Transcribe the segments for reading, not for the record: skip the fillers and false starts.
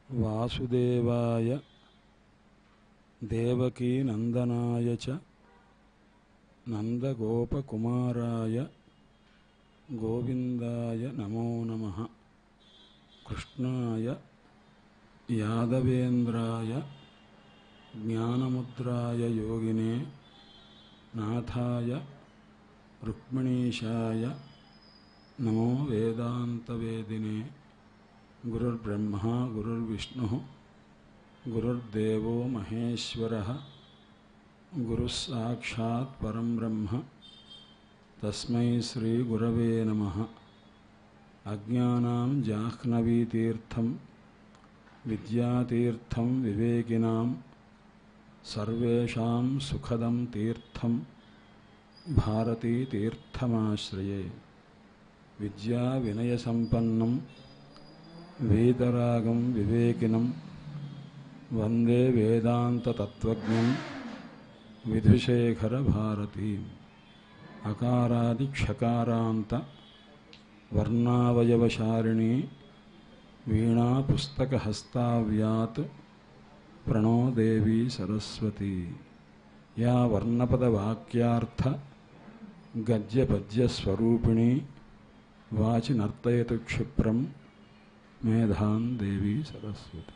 వాసుదేవాయ దేవకీ నందనాయ చ నందగోపకుమారాయ గోవిందాయ నమో నమః. కృష్ణాయ యాదవేంద్రాయ జ్ఞానముద్రాయ యోగినే నాథాయ రుక్మిణీశాయ నమో వేదాంతవేదినే. గురుర్బ్రహ్మ గురుర్విష్ణుః గురుర్దేవో మహేశ్వరః గురుస్సాక్షాత్ పరం బ్రహ్మ తస్మై శ్రీ గురవే నమః. అజ్ఞానాం జాహ్నవీతీర్థం విద్యాతీర్థం వివేకినాం సర్వేషాం సుఖదం తీర్థం భారతీతీర్థమాశ్రయే. విద్యా వినయ సంపన్నం వీతరాగం వివేకినం వందే వేదాంత తత్వజ్ఞం విధుశేఖర భారతీ. అకారాది క్షకారాంత వర్ణావయవశారిణీ వీణా పుస్తకహస్తావ్యాత్ ప్రణో దేవీ సరస్వతీ. యా వర్ణపదవాక్యార్థ గద్యపద్యస్వరూపిణీ వాచి నర్తయతు క్షిప్రం మేధాం దేవీ సరస్వతి.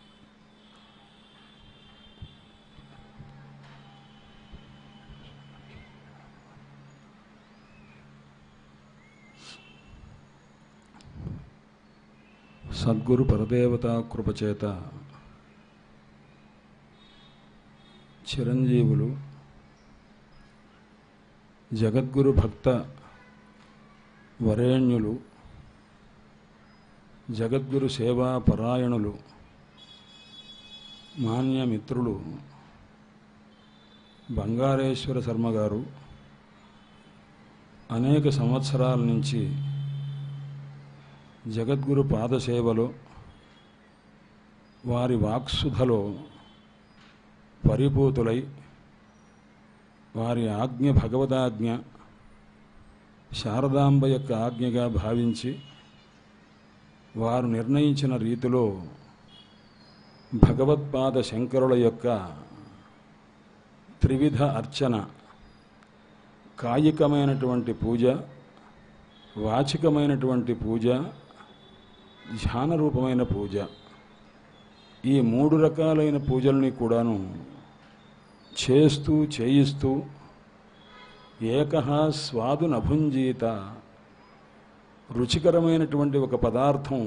సద్గురు పరదేవతా కృపచేత చిరంజీవులు జగద్గురు భక్త వరేణ్యులు జగద్గురు సేవా పరాయణులు మాన్యమిత్రులు బంగారేశ్వర శర్మ గారు అనేక సంవత్సరాల నుంచి జగద్గురు పాదసేవలో వారి వాక్సుధలో పరిపూతులై వారి ఆజ్ఞ భగవదాజ్ఞ శారదాంబ యొక్క ఆజ్ఞగా భావించి వారు నిర్ణయించిన రీతిలో భగవత్పాద శంకరుల యొక్క త్రివిధ అర్చన, కాయికమైనటువంటి పూజ, వాచికమైనటువంటి పూజ, ధ్యానరూపమైన పూజ, ఈ మూడు రకాలైన పూజల్ని కూడాను చేయిస్తూ ఏకః స్వాదు నభుంజీత, రుచికరమైనటువంటి ఒక పదార్థం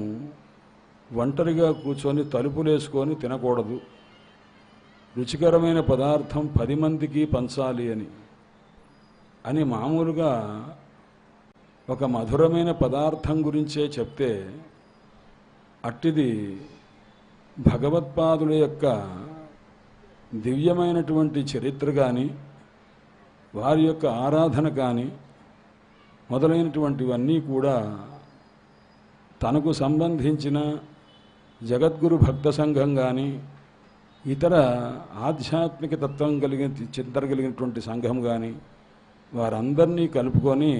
ఒంటరిగా కూర్చొని తలుపులేసుకొని తినకూడదు, రుచికరమైన పదార్థం 10 మందికి పంచాలి అని మామూలుగా ఒక మధురమైన పదార్థం గురించే చెప్తే, అట్టిది భగవత్పాదుల యొక్క దివ్యమైనటువంటి చరిత్ర కానీ వారి యొక్క ఆరాధన కానీ మొదలైనటువంటివన్నీ కూడా తనకు సంబంధించిన జగద్గురు భక్త సంఘం కానీ ఇతర ఆధ్యాత్మిక తత్వం చింతగలిగినటువంటి సంఘం కానీ వారందరినీ కలుపుకొని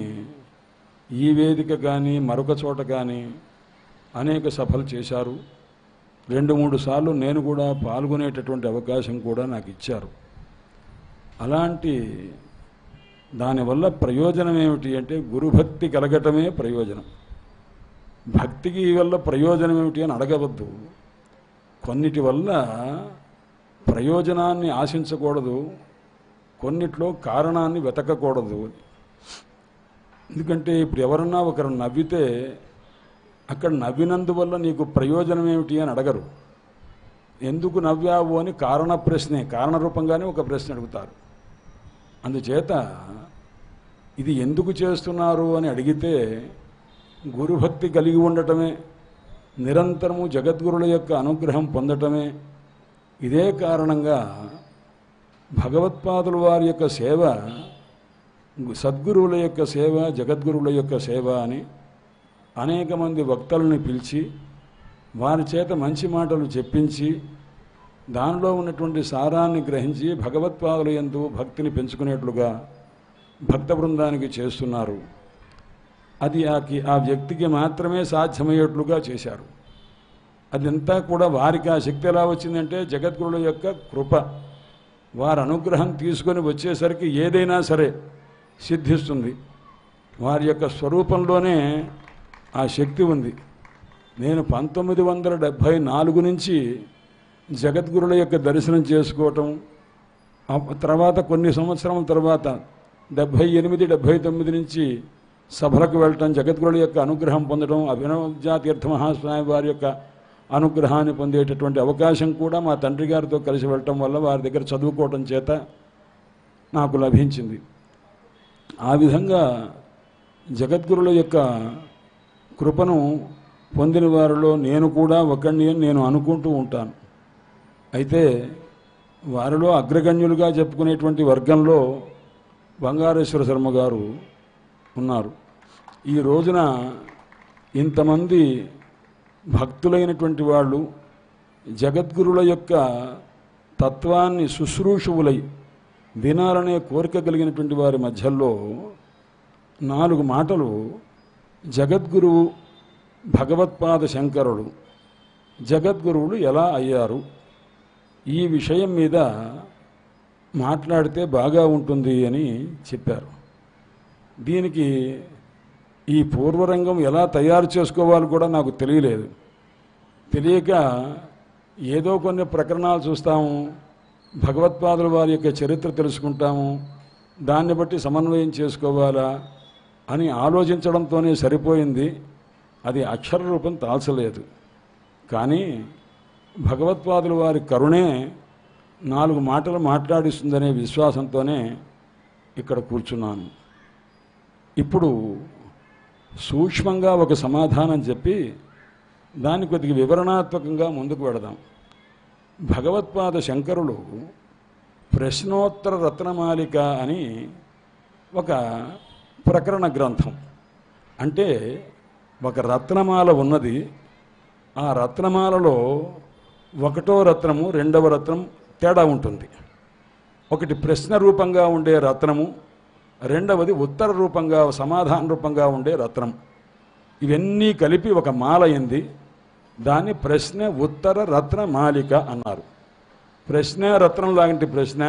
ఈ వేదిక కానీ మరొక చోట కానీ అనేక సభలు చేశారు. 2-3 సార్లు నేను కూడా పాల్గొనేటటువంటి అవకాశం కూడా నాకు ఇచ్చారు. అలాంటి దానివల్ల ప్రయోజనం ఏమిటి అంటే గురుభక్తి కలగటమే ప్రయోజనం. భక్తికి వల్ల ప్రయోజనం ఏమిటి అని అడగవద్దు. కొన్నిటి వల్ల ప్రయోజనాన్ని ఆశించకూడదు, కొన్నిట్లో కారణాన్ని వెతకకూడదు. ఎందుకంటే ఇప్పుడు ఎవరన్నా ఒకరు నవ్వితే అక్కడ నవ్వినందువల్ల నీకు ప్రయోజనం ఏమిటి అని అడగరు. ఎందుకు నవ్వావు అని కారణరూపంగానే ఒక ప్రశ్న అడుగుతారు. అందుచేత ఇది ఎందుకు చేస్తున్నారు అని అడిగితే గురుభక్తి కలిగి ఉండటమే, నిరంతరము జగద్గురుల యొక్క అనుగ్రహం పొందటమే. ఇదే కారణంగా భగవత్పాదుల వారి యొక్క సేవ, సద్గురువుల యొక్క సేవ, జగద్గురువుల యొక్క సేవ అని అనేక మంది వక్తలను పిలిచి వారి చేత మంచి మాటలు చెప్పించి దానిలో ఉన్నటువంటి సారాన్ని గ్రహించి భగవత్పాదుల యందు భక్తిని పెంచుకునేట్లుగా భక్త బృందానికి చేస్తున్నారు. అది ఆ వ్యక్తికి మాత్రమే సాధ్యమయ్యేట్లుగా చేశారు. అదంతా కూడా వారికి ఆ శక్తి ఎలా వచ్చిందంటే జగద్గురుల యొక్క కృప. వారి అనుగ్రహం తీసుకొని వచ్చేసరికి ఏదైనా సరే సిద్ధిస్తుంది. వారి యొక్క స్వరూపంలోనే ఆ శక్తి ఉంది. నేను 1974 నుంచి జగద్గురుల యొక్క దర్శనం చేసుకోవటం, తర్వాత కొన్ని సంవత్సరాల తర్వాత 78, 79 నుంచి సభలకు వెళ్ళటం, జగద్గురుల యొక్క అనుగ్రహం పొందడం, అభినవజాతీర్థ మహాస్వామి వారి యొక్క అనుగ్రహాన్ని పొందేటటువంటి అవకాశం కూడా మా తండ్రి గారితో కలిసి వెళ్ళటం వల్ల వారి దగ్గర చదువుకోవటం చేత నాకు లభించింది. ఆ విధంగా జగద్గురుల యొక్క కృపను పొందిన వారిలో నేను కూడా ఒకడిని అని నేను అనుకుంటూ ఉంటాను. అయితే వారిలో అగ్రగణ్యులుగా చెప్పుకునేటువంటి వర్గంలో బంగారేశ్వర శర్మ గారు ఉన్నారు. ఈ రోజున ఇంతమంది భక్తులైనటువంటి వాళ్ళు జగద్గురుల యొక్క తత్వాన్ని శుశ్రూషువులై వినాలనే కోరిక కలిగినటువంటి వారి మధ్యలో 4 మాటలు జగద్గురువు భగవత్పాద శంకరుడు జగద్గురువులు ఎలా అయ్యారు, ఈ విషయం మీద మాట్లాడితే బాగా ఉంటుంది అని చెప్పారు. దీనికి ఈ పూర్వరంగం ఎలా తయారు చేసుకోవాలో కూడా నాకు తెలియలేదు. తెలియక ఏదో కొన్ని ప్రకరణాలు చూస్తాము, భగవత్పాదుల వారి యొక్క చరిత్ర తెలుసుకుంటాము, దాన్ని బట్టి సమన్వయం చేసుకోవాలా అని ఆలోచించడంతోనే సరిపోయింది. అది అక్షర రూపం తాల్చలేదు. కానీ భగవత్పాదుల వారి కరుణే 4 మాటలు మాట్లాడిస్తుందనే విశ్వాసంతోనే ఇక్కడ కూర్చున్నాను. ఇప్పుడు సూక్ష్మంగా ఒక సమాధానం చెప్పి దాన్ని కొద్దిగా వివరణాత్మకంగా ముందుకు వెడదాం. భగవత్పాద శంకరులు ప్రశ్నోత్తర రత్నమాలిక అని ఒక ప్రకరణ గ్రంథం, అంటే ఒక రత్నమాల ఉన్నది. ఆ రత్నమాలలో 1వ రత్నము 2వ రత్నం తేడా ఉంటుంది. ఒకటి ప్రశ్న రూపంగా ఉండే రత్నము, 2వది ఉత్తర రూపంగా సమాధాన రూపంగా ఉండే రత్నం. ఇవన్నీ కలిపి ఒక మాల అయింది. దాన్ని ప్రశ్న ఉత్తర రత్న మాలిక అన్నారు. ప్రశ్న రత్నం లాంటి ప్రశ్న,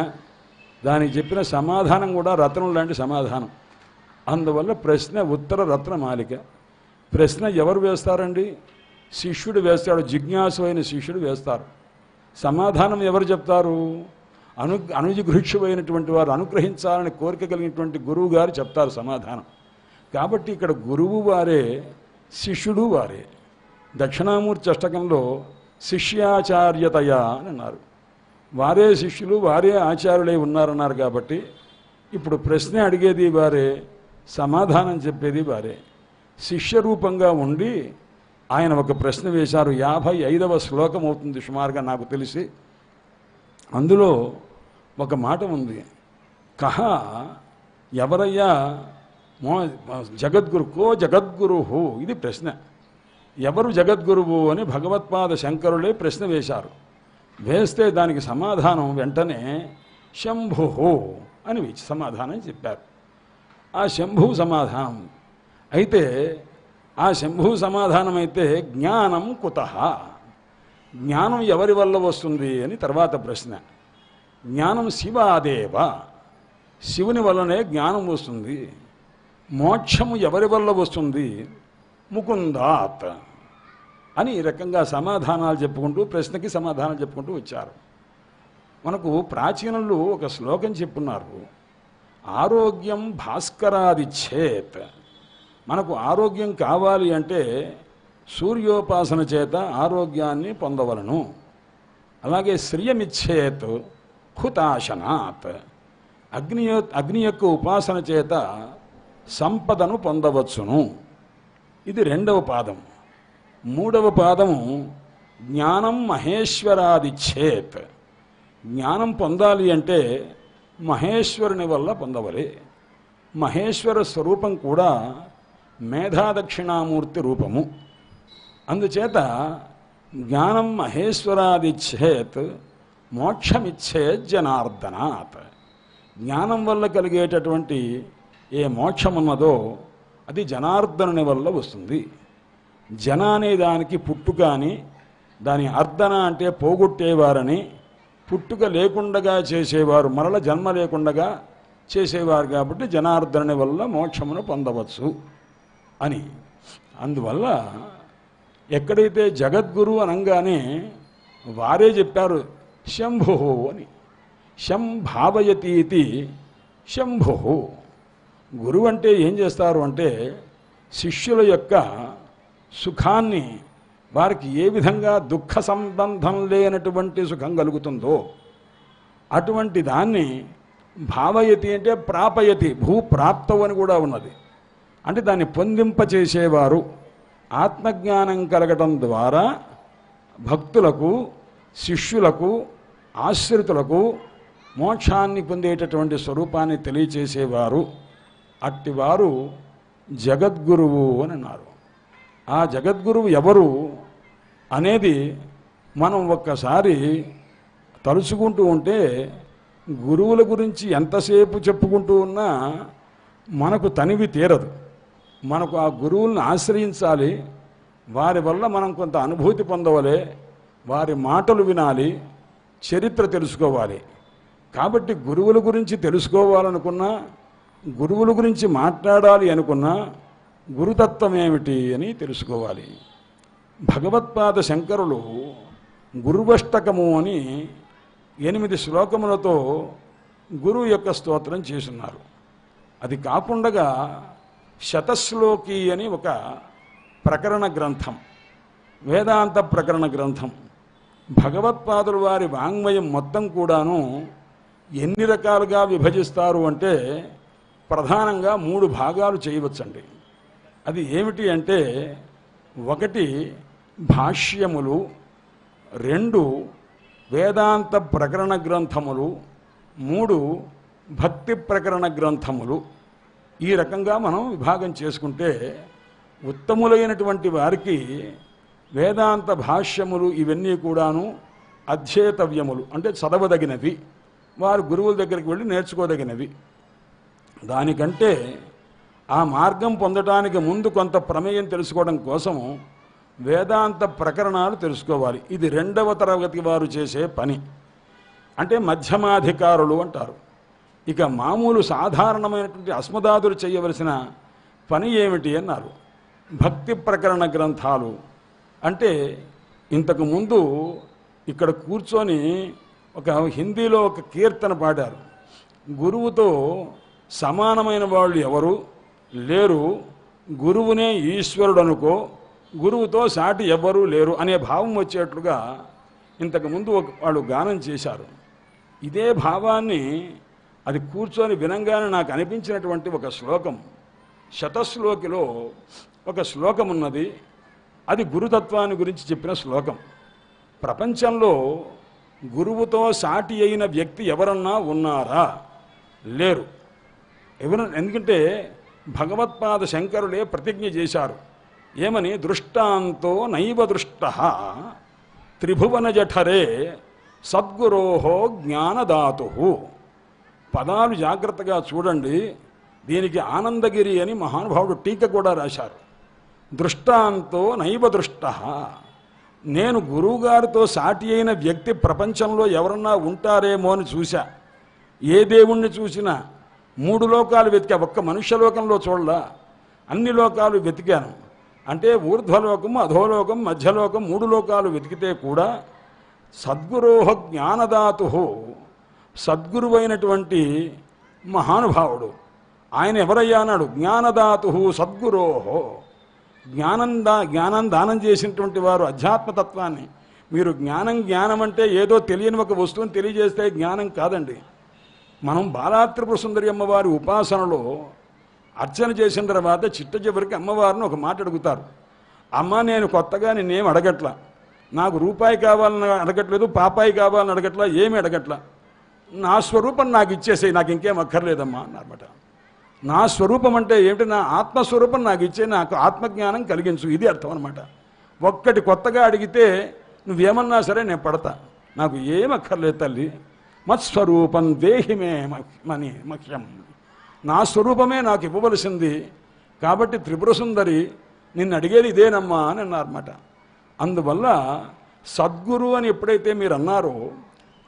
దానికి చెప్పిన సమాధానం కూడా రత్నం లాంటి సమాధానం. అందువల్ల ప్రశ్న ఉత్తర రత్న మాలిక. ప్రశ్న ఎవరు వేస్తారండి? శిష్యుడు వేస్తాడు, జిజ్ఞాసు అయిన శిష్యుడు వేస్తారు. సమాధానం ఎవరు చెప్తారు? అనుజిఘృక్షువైనటువంటి వారు, అనుగ్రహించాలని కోరిక కలిగినటువంటి గురువు గారు చెప్తారు సమాధానం. కాబట్టి ఇక్కడ గురువు వారే, శిష్యుడు వారే. దక్షిణామూర్తి అష్టకంలో శిష్యాచార్యతయ అని అన్నారు. వారే శిష్యులు, వారే ఆచార్యులై ఉన్నారన్నారు. కాబట్టి ఇప్పుడు ప్రశ్న అడిగేది వారే, సమాధానం చెప్పేది వారే. శిష్యరూపంగా ఉండి ఆయన ఒక ప్రశ్న వేశారు. 55వ శ్లోకం అవుతుంది సుమారుగా నాకు తెలిసి. అందులో ఒక మాట ఉంది, కహ ఎవరయ్యా జగద్గురు, కో జగద్గురుహు, ఇది ప్రశ్న. ఎవరు జగద్గురువు అని భగవత్పాద శంకరులే ప్రశ్న వేశారు. వేస్తే దానికి సమాధానం వెంటనే శంభు అని సమాధానం చెప్పారు. ఆ శంభు సమాధానం అయితే, ఆ శంభు సమాధానం అయితే జ్ఞానం కుతః, జ్ఞానం ఎవరి వల్ల వస్తుంది అని తర్వాత ప్రశ్న. జ్ఞానం శివాదేవ, శివుని వల్లనే జ్ఞానం వస్తుంది. మోక్షము ఎవరి వల్ల వస్తుంది? ముకుందాత్ అని ఈ రకంగా సమాధానాలు చెప్పుకుంటూ, ప్రశ్నకి సమాధానం చెప్పుకుంటూ వచ్చారు. మనకు ప్రాచీనులు ఒక శ్లోకం చెప్పున్నారు, ఆరోగ్యం భాస్కరాదిచ్చేత్. మనకు ఆరోగ్యం కావాలి అంటే సూర్యోపాసన చేత ఆరోగ్యాన్ని పొందవలను. అలాగే శ్రియమిచ్చేత్ హుతాశనాత్, అగ్ని యొక్క ఉపాసన చేత సంపదను పొందవచ్చును. ఇది 2వ పాదం. 3వ పాదము జ్ఞానం మహేశ్వరాదిచ్చేత్. జ్ఞానం పొందాలి అంటే మహేశ్వరుని వల్ల పొందవలే. మహేశ్వర స్వరూపం కూడా మేధాదక్షిణామూర్తి రూపము. అందుచేత జ్ఞానం మహేశ్వరాదిచ్చేత్ మోక్షమిచ్చేత్ జనార్దనాత్. జ్ఞానం వల్ల కలిగేటటువంటి ఏ మోక్షమున్నదో అది జనార్దనుని వల్ల వస్తుంది. జన అనే దానికి పుట్టుక అని, దాని అర్ధన అంటే పోగొట్టేవారని, పుట్టుక లేకుండగా చేసేవారు, మరల జన్మ లేకుండగా చేసేవారు కాబట్టి జనార్దనుని వల్ల మోక్షమును పొందవచ్చు అని. అందువల్ల ఎక్కడైతే జగద్గురు అనగానే వారే చెప్పారు శంభో అని. శం భావయతి ఇది శంభో. గురువు అంటే ఏం చేస్తారు అంటే శిష్యుల యొక్క సుఖాన్ని, వారికి ఏ విధంగా దుఃఖ సంబంధం లేనటువంటి సుఖం కలుగుతుందో అటువంటి దాన్ని భావయతి అంటే ప్రాపయతి, భూప్రాప్తవు అని కూడా ఉన్నది. అంటే దాన్ని పొందింపచేసేవారు. ఆత్మజ్ఞానం కలగటం ద్వారా భక్తులకు, శిష్యులకు, ఆశ్రితులకు మోక్షాన్ని పొందేటటువంటి స్వరూపాన్ని తెలియచేసేవారు. అట్టివారు జగద్గురువు అని అన్నారు. ఆ జగద్గురువు ఎవరు అనేది మనం ఒక్కసారి తలుచుకుంటూ ఉంటే, గురువుల గురించి ఎంతసేపు చెప్పుకుంటూ ఉన్నా మనకు తనివి తీరదు. మనకు ఆ గురువులను ఆశ్రయించాలి, వారి వల్ల మనం కొంత అనుభూతి పొందవలే, వారి మాటలు వినాలి, చరిత్ర తెలుసుకోవాలి. కాబట్టి గురువుల గురించి తెలుసుకోవాలనుకున్నా, గురువుల గురించి మాట్లాడాలి అనుకున్నా గురుతత్వం ఏమిటి అని తెలుసుకోవాలి. భగవత్పాద శంకరులు గురువష్టకము అని 8 శ్లోకములతో గురువు యొక్క స్తోత్రం చేసున్నారు. అది కాకుండా శతశ్లోకి అని ఒక ప్రకరణ గ్రంథం, వేదాంత ప్రకరణ గ్రంథం. భగవత్పాదుల వారి వాంగ్మయం మొత్తం కూడాను ఎన్ని రకాలుగా విభజిస్తారు అంటే ప్రధానంగా 3 భాగాలు చేయవచ్చండి. అది ఏమిటి అంటే 1 భాష్యములు, 2 వేదాంత ప్రకరణ గ్రంథములు, 3 భక్తి ప్రకరణ గ్రంథములు. ఈ రకంగా మనం విభాగం చేసుకుంటే ఉత్తములైనటువంటి వారికి వేదాంత భాష్యములు ఇవన్నీ కూడాను అధ్యేతవ్యములు, అంటే చదవదగినవి, వారు గురువుల దగ్గరికి వెళ్ళి నేర్చుకోదగినవి. దానికంటే ఆ మార్గం పొందడానికి ముందు కొంత ప్రమేయం తెలుసుకోవడం కోసం వేదాంత ప్రకరణాలు తెలుసుకోవాలి. ఇది 2వ తరగతి వారు చేసే పని, అంటే మధ్యమాధికారులు అంటారు. ఇక మామూలు సాధారణమైనటువంటి అస్మదాదులు చేయవలసిన పని ఏమిటి అన్నారు. భక్తి ప్రకరణ గ్రంథాలు అంటే ఇంతకుముందు ఇక్కడ కూర్చొని ఒక హిందీలో ఒక కీర్తన పాడారు. గురువుతో సమానమైన వాళ్ళు ఎవరు లేరు, గురువునే ఈశ్వరుడు అనుకో, గురువుతో సాటి ఎవ్వరూ లేరు అనే భావం వచ్చేట్లుగా ఇంతకుముందు వాళ్ళు గానం చేశారు. ఇదే భావాన్ని అది కూర్చొని వినంగానే నాకు అనిపించినటువంటి ఒక శ్లోకం, శతశ్లోకిలో ఒక శ్లోకం ఉన్నది. అది గురుతత్వాన్ని గురించి చెప్పిన శ్లోకం. ప్రపంచంలో గురువుతో సాటి అయిన వ్యక్తి ఎవరన్నా ఉన్నారా? లేరు. ఎందుకంటే భగవత్పాద శంకరులే ప్రతిజ్ఞ చేశారు. ఏమని? దృష్టాంతో నైవ దృష్టః త్రిభువన జఠరే సద్గురోహో జ్ఞానదాతుః. పదాలు జాగ్రత్తగా చూడండి. దీనికి ఆనందగిరి అని మహానుభావుడు టీక కూడా రాశారు. దృష్టాంతో నైవ దృష్టః. నేను గురువుగారితో సాటి అయిన వ్యక్తి ప్రపంచంలో ఎవరన్నా ఉంటారేమో అని చూశా. ఏ దేవుణ్ణి చూసినా 3 లోకాలు వెతికా, ఒక్క మనుష్యలోకంలో చూడలా, అన్ని లోకాలు వెతికాను. అంటే ఊర్ధ్వలోకం, అధోలోకం, మధ్యలోకం 3 లోకాలు వెతికితే కూడా సద్గురోహ జ్ఞానదాతుః, సద్గురువైనటువంటి మహానుభావుడు ఆయన ఎవరయ్యా అన్నాడు. జ్ఞానదాతుః సద్గురోహో. జ్ఞానం దానం చేసినటువంటి వారు, అధ్యాత్మతత్వాన్ని. మీరు జ్ఞానం అంటే ఏదో తెలియని ఒక వస్తువుని తెలియజేస్తే జ్ఞానం కాదండి. మనం బాలాత్రిపుర సుందరి అమ్మవారి ఉపాసనలో అర్చన చేసిన తర్వాత చిట్ట చివరికి అమ్మవారిని ఒక మాట అడుగుతారు. అమ్మ, నేను కొత్తగా నిన్నేం అడగట్లా, నాకు రూపాయి కావాలని అడగట్లేదు, పాపాయి కావాలని అడగట్లా, ఏమి అడగట్లా, నా స్వరూపం నాకు ఇచ్చేసేయి, నాకు ఇంకేం అక్కర్లేదమ్మా అన్నమాట. నా స్వరూపం అంటే ఏమిటి? నా ఆత్మస్వరూపం నాకు ఇచ్చే, నాకు ఆత్మజ్ఞానం కలిగించు, ఇది అర్థం అనమాట. ఒక్కటి కొత్తగా అడిగితే నువ్వేమన్నా సరే నేను పడతా, నాకు ఏం అక్కర్లేదు తల్లి, మత్స్వరూపం దేహిమే మహ్యం, నా స్వరూపమే నాకు ఇవ్వవలసింది. కాబట్టి త్రిపుర సుందరి నిన్ను అడిగేది ఇదేనమ్మా అని అన్నారన్నమాట. అందువల్ల సద్గురు అని ఎప్పుడైతే మీరు అన్నారో,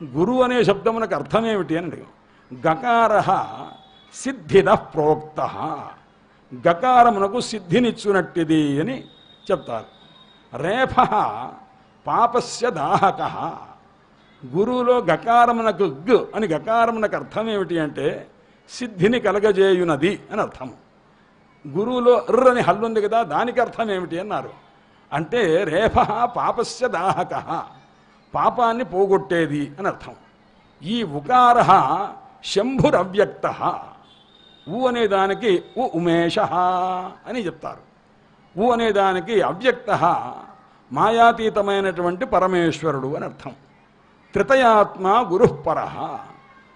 గురువు అనే శబ్దమునకు అర్థం ఏమిటి అని అడిగాం. గకార సిద్ధిద ప్రోక్త, గకారమునకు సిద్ధినిచ్చునట్టిది అని చెప్తారు. రేఫ పాపస్య దాహక, గురువులో గకారమునకు గ్ అని గకారమునకు అర్థం ఏమిటి అంటే సిద్ధిని కలగజేయునది అని అర్థం. గురువులో ర్ అని హల్లుంది కదా, దానికి అర్థం ఏమిటి అన్నారు అంటే రేఫ పాపస్య దాహక, పాపాన్ని పోగొట్టేది అని అర్థం. ఈ ఉకార శంభురవ్యక్త, ఊ అనేదానికి ఉమేష అని చెప్తారు. ఊ అనేదానికి అవ్యక్త మాయాతీతమైనటువంటి పరమేశ్వరుడు అని అర్థం. త్రితయాత్మ గురుఃపర,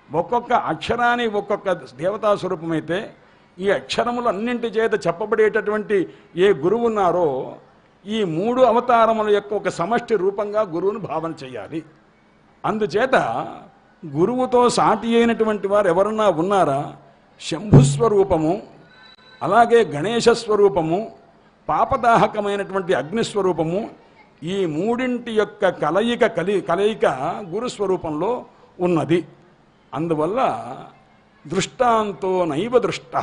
ఒక్కొక్క అక్షరాన్ని ఒక్కొక్క దేవతా స్వరూపమైతే ఈ అక్షరములన్నింటి చేత చెప్పబడేటటువంటి ఏ గురువు ఉన్నారో ఈ మూడు అవతారముల యొక్క ఒక సమష్టి రూపంగా గురువును భావన చేయాలి. అందుచేత గురువుతో సాటి అయినటువంటి వారు ఎవరన్నా ఉన్నారా? శంభుస్వరూపము, అలాగే గణేశ స్వరూపము, పాపదాహకమైనటువంటి అగ్నిస్వరూపము, ఈ మూడింటి యొక్క కలయిక గురుస్వరూపంలో ఉన్నది. అందువల్ల దృష్టాంతో నైవ దృష్ట,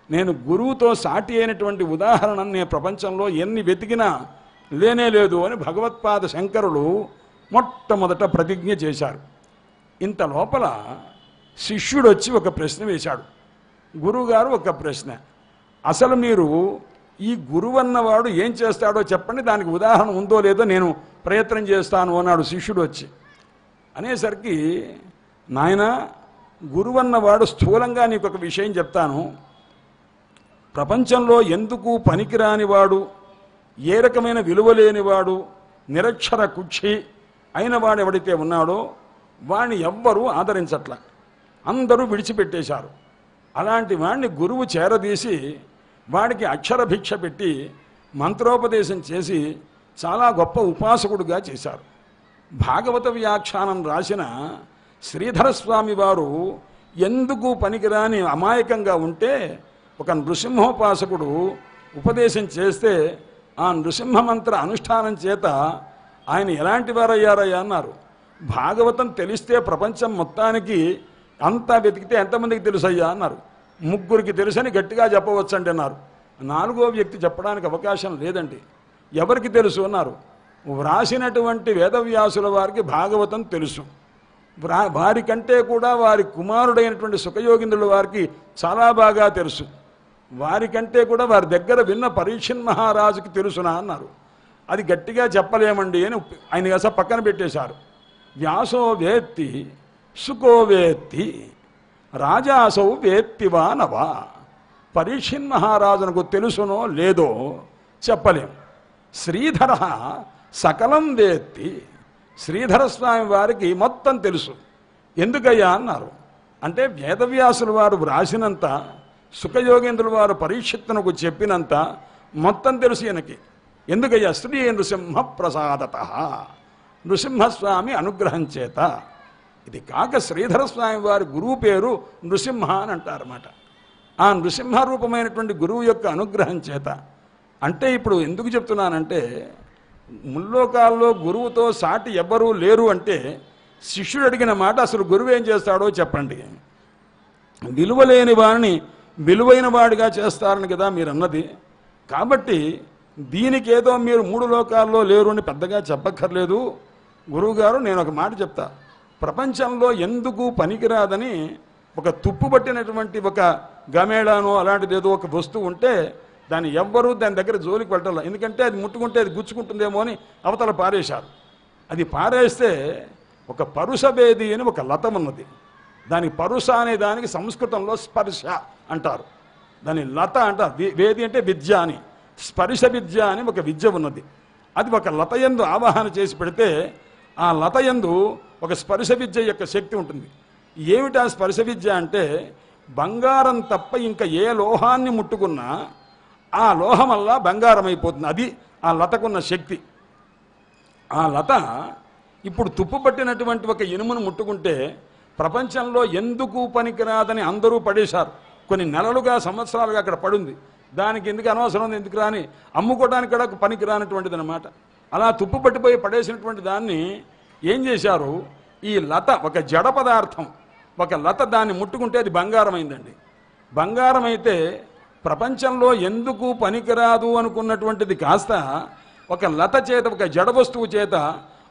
నేను గురువుతో సాటి అయినటువంటి ఉదాహరణ నేను ప్రపంచంలో ఎన్ని వెతికినా లేనే లేదు అని భగవత్పాద శంకరులు మొట్టమొదట ప్రతిజ్ఞ చేశారు. ఇంత లోపల శిష్యుడు వచ్చి ఒక ప్రశ్న వేశాడు. గురువుగారు ఒక ప్రశ్న, అసలు మీరు ఈ గురువు అన్నవాడు ఏం చేస్తాడో చెప్పండి, దానికి ఉదాహరణ ఉందో లేదో నేను ప్రయత్నం చేస్తాను అన్నాడు శిష్యుడు వచ్చి. అనేసరికి, నాయన గురువు అన్నవాడు స్థూలంగా నీకు ఒక విషయం చెప్తాను. ప్రపంచంలో ఎందుకు పనికిరానివాడు, ఏ రకమైన విలువ లేనివాడు, నిరక్షర కుక్షి అయిన వాడు ఎవడైతే ఉన్నాడో వాడిని ఎవ్వరూ ఆదరించట్ల, అందరూ విడిచిపెట్టేశారు. అలాంటి వాడిని గురువు చేరదీసి వాడికి అక్షర భిక్ష పెట్టి మంత్రోపదేశం చేసి చాలా గొప్ప ఉపాసకుడుగా చేశారు. భాగవత వ్యాఖ్యానం రాసిన శ్రీధరస్వామి వారు ఎందుకు పనికిరాని అమాయకంగా ఉంటే ఒక నృసింహోపాసకుడు ఉపదేశం చేస్తే ఆ నృసింహ మంత్ర అనుష్ఠానం చేత ఆయన ఎలాంటి వారయ్యారయ్యా అన్నారు. భాగవతం తెలిస్తే ప్రపంచం మొత్తానికి అంతా వెతికితే ఎంతమందికి తెలుసయ్యా అన్నారు. ముగ్గురికి తెలుసని గట్టిగా చెప్పవచ్చండి అన్నారు. నాలుగో వ్యక్తి చెప్పడానికి అవకాశం లేదండి. ఎవరికి తెలుసు అన్నారు. వ్రాసినటువంటి వేదవ్యాసుల వారికి భాగవతం తెలుసు. వారికంటే కూడా వారి కుమారుడైనటువంటి సుఖయోగింద్రుల వారికి చాలా బాగా తెలుసు. వారికంటే కూడా వారి దగ్గర విన్న పరీక్షణ్ మహారాజుకి తెలుసునా అన్నారు. అది గట్టిగా చెప్పలేమండి అని ఆయన కాస్త పక్కన పెట్టేశారు. వ్యాసో వేత్తి సుకో వేత్తి రాజాసౌ వేత్తివా నవా, పరీక్షణ్ మహారాజునకు తెలుసునో లేదో చెప్పలేం. శ్రీధర సకలం వేత్తి, శ్రీధరస్వామి వారికి మొత్తం తెలుసు. ఎందుకయ్యా అన్నారు అంటే వేదవ్యాసుల వారు వ్రాసినంత, సుఖయోగేంద్రుల వారు పరీక్షిత్తునకు చెప్పినంత మొత్తం తెలుసు ఈయనకి. ఎందుకయ్యా? శ్రీ నృసింహ ప్రసాదత, నృసింహస్వామి అనుగ్రహం చేత. ఇది కాక శ్రీధరస్వామి వారి గురువు పేరు నృసింహ అని అంటారన్నమాట. ఆ నృసింహ రూపమైనటువంటి గురువు యొక్క అనుగ్రహం చేత. అంటే ఇప్పుడు ఎందుకు చెప్తున్నానంటే, ముల్లోకాల్లో గురువుతో సాటి ఎవ్వరూ లేరు అంటే శిష్యుడు అడిగిన మాట, అసలు గురువు ఏం చేస్తాడో చెప్పండి. విలువలేని వాడిని విలువైన వాడిగా చేస్తారని కదా మీరు అన్నది. కాబట్టి దీనికి ఏదో మీరు మూడు లోకాల్లో లేరు అని పెద్దగా చెప్పక్కర్లేదు. గురువుగారు నేను ఒక మాట చెప్తా, ప్రపంచంలో ఎందుకు పనికిరాదని ఒక తుప్పు పట్టినటువంటి ఒక గమేళానో అలాంటిది ఏదో ఒక వస్తువు ఉంటే దాన్ని ఎవ్వరూ దాని దగ్గర జోలికి వెళ్ళాలి. ఎందుకంటే అది ముట్టుకుంటే అది గుచ్చుకుంటుందేమో అని అవతల పారేశారు. అది పారేస్తే ఒక పరుసవేది అని ఒక లతం ఉన్నది. దాని పరుస అనే దానికి సంస్కృతంలో స్పర్శ అంటారు. దాని లత అంటారు. వేది అంటే విద్య అని, స్పర్శ విద్య అని ఒక విద్య ఉన్నది. అది ఒక లతయందు ఆవాహన చేసి పెడితే ఆ లతయందు ఒక స్పర్శ విద్య యొక్క శక్తి ఉంటుంది. ఏమిటా స్పర్శ విద్య అంటే, బంగారం తప్ప ఇంకా ఏ లోహాన్ని ముట్టుకున్నా ఆ లోహం వల్ల బంగారం అయిపోతుంది. అది ఆ లతకున్న శక్తి. ఆ లత ఇప్పుడు తుప్పు పట్టినటువంటి ఒక ఇనుమును ముట్టుకుంటే ప్రపంచంలో ఎందుకు పనికిరాదని అందరూ పడేశారు. కొన్ని నెలలుగా సంవత్సరాలుగా అక్కడ పడుంది. దానికి ఎందుకు అనవసరం, ఎందుకు రాని అమ్ముకోవడానికి కూడా పనికిరానటువంటిది అనమాట. అలా తుప్పు పట్టిపోయి పడేసినటువంటి దాన్ని ఏం చేశారు, ఈ లత ఒక జడ పదార్థం, ఒక లత దాన్ని ముట్టుకుంటే అది బంగారం అయిందండి. బంగారం అయితే ప్రపంచంలో ఎందుకు పనికిరాదు అనుకున్నటువంటిది కాస్త ఒక లత చేత, ఒక జడ వస్తువు చేత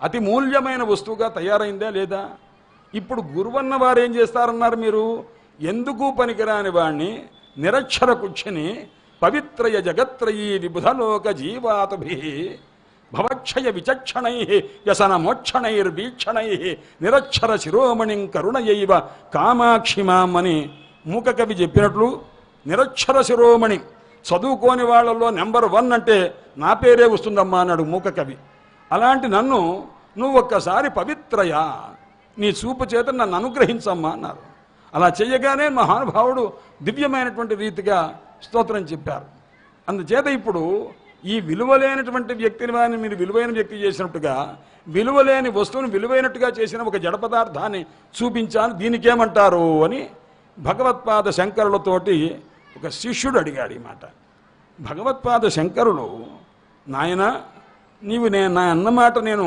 అతి మూల్యమైన వస్తువుగా తయారైందా లేదా? ఇప్పుడు గురువన్న వారు ఏం చేస్తారన్నారు మీరు? ఎందుకు పనికిరాని వాణ్ణి నిరక్షర కుక్షిని పవిత్రయ జగత్రయీ విబుధలోక జీవాతుభి భవక్షయ విచక్షణై వ్యసన మోక్షణైర్వీక్షణై నిరక్షర శిరోమణిం కరుణయైవ కామాక్షిమాం అని మూక కవి చెప్పినట్లు, నిరక్షర శిరోమణి చదువుకోని వాళ్ళల్లో నెంబర్ 1 అంటే నా పేరే వస్తుందమ్మా అన్నాడు మూక కవి. అలాంటి నన్ను నువ్వు ఒక్కసారి పవిత్రయ, నీ చూపు చేత నన్ను అనుగ్రహించమ్మా అన్నారు. అలా చేయగానే మహానుభావుడు దివ్యమైనటువంటి రీతిగా స్తోత్రం చెప్పారు. అందుచేత ఇప్పుడు ఈ విలువలేనటువంటి వ్యక్తిని వారిని మీరు విలువైన వ్యక్తి చేసినట్టుగా, విలువలేని వస్తువుని విలువైనట్టుగా చేసిన ఒక జడ పదార్థాన్ని చూపించాను, దీనికేమంటారు అని భగవత్పాద శంకరులతోటి ఒక శిష్యుడు అడిగాడు ఈ మాట. భగవత్పాద శంకరులు, నాయన నీవు నా అన్నమాట నేను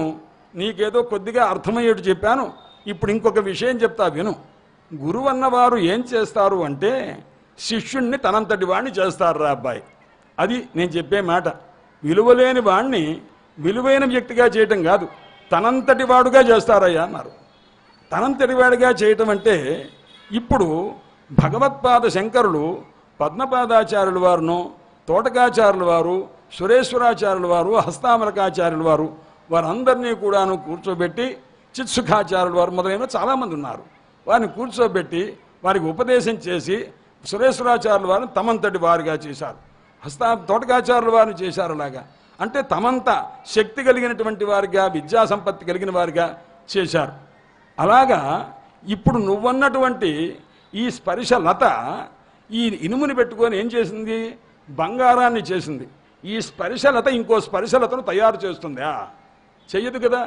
నీకేదో కొద్దిగా అర్థమయ్యేట్టు చెప్పాను, ఇప్పుడు ఇంకొక విషయం చెప్తా విను. గురువు అన్నవారు ఏం చేస్తారు అంటే శిష్యుణ్ణి తనంతటి వాణ్ణి చేస్తారు రా అబ్బాయి. అది నేను చెప్పే మాట. విలువలేని వాణ్ణి విలువైన వ్యక్తిగా చేయటం కాదు, తనంతటి వాడుగా చేస్తారయ్యా అన్నారు. తనంతటి వాడిగా చేయటం అంటే ఇప్పుడు భగవత్పాద శంకరులు పద్మపాదాచార్యుల వారును, తోటకాచార్యుల వారు, సురేశ్వరాచార్యుల వారు, హస్తామలకాచార్యుల వారు, వారందరినీ కూడాను కూర్చోబెట్టి, చిత్సుఖాచార్యుల వారు మొదలైన చాలామంది ఉన్నారు, వారిని కూర్చోబెట్టి వారికి ఉపదేశం చేసి సురేశ్వరాచార్యుల వారిని తమంతటి వారిగా చేశారు, తోటకాచార్యుల వారిని చేశారు. అలాగా అంటే తమంత శక్తి కలిగినటువంటి వారిగా, విద్యా సంపత్తి కలిగిన వారిగా చేశారు. అలాగా ఇప్పుడు నువ్వన్నటువంటి ఈ స్పర్శ లత ఈ ఇనుముని పెట్టుకొని ఏం చేసింది? బంగారాన్ని చేసింది. ఈ స్పర్శలత ఇంకో స్పర్శలతను తయారు చేస్తుందా? చెయ్యదు కదా.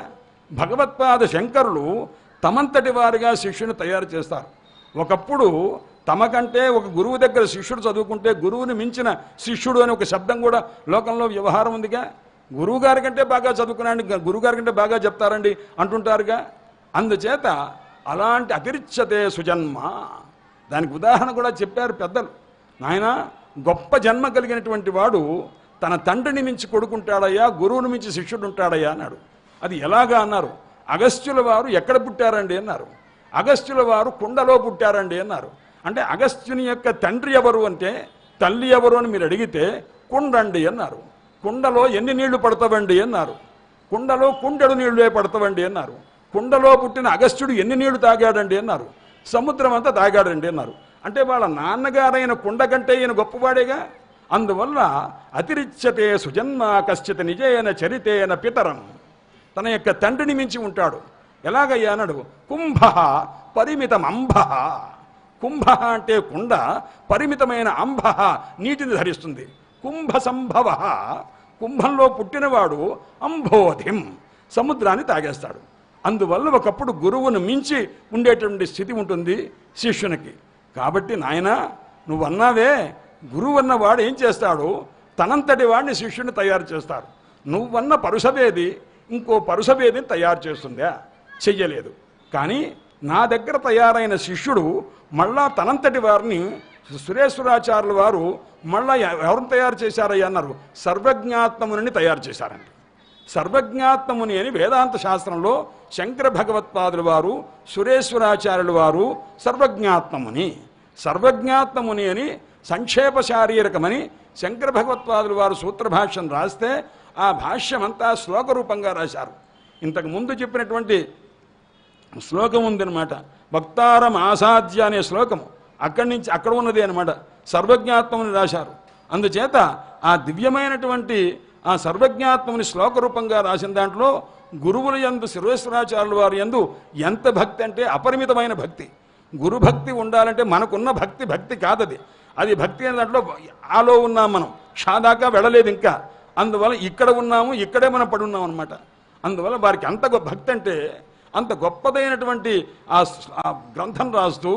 భగవత్పాద శంకరులు తమంతటి వారిగా శిష్యుని తయారు చేస్తారు. ఒకప్పుడు తమకంటే ఒక గురువు దగ్గర శిష్యుడు చదువుకుంటే గురువుని మించిన శిష్యుడు అని ఒక శబ్దం కూడా లోకంలో వ్యవహారం ఉందిగా. గురువు గారి కంటే బాగా చదువుకున్నాండి, గురువు గారి కంటే బాగా చెప్తారండి అంటుంటారుగా. అందుచేత అలాంటి అతిరిచ్యతే సుజన్మ, దానికి ఉదాహరణ కూడా చెప్పారు పెద్దలు. నాయన గొప్ప జన్మ కలిగినటువంటి వాడు తన తండ్రిని మించి కొడుకుంటాడయ్యా, గురువుని మించి శిష్యుడు ఉంటాడయ్యా అన్నాడు. అది ఎలాగా అన్నారు. అగస్త్యుల వారు ఎక్కడ పుట్టారండి అన్నారు. అగస్త్యుల వారు కుండలో పుట్టారండి అన్నారు. అంటే అగస్త్యుని యొక్క తండ్రి ఎవరు అంటే తల్లి ఎవరు అని మీరు అడిగితే కుండండి అన్నారు. కుండలో ఎన్ని నీళ్లు పడతావండి అన్నారు. కుండలో కుండెడు నీళ్లే పడతావండి అన్నారు. కుండలో పుట్టిన అగస్త్యుడు ఎన్ని నీళ్లు తాగాడండి అన్నారు. సముద్రం అంతా తాగాడండి అన్నారు. అంటే వాళ్ళ నాన్నగారైన కుండ కంటే ఈయన గొప్పవాడేగా. అందువల్ల అతిరిచ్యతే సుజన్మ కశ్చిత్ నిజేన చరితేన పితరం, తన యొక్క తండ్రిని మించి ఉంటాడు. ఎలాగయ్యా అన్నాడు. కుంభ పరిమితం అంబ, కుంభ అంటే కుండ, పరిమితమైన అంబ నీటిని ధరిస్తుంది. కుంభ సంభవ, కుంభంలో పుట్టినవాడు అంబోధిం సముద్రాన్ని తాగేస్తాడు. అందువల్ల ఒకప్పుడు గురువును మించి ఉండేటువంటి స్థితి ఉంటుంది శిష్యునికి. కాబట్టి నాయన నువ్వు అన్నావే, గురువు అన్నవాడు ఏం చేస్తాడు, తనంతటి వాడిని శిష్యుని తయారు చేస్తారు. నువ్వన్న పరుసవేది ఇంకో పరుసవేదిని తయారు చేస్తుందా? చెయ్యలేదు. కానీ నా దగ్గర తయారైన శిష్యుడు మళ్ళా తనంతటి వారిని సురేశ్వరాచార్యుల వారు మళ్ళా ఎవరిని తయారు చేశారయ్యా అన్నారు. సర్వజ్ఞాత్మముని తయారు చేశారండి. సర్వజ్ఞాత్మముని అని వేదాంత శాస్త్రంలో శంకర భగవత్పాదుల వారు, సురేశ్వరాచార్యుల వారు సర్వజ్ఞాత్మముని, సర్వజ్ఞాత్మముని అని సంక్షేప శారీరకమని శంకర భగవత్పాదుల వారు సూత్రభాష్యం రాస్తే ఆ భాష్యమంతా శ్లోకరూపంగా రాశారు. ఇంతకు ముందు చెప్పినటువంటి శ్లోకం ఉందన్నమాట, భక్తారం ఆసాధ్య అనే శ్లోకము అక్కడి నుంచి అక్కడ ఉన్నది అనమాట. సర్వజ్ఞాత్మని రాశారు. అందుచేత ఆ దివ్యమైనటువంటి ఆ సర్వజ్ఞాత్మని శ్లోకరూపంగా రాసిన దాంట్లో గురువుల యందు, సురేశ్వరాచార్యుల వారి యందు ఎంత భక్తి అంటే అపరిమితమైన భక్తి. గురుభక్తి ఉండాలంటే మనకున్న భక్తి భక్తి కాదది. అది భక్తి అనే దాంట్లో ఆలో ఉన్నాం మనం, షాదాకా వెళ్ళలేదు ఇంకా. అందువల్ల ఇక్కడ ఉన్నాము, ఇక్కడే మనం పడి ఉన్నాం అనమాట. అందువల్ల వారికి అంత భక్తి అంటే అంత గొప్పదైనటువంటి ఆ గ్రంథం రాస్తూ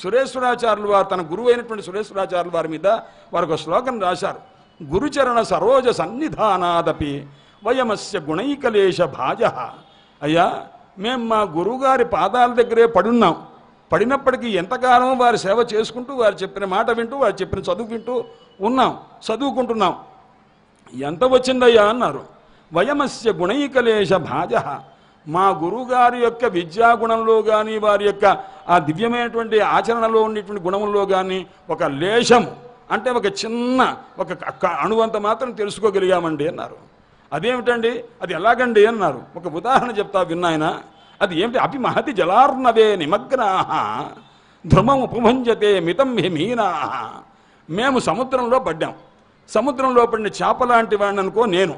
సురేశ్వరాచార్యులు వారు తన గురువు అయినటువంటి సురేశ్వరాచార్యుల వారి మీద వారు ఒక శ్లోకం రాశారు. గురుచరణ సరోజ సన్నిధానాదపి వయమస్య గుణైకలేశ భాజ. అయ్యా, మేము మా గురువుగారి పాదాల దగ్గరే పడున్నాం. పడినప్పటికీ ఎంతకాలం వారి సేవ చేసుకుంటూ వారు చెప్పిన మాట వింటూ వారు చెప్పిన చదువు వింటూ ఉన్నాం, చదువుకుంటున్నాం. ఎంత వచ్చిందయ్యా అన్నారు. వయమస్య గుణైకలేశ భాజ. మా గురువుగారి యొక్క విద్యాగుణంలో కానీ వారి యొక్క ఆ దివ్యమైనటువంటి ఆచరణలో ఉండేటువంటి గుణంలో కానీ ఒక లేశము అంటే ఒక చిన్న ఒక అణువంత మాత్రం తెలుసుకోగలిగామండి అన్నారు. అదేమిటండి, అది ఎలాగండి అన్నారు. ఒక ఉదాహరణ చెప్తా విన్నాయన. అది ఏమిటి? అపి మహతి జలార్ణవే నిమగ్నాః ధ్రుమం ఉపభంజతే మితం హి మీనాః. మేము సముద్రంలో పడ్డాం. సముద్రంలో పడిన చేప లాంటి వాడిని అనుకో నేను.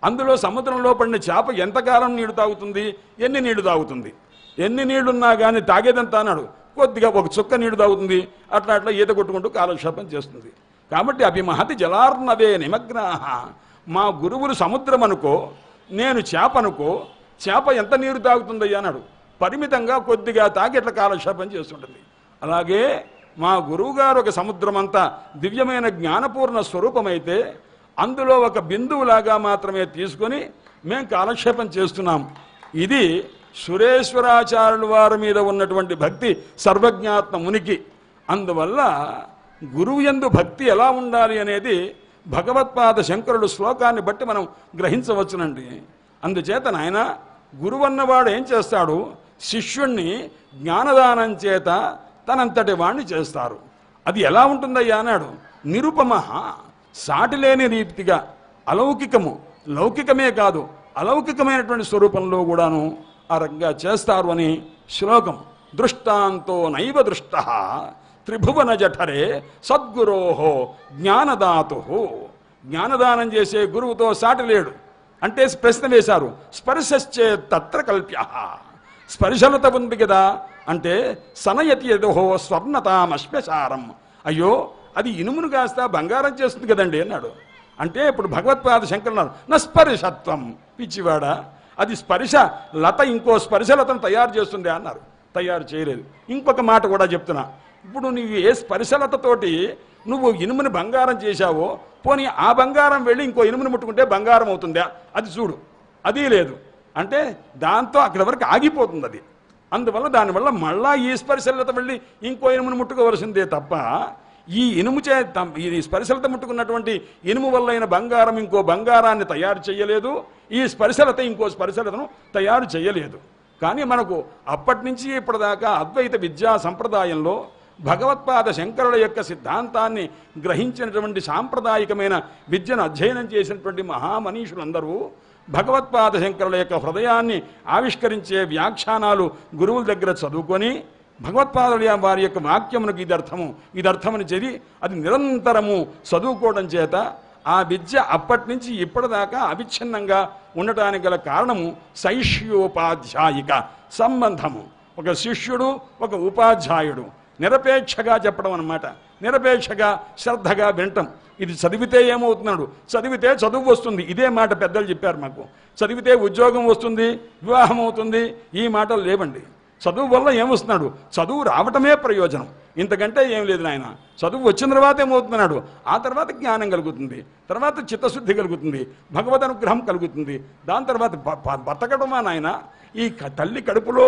అందులో సముద్రంలో పడిన చేప ఎంతకాలం నీళ్లు తాగుతుంది, ఎన్ని నీళ్లు తాగుతుంది? ఎన్ని నీళ్లున్నా కానీ తాగేదంతా అన్నాడు కొద్దిగా ఒక చుక్క నీళ్లు తాగుతుంది. అట్లా అట్లా ఈత కొట్టుకుంటూ కాలక్షేపం చేస్తుంది. కాబట్టి అభిమహతి జలార్ణవే నిమగ్నాః. మా గురువులు సముద్రం అనుకో, నేను చేప అనుకో. చేప ఎంత నీరు తాగుతుందయ్యా అన్నాడు. పరిమితంగా కొద్దిగా తాగి ఎట్లా కాలక్షేపం చేస్తుంటుంది. అలాగే మా గురువుగారు ఒక సముద్రం అంతా దివ్యమైన జ్ఞానపూర్ణ స్వరూపమైతే అందులో ఒక బిందువులాగా మాత్రమే తీసుకొని మేము కాలక్షేపం చేస్తున్నాం. ఇది సురేశ్వరాచార్యుల వారి మీద ఉన్నటువంటి భక్తి, సర్వజ్ఞాత్మ మునికి. అందువల్ల గురువు యందు భక్తి ఎలా ఉండాలి అనేది భగవత్పాద శంకరుడు శ్లోకాన్ని బట్టి మనం గ్రహించవచ్చునండి. అందుచేత నాయన గురువన్నవాడు ఏం చేస్తాడు? శిష్యుణ్ణి జ్ఞానదానం చేత తనంతటి వాణ్ణి చేస్తారు. అది ఎలా ఉంటుందయ్యా అన్నాడు. నిరుపమ, సాటిలేని రీతిగా అలౌకికము, లౌకికమే కాదు అలౌకికమైనటువంటి స్వరూపంలో కూడాను ఆ రకంగా చేస్తారు అని శ్లోకం. దృష్టాంతో నైవ దృష్ట త్రిభువన జఠరే సద్గురోహో జ్ఞానదాతు. జ్ఞానదానం చేసే గురువుతో సాటి లేడు అంటే ప్రశ్న వేశారు. స్పర్శశ్చే తత్ర కల్ప్య. స్పర్శలత ఉంది కదా అంటే సనయతి యదోహో స్వర్ణతామశ్మశారం. అయ్యో, అది ఇనుమును కాస్త బంగారం చేస్తుంది కదండి అన్నాడు. అంటే ఇప్పుడు భగవత్పాద శంకరున్నారు నా స్పర్శత్వం. పిచ్చివాడా, అది స్పర్శ లత ఇంకో స్పర్శలతను తయారు చేస్తుంది అన్నారు. తయారు చేయలేదు. ఇంకొక మాట కూడా చెప్తున్నా. ఇప్పుడు నువ్వు ఏ స్పర్శలతతోటి నువ్వు ఇనుముని బంగారం చేశావో, పోనీ ఆ బంగారం వెళ్ళి ఇంకో ఇనుముని ముట్టుకుంటే బంగారం అవుతుందా? అది చూడు, అది లేదు. అంటే దాంతో అక్కడి వరకు ఆగిపోతుంది అది. అందువల్ల దానివల్ల మళ్ళా ఈ స్పర్శలత వెళ్ళి ఇంకో ఇనుముని ముట్టుకోవలసిందే తప్ప ఈ ఇనుము ఈ స్పర్శలత ముట్టుకున్నటువంటి ఇనుము వల్ల అయిన బంగారం ఇంకో బంగారాన్ని తయారు చేయలేదు. ఈ స్పర్శలత ఇంకో స్పర్శలతను తయారు చేయలేదు. కానీ మనకు అప్పటి నుంచి ఇప్పటిదాకా అద్వైత విద్యా సంప్రదాయంలో భగవత్పాద శంకరుల యొక్క సిద్ధాంతాన్ని గ్రహించినటువంటి సాంప్రదాయికమైన విద్యను అధ్యయనం చేసినటువంటి మహామనీషులందరూ భగవత్పాద శంకరుల యొక్క హృదయాన్ని ఆవిష్కరించే వ్యాఖ్యానాలు గురువుల దగ్గర చదువుకొని భగవత్పాదుల వారి యొక్క వాక్యమునకు ఇదర్థమని చదివి అది నిరంతరము చదువుకోవడం చేత ఆ విద్య అప్పటి నుంచి ఇప్పటిదాకా అవిచ్ఛిన్నంగా ఉండటానికి గల కారణము శైష్యోపాధ్యాయిక సంబంధము. ఒక శిష్యుడు, ఒక ఉపాధ్యాయుడు నిరపేక్షగా చెప్పడం అన్నమాట. నిరపేక్షగా శ్రద్ధగా వినటం. ఇది చదివితే ఏమవుతున్నాడు? చదివితే చదువు వస్తుంది. ఇదే మాట పెద్దలు చెప్పారు మాకు. చదివితే ఉద్యోగం వస్తుంది, వివాహం అవుతుంది, ఈ మాటలు లేవండి. చదువు వల్ల ఏమొస్తున్నాడు? చదువు రావటమే ప్రయోజనం, ఇంతకంటే ఏం లేదు నాయన. చదువు వచ్చిన తర్వాత ఏమవుతున్నాడు? ఆ తర్వాత జ్ఞానం కలుగుతుంది, తర్వాత చిత్తశుద్ధి కలుగుతుంది, భగవద్ అనుగ్రహం కలుగుతుంది. దాని తర్వాత బతకడమా నాయన? ఈ తల్లి కడుపులో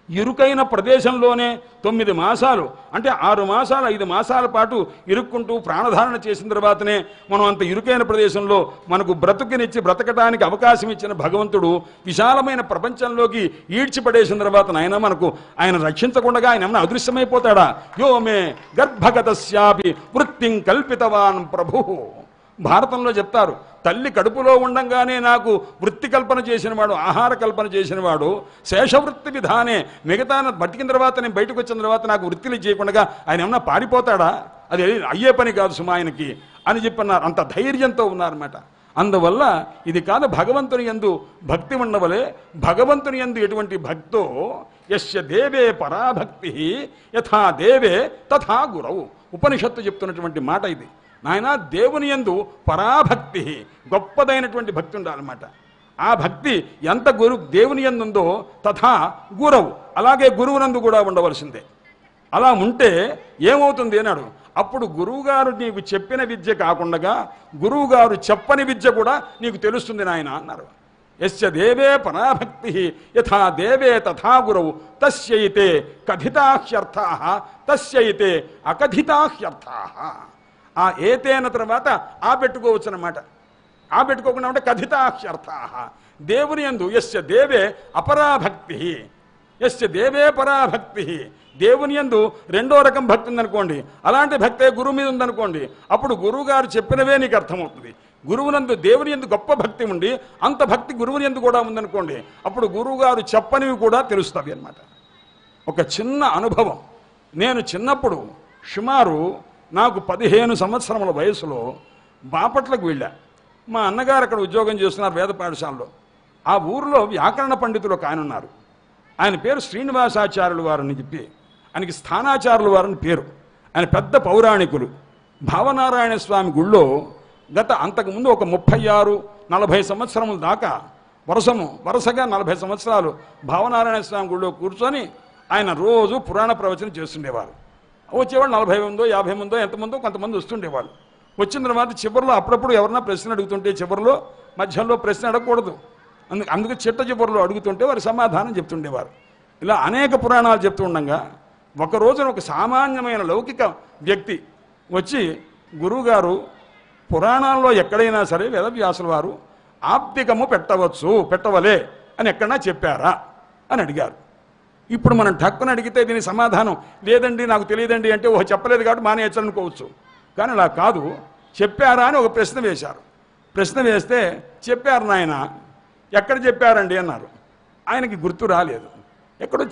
ఇరుకైన ప్రదేశంలోనే 9 మాసాలు అంటే 6 మాసాలు 5 మాసాల పాటు ఇరుక్కుంటూ ప్రాణధారణ చేసిన తర్వాతనే మనం అంత ఇరుకైన ప్రదేశంలో మనకు బ్రతుకునిచ్చి బ్రతకడానికి అవకాశం ఇచ్చిన భగవంతుడు విశాలమైన ప్రపంచంలోకి ఈడ్చిపడేసిన తర్వాత నాయన మనకు ఆయన రక్షించకుండా ఆయన ఏమన్నా అదృశ్యమైపోతాడా? యో మే గర్భగతస్యాపి వృత్తిం కల్పితవాన్ ప్రభు. భారతంలో చెప్తారు, తల్లి కడుపులో ఉండంగానే నాకు వృత్తి కల్పన చేసినవాడు, ఆహార కల్పన చేసినవాడు, శేషవృత్తి విధానే మిగతా బతికిన తర్వాత నేను బయటకు వచ్చిన తర్వాత నాకు వృత్తిని చేయకుండా ఆయన ఏమన్నా పారిపోతాడా? అది అయ్యే పని కాదు సుమా ఆయనకి అని చెప్పన్నారు. అంత ధైర్యంతో ఉన్నారన్నమాట. అందువల్ల ఇది కాదు భగవంతుని యందు భక్తి ఉండవలే. భగవంతుని యందు ఎటువంటి భక్తో యస్య దేవే పరాభక్తి యథా దేవే తథా గురవు. ఉపనిషత్తు చెప్తున్నటువంటి మాట ఇది. నాయన దేవుని యందు పరాభక్తి, గొప్పదైనటువంటి భక్తి ఉండాలన్నమాట. ఆ భక్తి ఎంత దేవుని యందు ఉందో తథా గురవు, అలాగే గురువునందు కూడా ఉండవలసిందే. అలా ఉంటే ఏమవుతుంది అన్నాడు. అప్పుడు గురువుగారు నీకు చెప్పిన విద్య కాకుండా గురువుగారు చెప్పని విద్య కూడా నీకు తెలుస్తుంది నాయన అన్నారు. యస్య దేవే పరాభక్తి యథా దేవే తథా గురవు తస్యైతే కథితాహ్యర్థా తస్యైతే అకథితాహ్యర్థా. ఆ ఏతేన తర్వాత ఆ పెట్టుకోవచ్చు అన్నమాట. ఆ పెట్టుకోకుండా ఉంటే కథితాహ్యర్థా. దేవుని యందు యస్య దేవే అపరాభక్తి యస్య దేవే పరాభక్తి, దేవుని యందు రెండో రకం భక్తి ఉందనుకోండి, అలాంటి భక్తే గురువు మీద ఉందనుకోండి, అప్పుడు గురువు గారు చెప్పినవే నీకు అర్థమవుతుంది. గురువునందు దేవుని యందు గొప్ప భక్తి ఉండి అంత భక్తి గురువుని యందు కూడా ఉందనుకోండి, అప్పుడు గురువు గారు చెప్పనివి కూడా తెలుస్తాయి అన్నమాట. ఒక చిన్న అనుభవం. నేను చిన్నప్పుడు సుమారు నాకు 15 సంవత్సరముల వయసులో బాపట్లకు వెళ్ళా. మా అన్నగారు అక్కడ ఉద్యోగం చేస్తున్నారు వేద పాఠశాలలో. ఆ ఊరిలో వ్యాకరణ పండితులు ఒక ఆయన ఉన్నారు. ఆయన పేరు శ్రీనివాసాచార్యులు వారని చెప్పి, ఆయనకి స్థానాచార్యులు వారని పేరు. ఆయన పెద్ద పౌరాణికులు. భావనారాయణ స్వామి గుళ్ళో అంతకుముందు ఒక 36-40 సంవత్సరముల దాకా వరుసగా 40 సంవత్సరాలు భావనారాయణ స్వామి గుళ్ళో కూర్చొని ఆయన రోజు పురాణ ప్రవచనం చేస్తుండేవారు. వచ్చేవాళ్ళు 40 మందో 50 మందో ఎంతమందో కొంతమంది వస్తుండేవాళ్ళు. వచ్చిన తర్వాత చివరిలో అప్పుడప్పుడు ఎవరన్నా ప్రశ్న అడుగుతుంటే చివరిలో మధ్యలో ప్రశ్న అడగకూడదు, అందుకు చివరిలో అడుగుతుంటే వారు సమాధానం చెప్తుండేవారు. ఇలా అనేక పురాణాలు చెప్తూ ఉండగా ఒక రోజున ఒక సామాన్యమైన లౌకిక వ్యక్తి వచ్చి, గురువుగారు పురాణాల్లో ఎక్కడైనా సరే వేదవ్యాసుల వారు ఆప్తికము పెట్టవలే అని ఎక్కడన్నా చెప్పారా అని అడిగారు. ఇప్పుడు మనం ఠక్కున అడిగితే దీని సమాధానం లేదండి నాకు తెలియదండి అంటే ఓహో చెప్పలేదు కాబట్టి మానేయచ్చు అనుకోవచ్చు. కానీ అలా కాదు, చెప్పారా అని ఒక ప్రశ్న వేశారు. ప్రశ్న వేస్తే చెప్పారు నాయన, ఎక్కడ చెప్పారండి అన్నారు. ఆయనకి గుర్తు రాలేదు. ఎక్కడో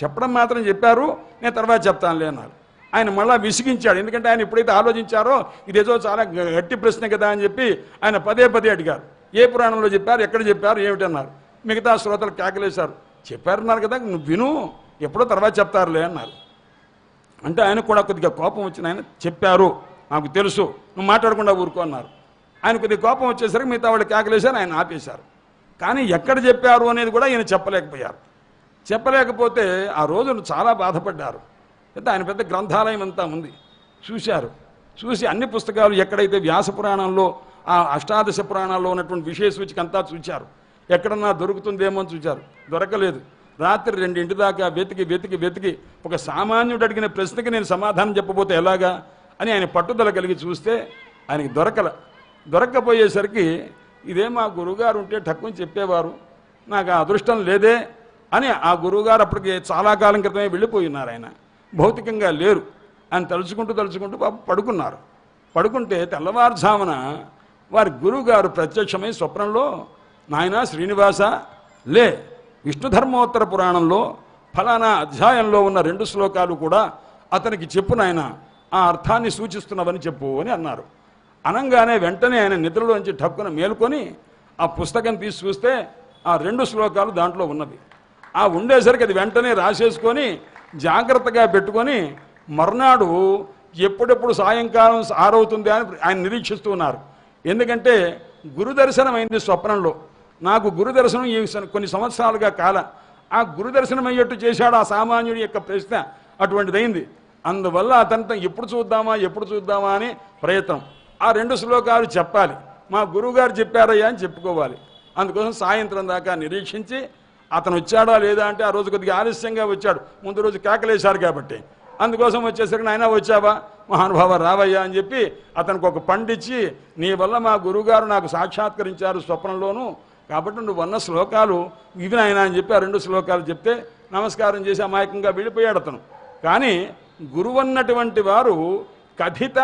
చెప్పడం మాత్రం చెప్పారు, నేను తర్వాత చెప్తానులే అన్నారు. ఆయన మళ్ళా విసిగించాడు. ఎందుకంటే ఆయన ఎప్పుడైతే ఆలోచించారో ఇదేదో చాలా గట్టి ప్రశ్న కదా అని చెప్పి ఆయన పదే అడిగారు. ఏ పురాణంలో చెప్పారు, ఎక్కడ చెప్పారు, ఏమిటన్నారు. మిగతా శ్రోతలు కేకలేశారు. చెప్పారన్నారు కదా, నువ్వు విను, ఎప్పుడో తర్వాత చెప్తారులే అన్నారు. అంటే ఆయన కూడా కొద్దిగా కోపం వచ్చిన ఆయన, చెప్పారు నాకు తెలుసు, నువ్వు మాట్లాడకుండా ఊరుకో అన్నారు. ఆయన కొద్దిగా కోపం వచ్చేసరికి మిగతా వాళ్ళు కేకలేశారు, ఆయన ఆపేశారు. కానీ ఎక్కడ చెప్పారు అనేది కూడా ఈయన చెప్పలేకపోతే ఆ రోజును చాలా బాధపడ్డారు. అయితే ఆయన పెద్ద గ్రంథాలయం అంతా ఉంది. చూసి అన్ని పుస్తకాలు ఎక్కడైతే వ్యాస పురాణంలో ఆ అష్టాదశ పురాణాల్లో ఉన్నటువంటి విశేష సూచిక అంతా చూశారు. ఎక్కడన్నా దొరుకుతుందేమో అని చూశారు, దొరకలేదు. రాత్రి 2 దాకా వెతికి ఒక సామాన్యుడు అడిగిన ప్రశ్నకి నేను సమాధానం చెప్పబోతే ఎలాగా అని ఆయన పట్టుదల కలిగి చూస్తే ఆయనకి దొరక్కపోయేసరికి ఇదే మా గురువుగారు ఉంటే టక్కుని చెప్పేవారు, నాకు ఆ అదృష్టం లేదే అని ఆ గురువుగారు అప్పటికి చాలా కాలం క్రితమే వెళ్ళిపోయినారు. ఆయన భౌతికంగా లేరు. ఆయన తలుచుకుంటూ పడుకున్నారు. పడుకుంటే తెల్లవారుజామున వారి గురువుగారు ప్రత్యక్షమై స్వప్నంలో, నాయనా శ్రీనివాస లే, విష్ణుధర్మోత్తర పురాణంలో ఫలానా అధ్యాయంలో ఉన్న 2 శ్లోకాలు కూడా అతనికి చెప్పు నాయన, ఆ అర్థాన్ని సూచిస్తున్నవని చెప్పు అని అన్నారు. అనంగానే వెంటనే ఆయన నిద్రలోంచి ఠక్కున మేలుకొని ఆ పుస్తకం తీసి చూస్తే ఆ 2 శ్లోకాలు దాంట్లో ఉన్నవి. ఆ ఉండేసరికి అది వెంటనే రాసేసుకొని జాగ్రత్తగా పెట్టుకొని మర్నాడు ఎప్పుడెప్పుడు సాయంకాలం 6 అవుతుంది అని ఆయన నిరీక్షిస్తూ ఉన్నారు. ఎందుకంటే గురుదర్శనం అయింది స్వప్నంలో. నాకు గురుదర్శనం కొన్ని సంవత్సరాలుగా ఆ గురుదర్శనం అయ్యేట్టు చేశాడు ఆ సామాన్యుడి యొక్క ప్రశ్న అటువంటిదైంది. అందువల్ల అతనితో ఎప్పుడు చూద్దామా అని ప్రయత్నం. ఆ 2 శ్లోకాలు చెప్పాలి, మా గురువుగారు చెప్పారయ్యా అని చెప్పుకోవాలి. అందుకోసం సాయంత్రం దాకా నిరీక్షించి అతను వచ్చాడా లేదా అంటే ఆ రోజు కొద్దిగా ఆలస్యంగా వచ్చాడు, ముందు రోజు కేకలేశారు కాబట్టి. అందుకోసం వచ్చేసరికి నాయన వచ్చావా, మహానుభావ రావయ్యా అని చెప్పి అతనికి ఒక పండిచ్చి, నీ వల్ల మా గురువుగారు నాకు సాక్షాత్కరించారు స్వప్నంలోనూ, కాబట్టి నువ్వు అన్న శ్లోకాలు ఇవి నాయన అని చెప్పి ఆ 2 శ్లోకాలు చెప్తే నమస్కారం చేసి అమాయకంగా వెళ్ళిపోయాడు అతను. కానీ గురువన్నటువంటి వారు కథిత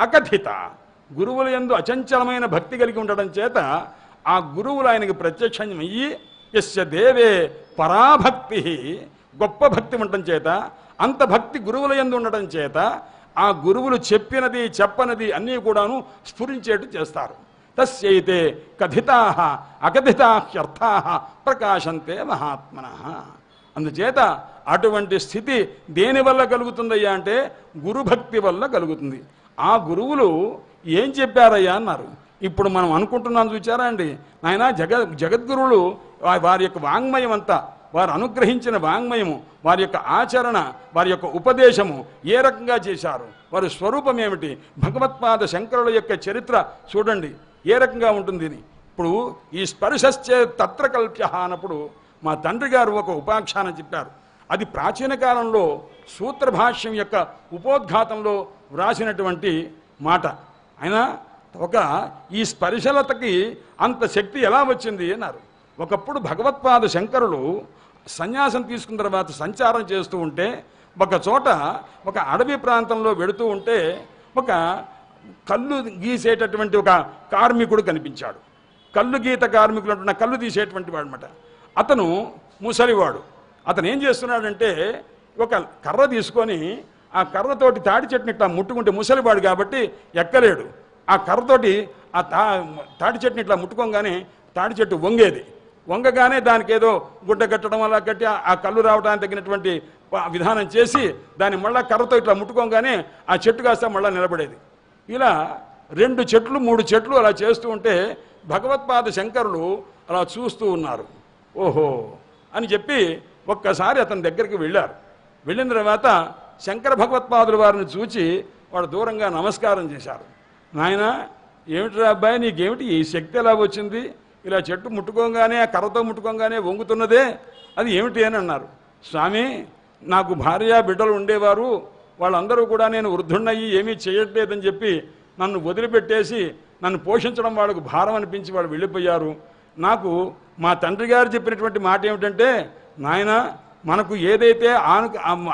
అకథిత, గురువుల యందు అచంచలమైన భక్తి కలిగి ఉండడం చేత ఆ గురువులు ఆయనకి ప్రత్యక్షమయ్యి యస్య దేవే పరాభక్తి, గొప్ప భక్తి ఉండటం చేత, అంత భక్తి గురువుల యందు ఉండటం చేత ఆ గురువులు చెప్పినది చెప్పనది అన్నీ కూడాను స్ఫురించేట్టు చేస్తారు. తస్యైతే కథితాః అకథితాహ్యర్థాః ప్రకాశంతే మహాత్మనః. అందుచేత అటువంటి స్థితి దేనివల్ల కలుగుతుందయ్యా అంటే గురుభక్తి వల్ల కలుగుతుంది. ఆ గురువులు ఏం చెప్పారయ్యా అన్నారు. ఇప్పుడు మనం అనుకుంటున్నాం చూచారా అండి, నాయన జగద్గురువులు వారి యొక్క వాంగ్మయం అంతా వారు అనుగ్రహించిన వాంగ్మయము, వారి యొక్క ఆచరణ, వారి యొక్క ఉపదేశము ఏ రకంగా చేశారు, వారి స్వరూపం ఏమిటి, భగవత్పాద శంకరుల యొక్క చరిత్ర చూడండి ఏ రకంగా ఉంటుంది. ఇప్పుడు ఈ స్పర్శశ్చే తత్ర కల్ప్య అన్నప్పుడు మా తండ్రి గారు ఒక ఉపాఖ్యానం చెప్పారు. అది ప్రాచీన కాలంలో సూత్రభాష్యం యొక్క ఉపోద్ఘాతంలో వ్రాసినటువంటి మాట. ఆయన ఈ స్పర్శలతకి అంత శక్తి ఎలా వచ్చింది అన్నారు. ఒకప్పుడు భగవత్పాద శంకరులు సన్యాసం తీసుకున్న తర్వాత సంచారం చేస్తూ ఉంటే ఒక చోట ఒక అడవి ప్రాంతంలో వెడుతూ ఉంటే ఒక కళ్ళు గీసేటటువంటి ఒక కార్మికుడు కనిపించాడు. కళ్ళు గీత కార్మికులు అంటున్న కళ్ళు తీసేటువంటి వాడు అనమాట. అతను ముసలివాడు. అతను ఏం చేస్తున్నాడంటే ఒక కర్ర తీసుకొని ఆ కర్రతోటి తాడి చెట్టుని ఇట్లా ముట్టుకుంటే, ముసలివాడు కాబట్టి ఎక్కలేడు, ఆ కర్రతోటి ఆ తాడి చెట్టుని ఇట్లా ముట్టుకోగానే తాడి చెట్టు వంగేది. వంగగానే దానికి ఏదో గుడ్డ కట్టడం అలా కట్టి ఆ కళ్ళు రావడానికి తగినటువంటి విధానం చేసి దాన్ని మళ్ళీ కర్రతో ఇట్లా ముట్టుకోగానే ఆ చెట్టు కాస్త మళ్ళీ నిలబడేది. ఇలా 2 చెట్లు 3 చెట్లు అలా చేస్తూ ఉంటే భగవత్పాద శంకరులు అలా చూస్తూ ఉన్నారు. ఓహో అని చెప్పి ఒక్కసారి అతని దగ్గరికి వెళ్ళారు. వెళ్ళిన తర్వాత శంకర భగవత్పాదుల వారిని చూచి వాడు దూరంగా నమస్కారం చేశారు. నాయన ఏమిటి అబ్బాయి, నీకేమిటి ఈ శక్తి ఎలా వచ్చింది, ఇలా చెట్టు ముట్టుకోగానే ఆ కర్రతో ముట్టుకోగానే వంగుతున్నదే, అది ఏమిటి అని అన్నారు. స్వామి, నాకు భార్య బిడ్డలు ఉండేవారు, వాళ్ళందరూ కూడా నేను వృద్ధున్నయ్యి ఏమీ చేయట్లేదని చెప్పి నన్ను వదిలిపెట్టేసి నన్ను పోషించడం వాళ్ళకు భారం అనిపించి వాళ్ళు వెళ్ళిపోయారు. నాకు మా తండ్రి గారు చెప్పినటువంటి మాట ఏమిటంటే, నాయన మనకు ఏదైతే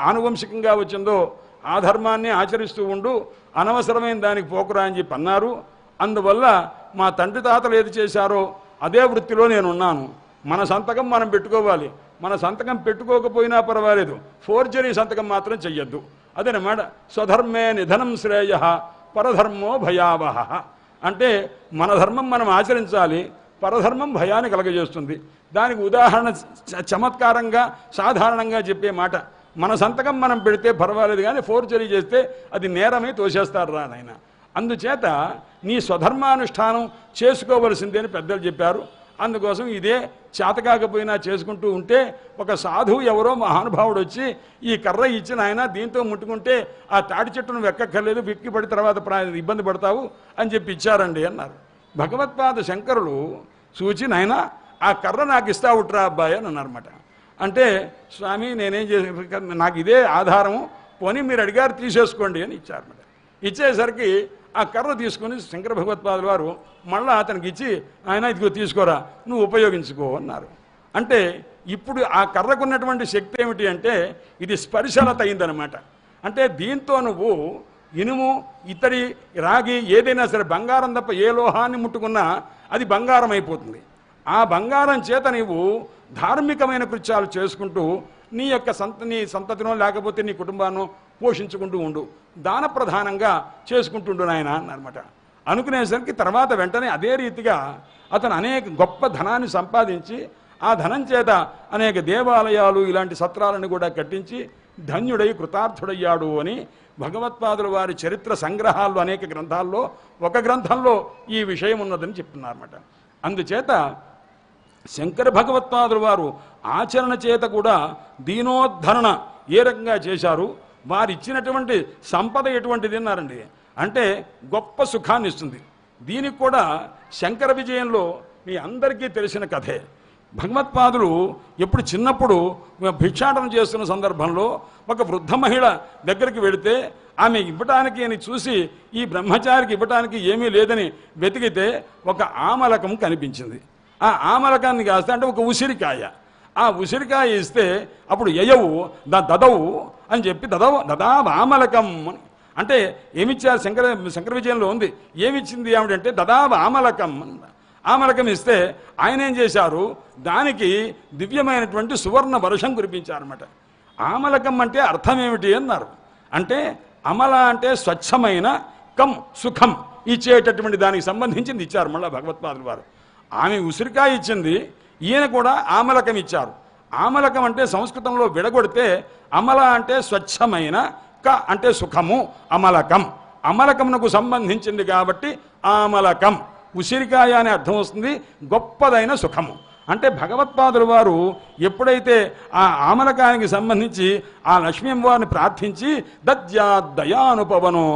ఆనువంశికంగా వచ్చిందో ఆ ధర్మాన్ని ఆచరిస్తూ ఉండు, అనవసరమైన దానికి పోకురా అని చెప్పి అన్నారు. అందువల్ల మా తండ్రి తాతలు ఏది చేశారో అదే వృత్తిలో నేనున్నాను. మన సంతకం మనం పెట్టుకోవాలి, మన సంతకం పెట్టుకోకపోయినా పర్వాలేదు, ఫోర్జరీ సంతకం మాత్రం చెయ్యొద్దు. అదేనమాట స్వధర్మే నిధనం శ్రేయ పరధర్మో భయావహ. అంటే మన ధర్మం మనం ఆచరించాలి, పరధర్మం భయాన్ని కలగజేస్తుంది. దానికి ఉదాహరణ చమత్కారంగా సాధారణంగా చెప్పే మాట, మన సంతకం మనం పెడితే పర్వాలేదు కానీ ఫోర్జరీ చేస్తే అది నేరమై తోసేస్తారు రా నాయన. అందుచేత నీ స్వధర్మానుష్ఠానం చేసుకోవలసిందే అని పెద్దలు చెప్పారు. అందుకోసం ఇదే చేతకాకపోయినా చేసుకుంటూ ఉంటే ఒక సాధువు ఎవరో మహానుభావుడు వచ్చి ఈ కర్ర ఇచ్చిన ఆయన దీంతో ముట్టుకుంటే ఆ తాడి చెట్టును వెక్కక్కర్లేదు, విక్కిపడి తర్వాత ఇబ్బంది పడతావు అని చెప్పి ఇచ్చారండి అన్నారు. భగవత్పాద శంకరులు చూచి నాయన ఆ కర్ర నాకు ఇస్తావుట్రా అబ్బాయి అని అన్నారన్నమాట. అంటే స్వామి నేనేం చేసి నాకు ఇదే ఆధారము, పోనీ మీరు అడిగారు తీసేసుకోండి అని ఇచ్చారన్నమాట. ఇచ్చేసరికి ఆ కర్ర తీసుకుని శంకర భగవత్పాదుల వారు మళ్ళీ అతనికి ఇచ్చి ఆయన ఇదిగో తీసుకోరా నువ్వు ఉపయోగించుకో అన్నారు. అంటే ఇప్పుడు ఆ కర్రకున్నటువంటి శక్తి ఏమిటి అంటే ఇది స్పర్శలత అయిందనమాట. అంటే దీంతో నువ్వు ఇనుము, ఇత్తడి, రాగి ఏదైనా సరే బంగారం తప్ప ఏ లోహాన్ని ముట్టుకున్నా అది బంగారం అయిపోతుంది. ఆ బంగారం చేత నీవు ధార్మికమైన కృత్యాలు చేసుకుంటూ నీ యొక్క నీ సంతతినో లేకపోతే నీ కుటుంబాన్నో పోషించుకుంటూ ఉండు, దాన ప్రధానంగా చేసుకుంటుండు నాయన అన్నమాట. అనుకునేసరికి తర్వాత వెంటనే అదే రీతిగా అతను అనేక గొప్ప ధనాన్ని సంపాదించి ఆ ధనం చేత అనేక దేవాలయాలు ఇలాంటి సత్రాలను కూడా కట్టించి ధన్యుడై కృతార్థుడయ్యాడు అని భగవత్పాదుల వారి చరిత్ర సంగ్రహాల్లో అనేక గ్రంథాల్లో ఒక గ్రంథంలో ఈ విషయం ఉన్నదని చెప్తున్నారన్నమాట. అందుచేత శంకర భగవత్పాదుల వారు ఆచరణ చేత కూడా దీనోద్ధరణ ఏ రకంగా చేశారు, వారు ఇచ్చినటువంటి సంపద ఎటువంటిది అన్నారండి. అంటే గొప్ప సుఖాన్ని ఇస్తుంది. దీనికి కూడా శంకర విజయంలో మీ అందరికీ తెలిసిన కథే. భగవత్పాదులు ఎప్పుడు చిన్నప్పుడు భిక్షాటన చేస్తున్న సందర్భంలో ఒక వృద్ధ మహిళ దగ్గరికి వెళితే ఆమె ఇవ్వటానికి అని చూసి ఈ బ్రహ్మచారికి ఇవ్వటానికి ఏమీ లేదని వెతికితే ఒక ఆమలకం కనిపించింది. ఆ ఆమలకాన్ని కాస్త అంటే ఒక ఉసిరికాయ, ఆ ఉసిరికాయ ఇస్తే అప్పుడు యయవు దదవు అని చెప్పి దదావ ఆమలకం అని అంటే ఏమిచ్చారు శంకర విజయంలో ఉంది. ఏమిచ్చింది ఏమిటంటే దదావ ఆమలకం. ఆమలకం ఇస్తే ఆయన ఏం చేశారు, దానికి దివ్యమైనటువంటి సువర్ణ వర్షం కురిపించారన్నమాట. ఆమలకం అంటే అర్థం ఏమిటి అన్నారు. అంటే అమల అంటే స్వచ్ఛమైన, కం సుఖం ఇచ్చేటటువంటి దానికి సంబంధించింది ఇచ్చారు మళ్ళీ భగవత్పాదుల వారు. ఆమె ఉసిరికాయ ఇచ్చింది, ఈయన కూడా ఆమలకం ఇచ్చారు. ఆమలకం అంటే సంస్కృతంలో విడగొడితే అమల అంటే స్వచ్ఛమైన, క అంటే సుఖము, అమలకం అమలకమునకు సంబంధించింది కాబట్టి ఆమలకం. ఉసిరికాయ అనే అర్థం వస్తుంది గొప్పదైన సుఖము. అంటే భగవత్పాదుల వారు ఎప్పుడైతే ఆ ఆమలకానికి సంబంధించి ఆ లక్ష్మీ అమ్మవారిని ప్రార్థించి దద్యాదయానుపవనో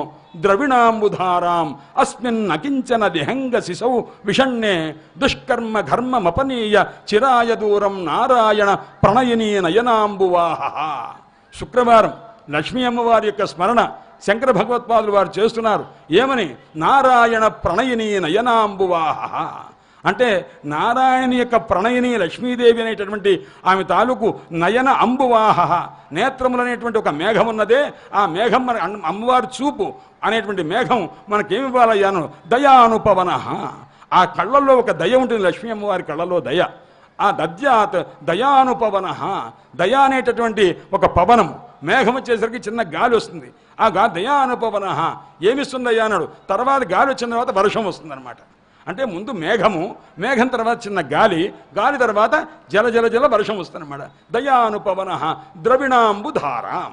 ద్రవిణాంబుధారాం అస్మిన్ అకించన విహంగ శిశౌ విషణ్ణే దుష్కర్మ ఘర్మమపనీయ చిరాయ దూరం నారాయణ ప్రణయినీ నయనాంబువాహ. శుక్రవారం లక్ష్మీ అమ్మవారి యొక్క స్మరణ శంకర భగవత్పాదులు వారు చేస్తున్నారు. ఏమని? నారాయణ ప్రణయినీ నయనాంబువాహ. అంటే నారాయణి యొక్క ప్రణయిని లక్ష్మీదేవి అనేటటువంటి ఆమె తాలూకు నయన అంబువాహ, నేత్రములు అనేటువంటి ఒక మేఘం ఉన్నదే, ఆ మేఘం మన అమ్మవారి చూపు అనేటువంటి మేఘం మనకేమి ఇవ్వాలయ్యాను? దయానుపవన. ఆ కళ్ళల్లో ఒక దయ ఉంటుంది, లక్ష్మీ అమ్మవారి కళ్ళల్లో దయ. ఆ దద్యాత్ దయానుపవన. దయ అనేటటువంటి ఒక పవనము, మేఘం వచ్చేసరికి చిన్న గాలి వస్తుంది. ఆ దయానుపవన ఏమిస్తుందయ్యా అన్నాడు. తర్వాత గాలి వచ్చిన తర్వాత వర్షం వస్తుందన్నమాట. అంటే ముందు మేఘము, మేఘం తర్వాత చిన్న గాలి, గాలి తర్వాత జల జల జల వర్షం వస్తుందన్నమాట. దయానుపవన ద్రవిణాంబుధారాం.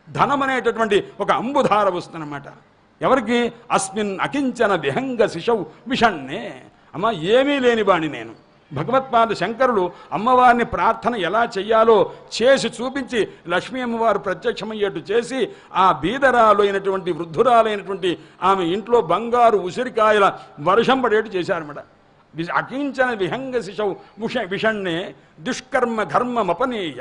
ధనం అనేటటువంటి ఒక అంబుధార వస్తుందన్నమాట. ఎవరికి? అస్మిన్ అకించన విహంగ శిశౌ విషణ్ణే. అమ్మ ఏమీ లేని వాణ్ణి నేను. భగవత్పాద శంకరులు అమ్మవారిని ప్రార్థన ఎలా చెయ్యాలో చేసి చూపించి లక్ష్మీ అమ్మవారు ప్రత్యక్షమయ్యేట్టు చేసి ఆ బీదరాలు అయినటువంటి వృద్ధురాలైనటువంటి ఆమె ఇంట్లో బంగారు ఉసిరికాయల వర్షం పడేట్టు చేశారన్నమాట. అకించన విహంగ శిశౌ విషణ్ణే దుష్కర్మ ఘర్మమపనీయ.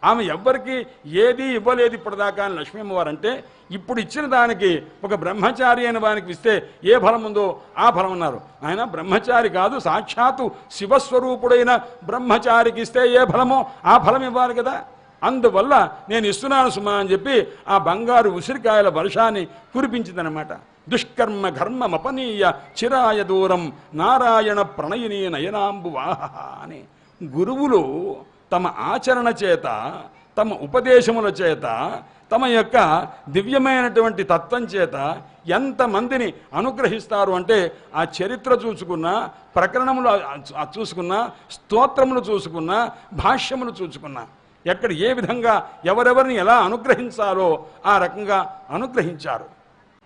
ఆమె ఎవ్వరికి ఏదీ ఇవ్వలేదు ఇప్పటిదాకా అని లక్ష్మీ అమ్మవారు అంటే, ఇప్పుడు ఇచ్చిన దానికి ఒక బ్రహ్మచారి అయిన వానికి ఇస్తే ఏ ఫలం ఉందో ఆ ఫలం అన్నారు. ఆయన బ్రహ్మచారి కాదు, సాక్షాత్తు శివస్వరూపుడైన బ్రహ్మచారికి ఇస్తే ఏ ఫలమో ఆ ఫలం ఇవ్వాలి కదా. అందువల్ల నేను ఇస్తున్నాను సుమా అని చెప్పి ఆ బంగారు ఉసిరికాయల వర్షాన్ని కురిపించిందనమాట. దుష్కర్మ ఘర్మమపనీయ చిరాయ దూరం నారాయణ ప్రణయిని నయనాంబువాహ అని గురువులు తమ ఆచరణ చేత, తమ ఉపదేశముల చేత, తమ యొక్క దివ్యమైనటువంటి తత్వం చేత ఎంతమందిని అనుగ్రహిస్తారు అంటే, ఆ చరిత్ర చూసుకున్నా, ప్రకరణములు చూసుకున్నా, స్తోత్రములు చూసుకున్నా, భాష్యములు చూసుకున్నా, ఎక్కడ ఏ విధంగా ఎవరెవరిని ఎలా అనుగ్రహించాలో ఆ రకంగా అనుగ్రహించారు.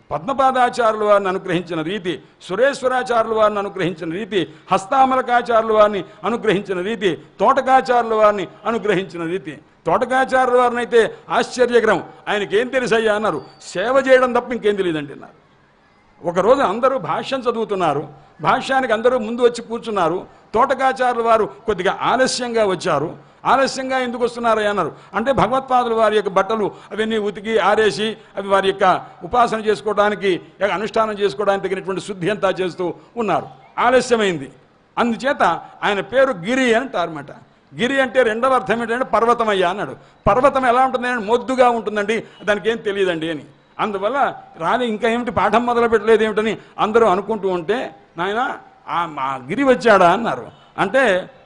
పద్మపాదాచార్యుల వారిని అనుగ్రహించిన రీతి, సురేశ్వరాచార్యుల వారిని అనుగ్రహించిన రీతి, హస్తామలకాచార్యుల వారిని అనుగ్రహించిన రీతి, తోటకాచార్యుల వారిని అనుగ్రహించిన రీతి. తోటకాచార్యుల వారిని అయితే ఆశ్చర్యకరం, ఆయనకేం తెలుసయ్యా అన్నారు. సేవ చేయడం తప్ప ఇంకేం తెలియదండి అన్నారు. ఒకరోజు అందరూ భాష్యం చదువుతున్నారు, భాష్యానికి అందరూ ముందు వచ్చి కూర్చున్నారు. తోటకాచార్యుల వారు కొద్దిగా ఆలస్యంగా వచ్చారు. ఆలస్యంగా ఎందుకు వస్తున్నారని అన్నారు. అంటే భగవత్పాదుల వారి యొక్క బట్టలు అవన్నీ ఉతికి ఆరేసి అవి వారి యొక్క ఉపాసన చేసుకోవడానికి, అనుష్ఠానం చేసుకోవడానికి తగినటువంటి శుద్ధి అంతా చేస్తూ ఉన్నారు. ఆలస్యమైంది. అందుచేత ఆయన పేరు గిరి అని అంటారన్నమాట. గిరి అంటే రెండవ అర్థం ఏంటంటే పర్వతమయ్యా అన్నాడు. పర్వతం ఎలా ఉంటుందంటే మొద్దుగా ఉంటుందండి, దానికి ఏం తెలియదండి అని. అందువల్ల రాని ఇంకా ఏమిటి పాఠం మొదలు పెట్టలేదు ఏమిటని అందరూ అనుకుంటూ ఉంటే, నాయన ఆ గిరి వచ్చాడా అన్నారు. అంటే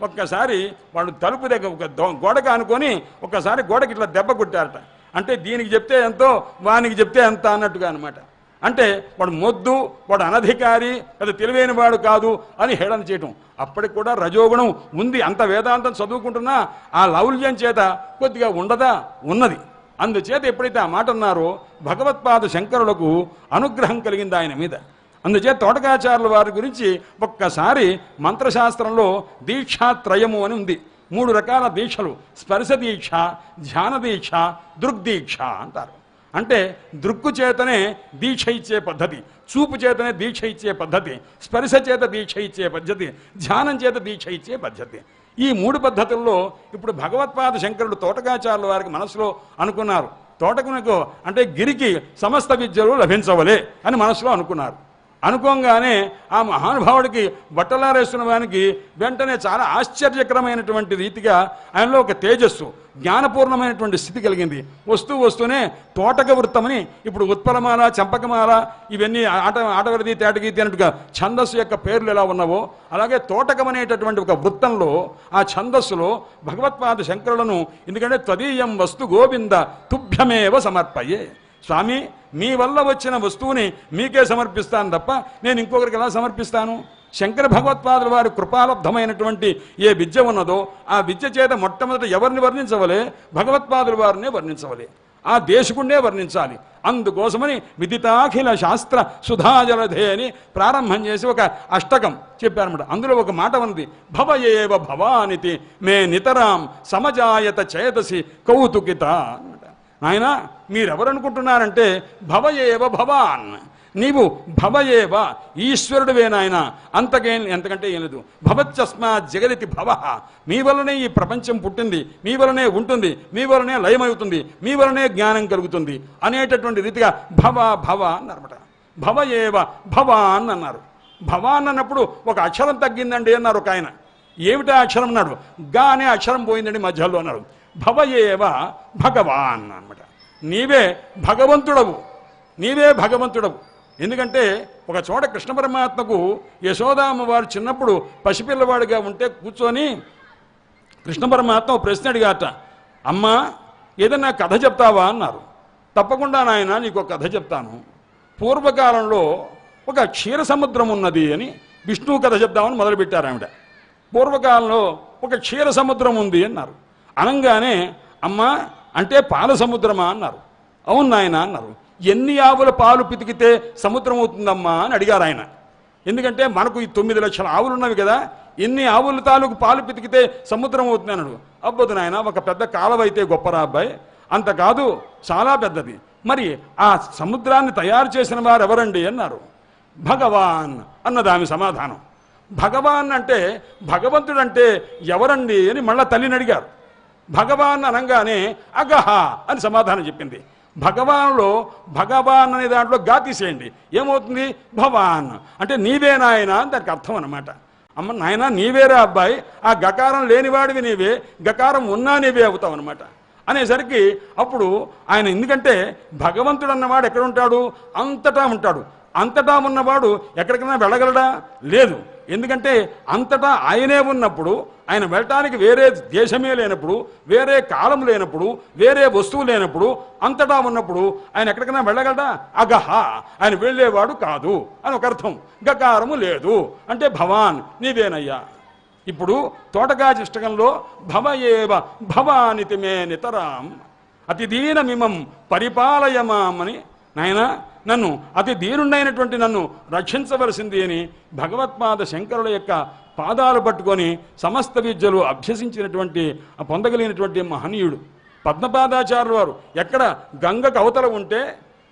ఒక్కసారి వాళ్ళు తలుపు దగ్గర ఒక గోడకు అనుకొని ఒక్కసారి గోడకి ఇట్లా దెబ్బ కొట్టారట. అంటే దీనికి చెప్తే ఎంతో, వానికి చెప్తే ఎంత అన్నట్టుగా అనమాట. అంటే వాడు మొద్దు, వాడు అనధికారి, అది తెలివైన వాడు కాదు అని హేళన చేయటం. అప్పటికి కూడా రజోగుణం ఉంది. అంత వేదాంతం చదువుకుంటున్నా ఆ లౌల్యం చేత కొద్దిగా ఉండదా? ఉన్నది. అందుచేత ఎప్పుడైతే ఆ మాట అన్నారో భగవత్పాద శంకరులకు అనుగ్రహం కలిగింది ఆయన మీద. అందుచేత తోటకాచార్యుల వారి గురించి ఒక్కసారి మంత్రశాస్త్రంలో దీక్షాత్రయము అని ఉంది. 3 రకాల దీక్షలు: స్పర్శ దీక్ష, ధ్యాన దీక్ష, దృగ్దీక్ష అంటారు. అంటే దృక్కు చేతనే దీక్ష ఇచ్చే పద్ధతి, చూపు చేతనే దీక్ష ఇచ్చే పద్ధతి, స్పర్శ చేత దీక్ష ఇచ్చే పద్ధతి, ధ్యానం చేత దీక్ష ఇచ్చే పద్ధతి. ఈ 3 పద్ధతుల్లో ఇప్పుడు భగవత్పాద శంకరుడు తోటకాచార్యుల వారికి మనసులో అనుకున్నారు. తోటకునకు అంటే గిరికి సమస్త విద్యలు లభించవలే అని మనసులో అనుకున్నారు. అనుకోగానే ఆ మహానుభావుడికి బట్టలారేస్తున్న వానికి వెంటనే చాలా ఆశ్చర్యకరమైనటువంటి రీతిగా ఆయనలో ఒక తేజస్సు, జ్ఞానపూర్ణమైనటువంటి స్థితి కలిగింది. వస్తూనే తోటక వృత్తమని, ఇప్పుడు ఉత్పలమాల, చంపకమాల, ఇవన్నీ ఆటవరిది, తేటగీతి అన్నట్టుగా ఛందస్సు యొక్క పేర్లు ఎలా ఉన్నావో అలాగే తోటకం అనేటటువంటి ఒక వృత్తంలో ఆ ఛందస్సులో భగవత్పాద శంకరులను, ఎందుకంటే త్వదీయం వస్తు గోవింద తుభ్యమేవ సమర్పయే, స్వామి మీ వల్ల వచ్చిన వస్తువుని మీకే సమర్పిస్తాను తప్ప నేను ఇంకొకరికి ఎలా సమర్పిస్తాను? శంకర భగవత్పాదుల వారి కృపాలబ్ధమైనటువంటి ఏ విద్య ఉన్నదో ఆ విద్య చేత మొట్టమొదట ఎవరిని వర్ణించవలే? భగవత్పాదుల వారినే వర్ణించవలే. ఆ దేశకుణ్ణే వర్ణించాలి. అందుకోసమని విదితాఖిల శాస్త్ర సుధాజలధే అని ప్రారంభం చేసి ఒక అష్టకం చెప్పారన్నమాట. అందులో ఒక మాట ఉంది, భవయేవ భవానితి మే నితరాం సమజాయత చేతసి కౌతుకిత అన్నమాట. నాయన మీరెవరనుకుంటున్నారంటే భవయేవ భవాన్, నీవు భవయేవ ఈశ్వరుడివే నాయన, ఎంతకంటే ఏం లేదు. భవత్యస్మాత్ జగదితి భవ, మీ వలనే ఈ ప్రపంచం పుట్టింది, మీ వలనే ఉంటుంది, మీ వలనే లయమవుతుంది, మీ వలనే జ్ఞానం కలుగుతుంది అనేటటువంటి రీతిగా భవ భవ అన్నారన్నమాట. భవయేవ భవాన్ అన్నారు. భవాన్ అన్నప్పుడు ఒక అక్షరం తగ్గిందండి అన్నారు ఒక ఆయన. ఏమిటా అక్షరం అన్నాడు. గా అనే అక్షరం పోయిందండి మధ్యలో అన్నాడు. భవయేవ భగవాన్ అన్నమాట. నీవే భగవంతుడవు, నీవే భగవంతుడవు. ఎందుకంటే ఒక చోట కృష్ణ పరమాత్మకు యశోదామ్మ వారు చిన్నప్పుడు పసిపిల్లవాడిగా ఉంటే కూర్చొని కృష్ణ పరమాత్మ ప్రశ్న అడిగాట, అమ్మా ఏదన్నా కథ చెప్తావా అన్నారు. తప్పకుండా నాయన నీకు ఒక కథ చెప్తాను. పూర్వకాలంలో ఒక క్షీర సముద్రం ఉన్నది అని విష్ణువు కథ చెప్దామని మొదలుపెట్టారు ఆవిడ. పూర్వకాలంలో ఒక క్షీర సముద్రం ఉంది అన్నారు. అనగానే అమ్మా అంటే పాల సముద్రమా అన్నారు. అవును నాయన అన్నారు. ఎన్ని ఆవుల పాలు పితికితే సముద్రం అవుతుందమ్మా అని అడిగారు ఆయన. ఎందుకంటే మనకు ఈ 9 లక్షల ఆవులు ఉన్నవి కదా, ఎన్ని ఆవుల తాలూకు పాలు పితికితే సముద్రం అవుతుంది అన్నాడు. అబ్బొద్దు నాయన, ఒక పెద్ద కాలువ అయితే గొప్పరా అబ్బాయి, అంత కాదు చాలా పెద్దది. మరి ఆ సముద్రాన్ని తయారు చేసిన వారు ఎవరండి అన్నారు. భగవాన్ అన్నది ఆమె సమాధానం. భగవాన్ అంటే భగవంతుడంటే ఎవరండి అని మళ్ళా తల్లిని అడిగారు. భగవాన్ అనగానే అగహ అని సమాధానం చెప్పింది. భగవాన్లో భగవాన్ అనే దాంట్లో గా తీసేయండి, ఏమవుతుంది భవాన్ అంటే నీవే నాయన అని దానికి అర్థం అన్నమాట. అమ్మ నాయన నీవేరా అబ్బాయి, ఆ గకారం లేనివాడివి నీవే, గకారం ఉన్నా నీవే అవుతావు అనమాట అనేసరికి అప్పుడు ఆయన, ఎందుకంటే భగవంతుడు అన్నవాడు ఎక్కడ ఉంటాడు, అంతటా ఉంటాడు. అంతటా ఉన్నవాడు ఎక్కడికైనా వెళ్ళగలడా, లేదు. ఎందుకంటే అంతటా ఆయనే ఉన్నప్పుడు, ఆయన వెళ్ళటానికి వేరే దేశమే లేనప్పుడు, వేరే కాలం లేనప్పుడు, వేరే వస్తువు లేనప్పుడు, అంతటా ఉన్నప్పుడు ఆయన ఎక్కడికైనా వెళ్ళగలడా, అగహ ఆయన వెళ్ళేవాడు కాదు అని ఒక అర్థం. గకారము లేదు అంటే భవాన్ నీవేనయ్యా. ఇప్పుడు తోటకాచిష్టకంలో భవయేవ భవానితి మే నితరాం అతి దీనమిమం పరిపాలయమామని, నాయన నన్ను అతి దీనుడైనటువంటి నన్ను రక్షించవలసింది అని భగవత్పాద శంకరుల యొక్క పాదాలు పట్టుకొని సమస్త విద్యలు అభ్యసించినటువంటి పొందగలిగినటువంటి మహనీయుడు పద్మపాదాచార్యుల వారు. ఎక్కడ గంగకు అవతల ఉంటే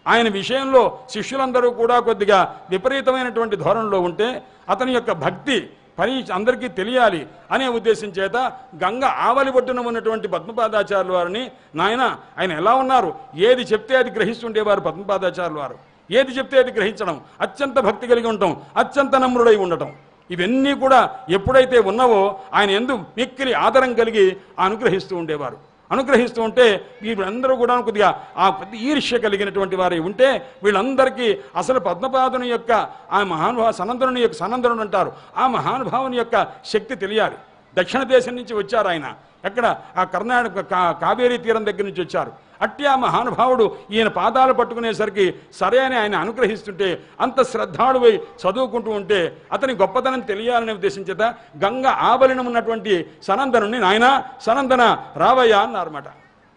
ఆయన విషయంలో శిష్యులందరూ కూడా కొద్దిగా విపరీతమైనటువంటి ధోరణిలో ఉంటే అతని యొక్క భక్తి పని అందరికీ తెలియాలి అనే ఉద్దేశం చేత గంగ ఆవలి ఒడ్డున ఉన్నటువంటి పద్మపాదాచార్యుల వారిని, నాయన ఆయన ఎలా ఉన్నారు, ఏది చెప్తే అది గ్రహిస్తుండేవారు పద్మపాదాచార్యుల వారు. ఏది చెప్తే అది గ్రహించడం, అత్యంత భక్తి కలిగి ఉండటం, అత్యంత నమ్రుడై ఉండటం, ఇవన్నీ కూడా ఎప్పుడైతే ఉన్నావో ఆయన యందు మిక్కిలి ఆదరం కలిగి అనుగ్రహిస్తూ ఉండేవారు. అనుగ్రహిస్తూ ఉంటే వీళ్ళందరూ కూడా కొద్దిగా ఆ ఈర్ష్య కలిగినటువంటి వారే ఉంటే వీళ్ళందరికీ అసలు పద్మపాదుని యొక్క ఆ మహానుభావ సనందనుని యొక్క సనందనుడు అంటారు, ఆ మహానుభావుని యొక్క శక్తి తెలియాలి. దక్షిణ దేశం నుంచి వచ్చారు ఆయన, ఎక్కడ ఆ కర్ణాటక కావేరీ తీరం దగ్గర నుంచి వచ్చారు. అట్టి ఆ మహానుభావుడు ఈయన పాదాలు పట్టుకునేసరికి సరే అని ఆయన అనుగ్రహిస్తుంటే, అంత శ్రద్ధాళువై చదువుకుంటూ ఉంటే అతని గొప్పతనం తెలియాలనే ఉద్దేశం చేత గంగ ఆవలినం ఉన్నటువంటి సనందనుని, నాయన సనందన రావయ్యా అన్నారన్నమాట.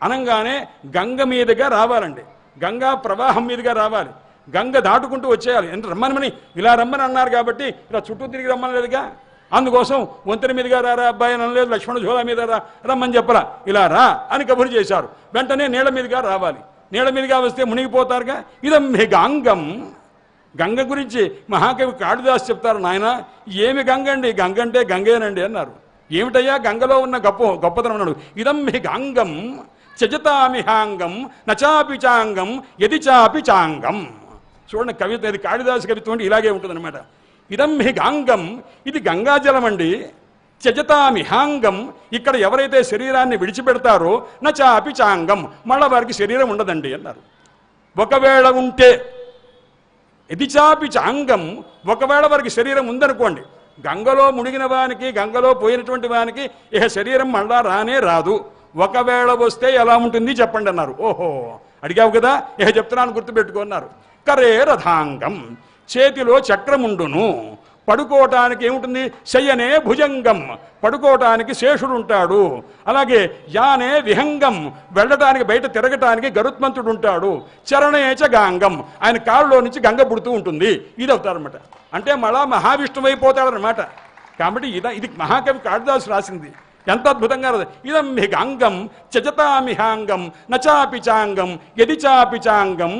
అనగానే గంగ మీదుగా రావాలండి, గంగా ప్రవాహం మీదుగా రావాలి, గంగ దాటుకుంటూ వచ్చేయాలి. ఎంత రమ్మని ఇలా రమ్మని అన్నారు కాబట్టి ఇలా చుట్టూ తిరిగి రమ్మనలేదుగా. అందుకోసం వంతెన మీదుగా రారా అబ్బాయి అనలేదు, లక్ష్మణ ఝోలా మీద రమ్మని చెప్పరా, ఇలా రా అని కబురు చేశారు. వెంటనే నీళ్ల మీదుగా రావాలి, నీళ్ల మీదుగా వస్తే మునిగిపోతారుగా. ఇదం గాంగం, గంగ గురించి మహాకవి కాళిదాసు చెప్తారు, నాయన ఏమి గంగ అండి, గంగ అంటే గంగేనండి అన్నారు. ఏమిటయ్యా గంగలో ఉన్న గొప్పతనం అన్నాడు. ఇదం గాంగం చజతామిహాంగం నచాపి చాంగం యది చాపి చాంగం. చూడండి కవిత, ఇది కాళిదాసు కవిత్వం అంటే ఇలాగే ఉంటుందన్నమాట. ఇదం గాంగం, ఇది గంగాజలం అండి. త్యజతామిహాంగం, ఇక్కడ ఎవరైతే శరీరాన్ని విడిచిపెడతారో నచాపి చాంగం, మళ్ళా వారికి శరీరం ఉండదండి అన్నారు. ఒకవేళ ఉంటే ఇది చాపి చాంగం, ఒకవేళ వారికి శరీరం ఉందనుకోండి, గంగలో మునిగిన వానికి, గంగలో పోయినటువంటి వానికి ఇహ శరీరం మళ్ళా రానే రాదు. ఒకవేళ వస్తే ఎలా ఉంటుంది చెప్పండి అన్నారు. ఓహో అడిగావు కదా, ఇహ చెప్తున్నాను గుర్తుపెట్టుకున్నారు. కరే రథాంగం, చేతిలో చక్రముండును, పడుకోవటానికి ఏముంటుంది? శయనే భుజంగం, పడుకోవటానికి శేషుడు ఉంటాడు. అలాగే యానే విహంగం, వెళ్ళటానికి బయట తిరగటానికి గరుత్మంతుడు ఉంటాడు. చరణేచ గాంగం, ఆయన కాళ్ళలో నుంచి గంగ పుడుతూ ఉంటుంది. ఇది అవుతారనమాట. అంటే మళ్ళా మహావిష్ణువు అయిపోతాడనమాట. కాబట్టి ఇది మహాకవి కాళిదాసు రాసింది. ఎంత అద్భుతంగా రాదు. ఇదం హిగాంగం చజతామిహాంగం నచాపి చాంగం యది చాపి చాంగం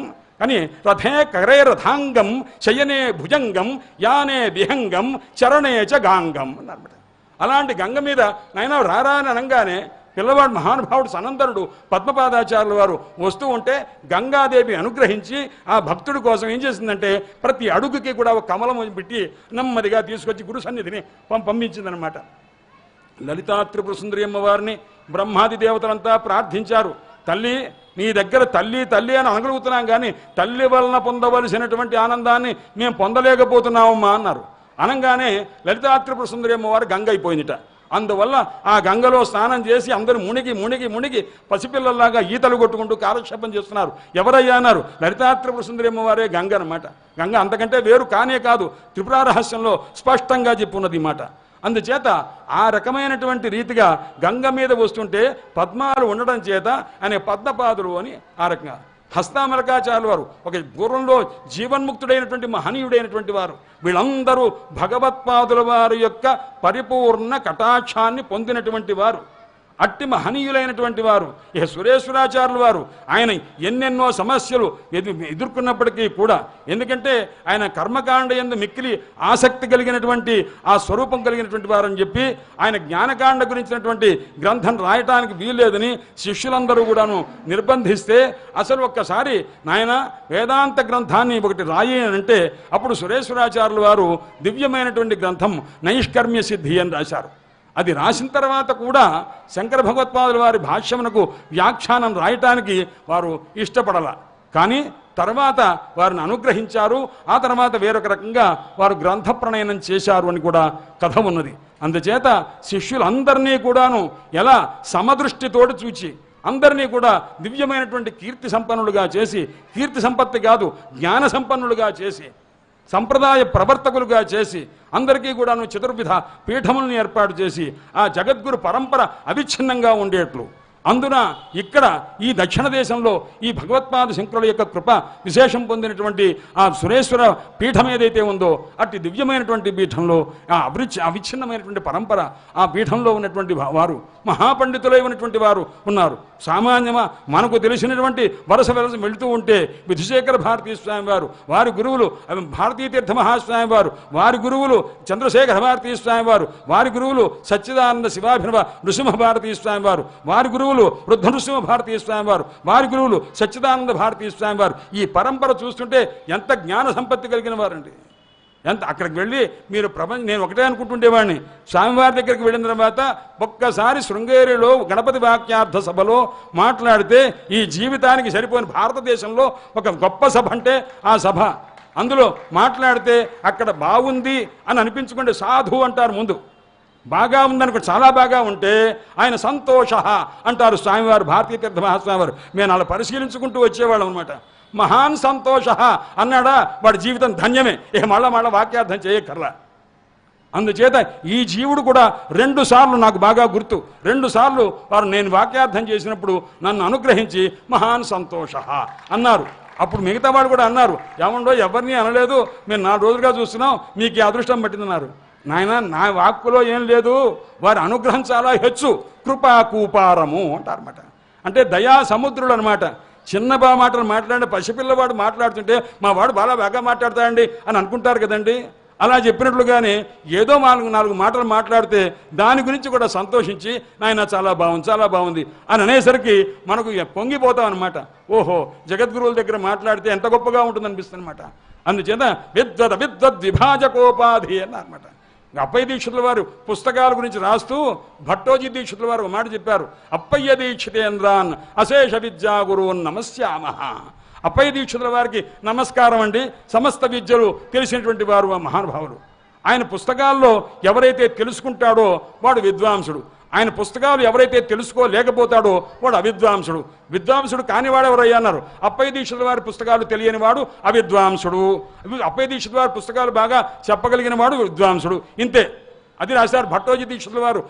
అని రథే కరే రథాంగం శయనే భుజంగం యానే విహంగం చరణే చ గాంగం అన్నమాట. అలాంటి గంగ మీద నాయన రారా అని అనగానే పిల్లవాడు మహానుభావుడు సనందనుడు పద్మపాదాచార్యుల వారు వస్తూ ఉంటే గంగాదేవి అనుగ్రహించి ఆ భక్తుడి కోసం ఏం చేసిందంటే ప్రతి అడుగుకి కూడా ఒక కమలం పెట్టి నెమ్మదిగా తీసుకొచ్చి గురు సన్నిధిని పంపించిందనమాట. లలితా త్రిపుర సుందరి అమ్మవారిని బ్రహ్మాది దేవతలంతా ప్రార్థించారు. తల్లి, నీ దగ్గర తల్లి తల్లి అని అనగలుగుతున్నాం, కానీ తల్లి వలన పొందవలసినటువంటి ఆనందాన్ని మేము పొందలేకపోతున్నామమ్మా అన్నారు. అనగానే లలితా త్రిపుర సుందరి అమ్మవారు గంగ అయిపోయిందిట. అందువల్ల ఆ గంగలో స్నానం చేసి అందరూ మునిగి మునిగి మునిగి పసిపిల్లల్లాగా ఈతలు కొట్టుకుంటూ కాలక్షేపం చేస్తున్నారు. ఎవరయ్యా అన్నారు? లలితా త్రిపుర సుందరి అమ్మవారే గంగ అనమాట. గంగ అంతకంటే వేరు కానే కాదు. త్రిపుర రహస్యంలో స్పష్టంగా చెప్పున్నది మాట. అందుచేత ఆ రకమైనటువంటి రీతిగా గంగ మీద వస్తుంటే పద్మాలు ఉండడం చేత అనే పద్మపాదులు అని ఆ రకంగా. హస్తామలకాచార్యుల వారు ఒక పూర్వంలో జీవన్ముక్తుడైనటువంటి మహనీయుడైనటువంటి వారు. వీళ్ళందరూ భగవత్పాదుల వారి యొక్క పరిపూర్ణ కటాక్షాన్ని పొందినటువంటి వారు. అట్టి మహనీయులైనటువంటి వారు. ఇక సురేశ్వరాచార్యుల వారు ఆయన ఎన్నెన్నో సమస్యలు ఎదుర్కొన్నప్పటికీ కూడా, ఎందుకంటే ఆయన కర్మకాండ యందు మిక్కిలి ఆసక్తి కలిగినటువంటి ఆ స్వరూపం కలిగినటువంటి వారు అని చెప్పి ఆయన జ్ఞానకాండ గురించినటువంటి గ్రంథం రాయటానికి వీల్లేదని శిష్యులందరూ కూడాను నిర్బంధిస్తే, అసలు ఒక్కసారి నాయన వేదాంత గ్రంథాన్ని ఒకటి రాయి అంటే అప్పుడు సురేశ్వరాచార్యుల వారు దివ్యమైనటువంటి గ్రంథం నైష్కర్మ్య సిద్ధి అని రాశారు. అది రాసిన తర్వాత కూడా శంకర భగవత్పాదుల వారి భాష్యమునకు వ్యాఖ్యానం రాయటానికి వారు ఇష్టపడాల. కానీ తర్వాత వారిని అనుగ్రహించారు. ఆ తర్వాత వేరొక రకంగా వారు గ్రంథ ప్రణయనం చేశారు అని కూడా కథ ఉన్నది. అందుచేత శిష్యులందరినీ కూడాను ఎలా సమదృష్టితోటి చూచి అందరినీ కూడా దివ్యమైనటువంటి కీర్తి సంపన్నులుగా చేసి, కీర్తి సంపత్తి కాదు జ్ఞాన సంపన్నులుగా చేసి, సంప్రదాయ ప్రవర్తకులుగా చేసి, అందరికీ కూడాను చతుర్విధ పీఠములను ఏర్పాటు చేసి ఆ జగద్గురు పరంపర అవిచ్ఛిన్నంగా ఉండేట్లు. అందున ఇక్కడ ఈ దక్షిణ దేశంలో ఈ భగవత్పాద శంకరుల యొక్క కృప విశేషం పొందినటువంటి ఆ సురేశ్వర పీఠం ఏదైతే ఉందో అట్టి దివ్యమైనటువంటి పీఠంలో ఆ అవిచ్ఛిన్నమైనటువంటి పరంపర ఆ పీఠంలో ఉన్నటువంటి వారు మహాపండితులై ఉన్నటువంటి వారు ఉన్నారు. సామాన్యమా మనకు తెలిసినటువంటి వరుస వెళుతూ ఉంటే విధుశేఖర భారతీ స్వామి వారు, వారి గురువులు భారతీతీర్థ మహాస్వామి వారు, వారి గురువులు చంద్రశేఖర భారతీ స్వామి వారు, వారి గురువులు సచ్చిదానంద శివాభినవ నృసింహ భారతీ స్వామి వారు, వారి గురువులు వృద్ధ నృసింహ భారతీ స్వామి వారు, వారి గురువులు సచ్చిదానంద భారతీ స్వామి వారు. ఈ పరంపర చూస్తుంటే ఎంత జ్ఞాన సంపత్తి కలిగిన వారండి. ఎంత అక్కడికి వెళ్ళి మీరు నేను ఒకటే అనుకుంటుండేవాడిని, స్వామివారి దగ్గరికి వెళ్ళిన తర్వాత ఒక్కసారి శృంగేరిలో గణపతి వాక్యార్థ సభలో మాట్లాడితే ఈ జీవితానికి సరిపోయిన భారతదేశంలో ఒక గొప్ప సభ అంటే ఆ సభ. అందులో మాట్లాడితే అక్కడ బాగుంది అని అనిపించుకుంటే సాధు అంటారు ముందు. బాగా ఉందనుకో, చాలా బాగా ఉంటే ఆయన సంతోష అంటారు స్వామివారు, భారతీయ తీర్థ మహాస్వామి వారు. మేము అలా పరిశీలించుకుంటూ వచ్చేవాళ్ళం అనమాట. మహాన్ సంతోష అన్నాడా వాడి జీవితం ధన్యమే. మళ్ళా వాక్యార్థం చేయక్కర్లా. అందుచేత ఈ జీవుడు కూడా 2 సార్లు నాకు బాగా గుర్తు, 2 సార్లు వారు నేను వాక్యార్థం చేసినప్పుడు నన్ను అనుగ్రహించి మహాన్ సంతోష అన్నారు. అప్పుడు మిగతా వాడు కూడా అన్నారు, ఏమండో ఎవరిని అనలేదు, మేము 4 రోజులుగా చూస్తున్నాం, మీకు ఈ అదృష్టం పట్టిందన్నారు. నాయన నా వాక్కులో ఏం లేదు, వారి అనుగ్రహం చాలా హెచ్చు, కృపా కూపారము అంటారన్నమాట. అంటే దయా సముద్రులు అనమాట. చిన్న మాటలు మాట్లాడే పసిపిల్లవాడు మాట్లాడుతుంటే మా వాడు బాగా మాట్లాడతాడండి అని అనుకుంటారు కదండి. అలా చెప్పినట్లుగానే ఏదో 4 మాటలు మాట్లాడితే దాని గురించి కూడా సంతోషించి నాయన చాలా బాగుంది అని అనేసరికి మనకు పొంగిపోతాం అనమాట. ఓహో, జగద్గురువుల దగ్గర మాట్లాడితే ఎంత గొప్పగా ఉంటుంది అనిపిస్తుంది అనమాట. అందుచేత విభాజకోపాధి అన్నమాట. అప్పయ్య దీక్షితుల వారు పుస్తకాల గురించి రాస్తూ భట్టోజీ దీక్షితుల వారు ఒక మాట చెప్పారు, అప్పయ్య దీక్షితేంద్రాన్ అశేష విద్యా గురువున్ నమస్యామ. అప్పయ్య దీక్షితుల వారికి నమస్కారం అండి. సమస్త విద్యలు తెలిసినటువంటి వారు ఆ మహానుభావులు. ఆయన పుస్తకాల్లో ఎవరైతే తెలుసుకుంటాడో వాడు విద్వాంసుడు. ఆయన పుస్తకాలు ఎవరైతే తెలుసుకోలేకపోతాడో వాడు అవిద్వాంసుడు. విద్వాంసుడు కానివాడు ఎవరయ్యా అన్నారు. అప్పయ్య దీక్షితుల వారి పుస్తకాలు తెలియని వాడు అవిద్వాంసుడు. అప్పయ్య దీక్షితుల వారి పుస్తకాలు బాగా చెప్పగలిగిన వాడు విద్వాంసుడు. ఇంతే. అది రాశారు భట్టోజీ దీక్షితుల వారు.